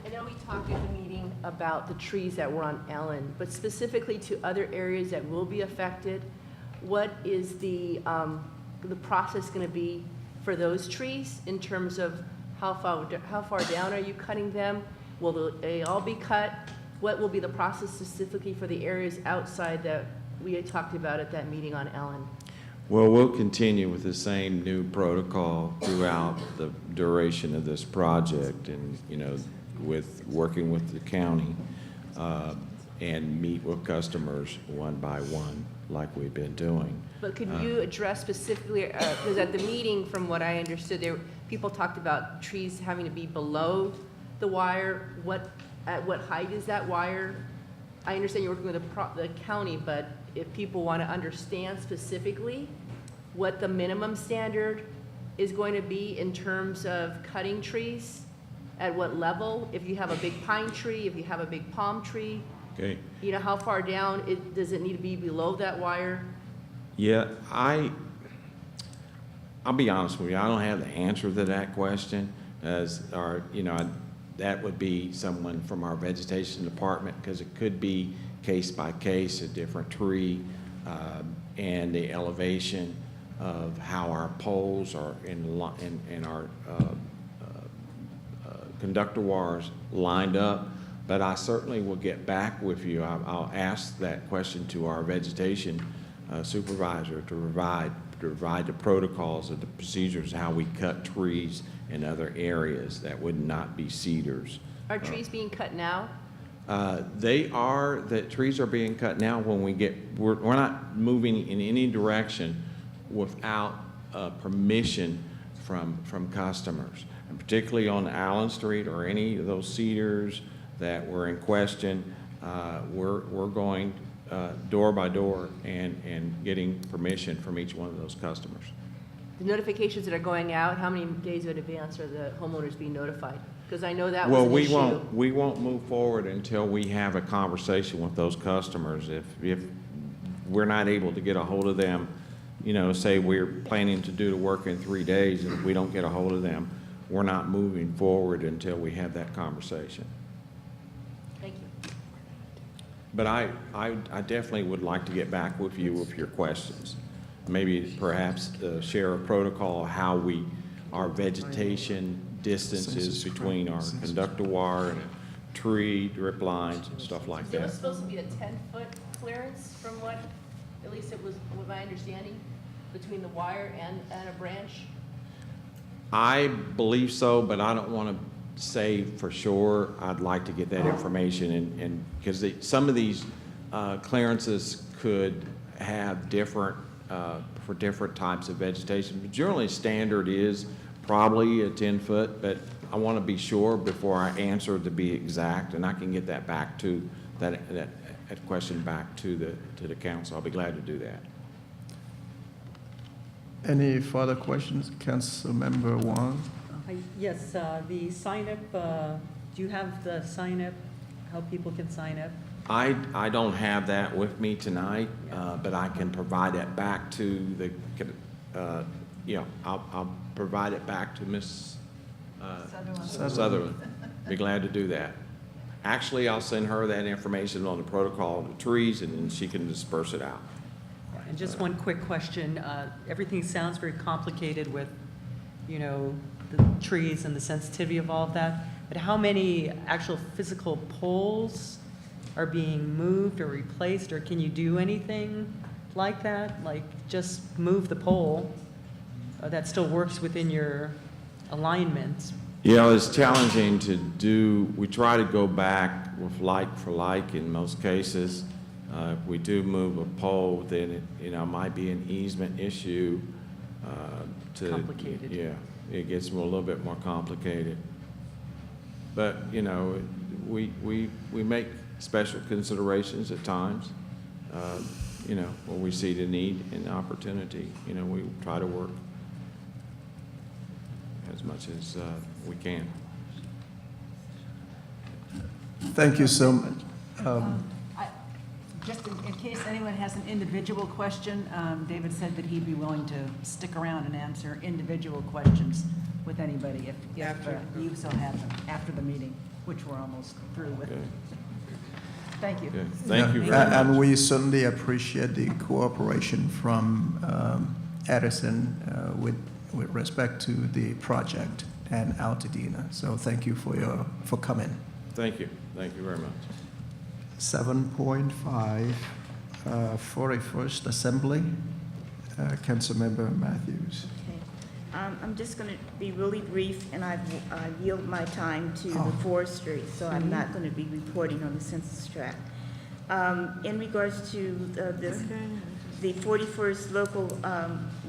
I know we talked at the meeting about the trees that were on Ellen, but specifically to other areas that will be affected, what is the process going to be for those trees in terms of how far down are you cutting them? Will they all be cut? What will be the process specifically for the areas outside that we had talked about at that meeting on Ellen? Well, we'll continue with the same new protocol throughout the duration of this project, and with working with the county. and meet with customers one by one like we've been doing. But could you address specifically, because at the meeting, from what I understood, people talked about trees having to be below the wire. At what height is that wire? I understand you're working with the county, but if people want to understand specifically what the minimum standard is going to be in terms of cutting trees, at what level, if you have a big pine tree, if you have a big palm tree, Okay. you know, how far down, does it need to be below that wire? Yeah, I'll be honest with you, I don't have the answer to that question, that would be someone from our vegetation department, because it could be case by case, a different tree, and the elevation of how our poles are in our conductor wires lined up. But I certainly will get back with you. I'll ask that question to our vegetation supervisor to provide the protocols of the procedures, how we cut trees in other areas that would not be cedars. Are trees being cut now? The trees are being cut now when we're not moving in any direction without permission from customers. And particularly on Allen Street or any of those cedars that were in question, we're going door by door and getting permission from each one of those customers. The notifications that are going out, how many days in advance are the homeowners being notified? Because I know that was an issue. Well, we won't move forward until we have a conversation with those customers. If we're not able to get a hold of them, say we're planning to do the work in 3 days, and if we don't get a hold of them, we're not moving forward until we have that conversation. Thank you. But I definitely would like to get back with you with your questions. Maybe perhaps share a protocol how our vegetation distances between our conductor wire and tree drip lines and stuff like There was that. supposed to be a 10-foot clearance from what, at least it was, with my understanding, between the wire and a branch? I believe so, but I don't want to say for sure. I'd like to get that information, and because some of these clearances could have different, for different types of vegetation. But generally, standard is probably a 10-foot, but I want to be sure before I answer to be exact, and I can get that back to, that question back to the council. I'll be glad to do that. Any further questions, Councilmember Wong? Yes, the sign-up, do you have the sign-up, how people can sign up? I don't have that with me tonight, but I can provide it back to I'll provide it back to Ms. Sutherlen. Be glad to do that. Actually, I'll send her that information on the protocol of the trees, and then she can disperse it out. And just one quick question. Everything sounds very complicated with, the trees and the sensitivity of all of that. But how many actual physical poles are being moved or replaced, or can you do anything like that? Like just move the pole that still works within your alignments? It's challenging to do. We try to go back with like for like in most cases. If we do move a pole, then it might be an easement issue. Complicated. Yeah, it gets a little bit more complicated. But we make special considerations at times. When we see the need and the opportunity, we try to work as much as we can. Thank you so much. Just in case anyone has an individual question, David said that he'd be willing to stick around and answer individual questions with anybody if you so have them after the meeting, which we're almost through with. Okay. Thank you. Okay. Thank you very much. And we certainly appreciate the cooperation from Edison with respect to the project and Altadena. So thank you for coming. Thank you. Thank you very much. 7.5, 41st Assembly, Councilmember Matthews. Okay. I'm just going to be really brief, and I yield my time to the forestry, so I'm not going to be reporting on the census tract. In regards to the 41st Local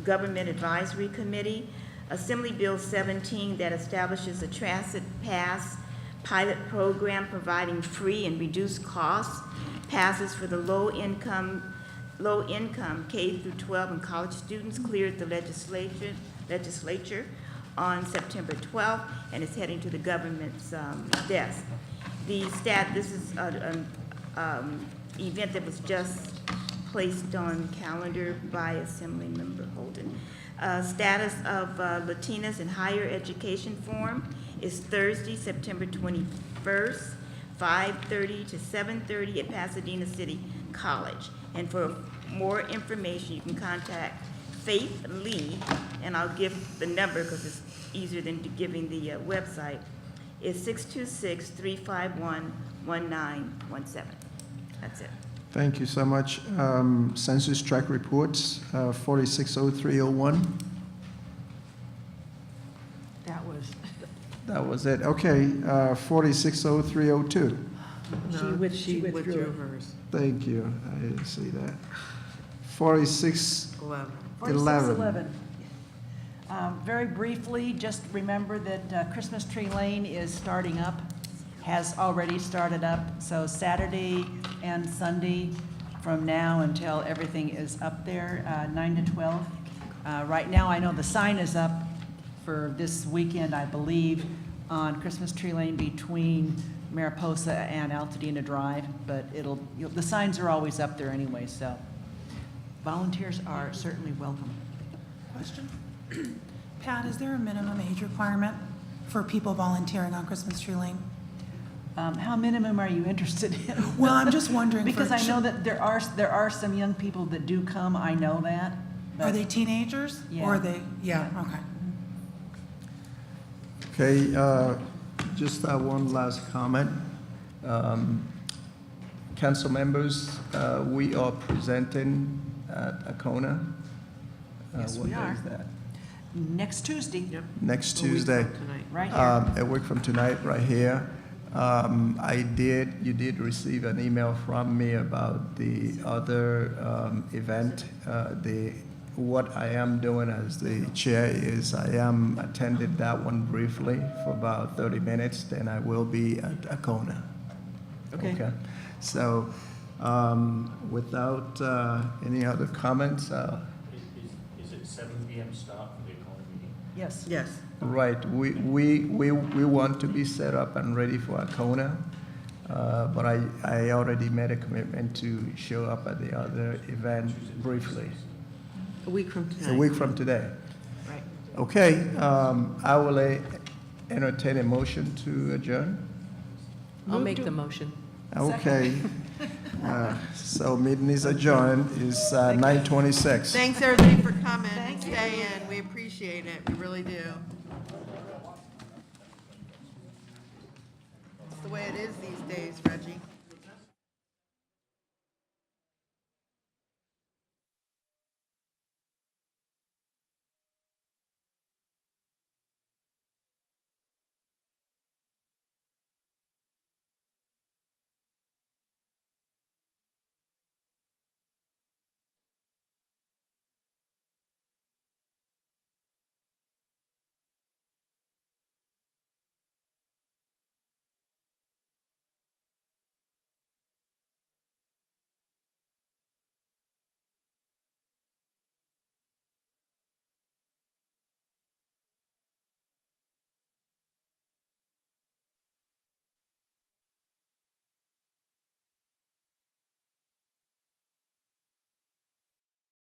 Government Advisory Committee, Assembly Bill 17 that establishes a transit pass pilot program providing free and reduced costs passes for the low-income K through 12 and college students cleared the legislature on September 12th and is heading to the government's desk. This is an event that was just placed on calendar by Assemblymember Holden. Status of Latinas in Higher Education Forum is Thursday, September 21st, 5:30 to 7:30 at Pasadena City College. And for more information, you can contact Faith Lee, and I'll give the number because it's easier than giving the website. It's 626-351-1917. That's it. Thank you so much. Census tract reports, 460301. That was it. Okay, 460302. She withdrew hers. Thank you. I didn't see that. 4611. 4611. Very briefly, just remember that Christmas Tree Lane is starting up, has already started up. So Saturday and Sunday from now until everything is up there, 9 to 12. Right now, I know the sign is up for this weekend, I believe, on Christmas Tree Lane between Mariposa and Altadena Drive, but the signs are always up there anyway, so volunteers are certainly welcome. Question? Pat, is there a minimum age requirement for people volunteering on Christmas Tree Lane? How minimum are you interested in? Well, I'm just wondering. Because I know that there are some young people that do come, I know that. Are they teenagers? Yeah. Or are they, yeah, okay. Okay, just one last comment. Council members, we are presenting at Acona. Yes, what we day are. is that? Next Tuesday. Yep. Next Tuesday. Right here. A week from tonight, right here. You did receive an email from me about the other event. What I am doing as the chair is I am attending that one briefly for about 30 minutes, then I will be at Acona. Okay. So without any other comments, Is it 7 p.m. start for the Acona meeting? Yes. Yes. right, we want to be set up and ready for Acona, but I already made a commitment to show up at the other event briefly. A week from tonight. A week from today. Right. Okay, I will entertain a motion to adjourn. I'll make the motion. Okay. So meeting is adjourned. It's 9:26. Thanks, everybody, for coming and staying. We appreciate it. We really do. It's the way it is these days, Reggie.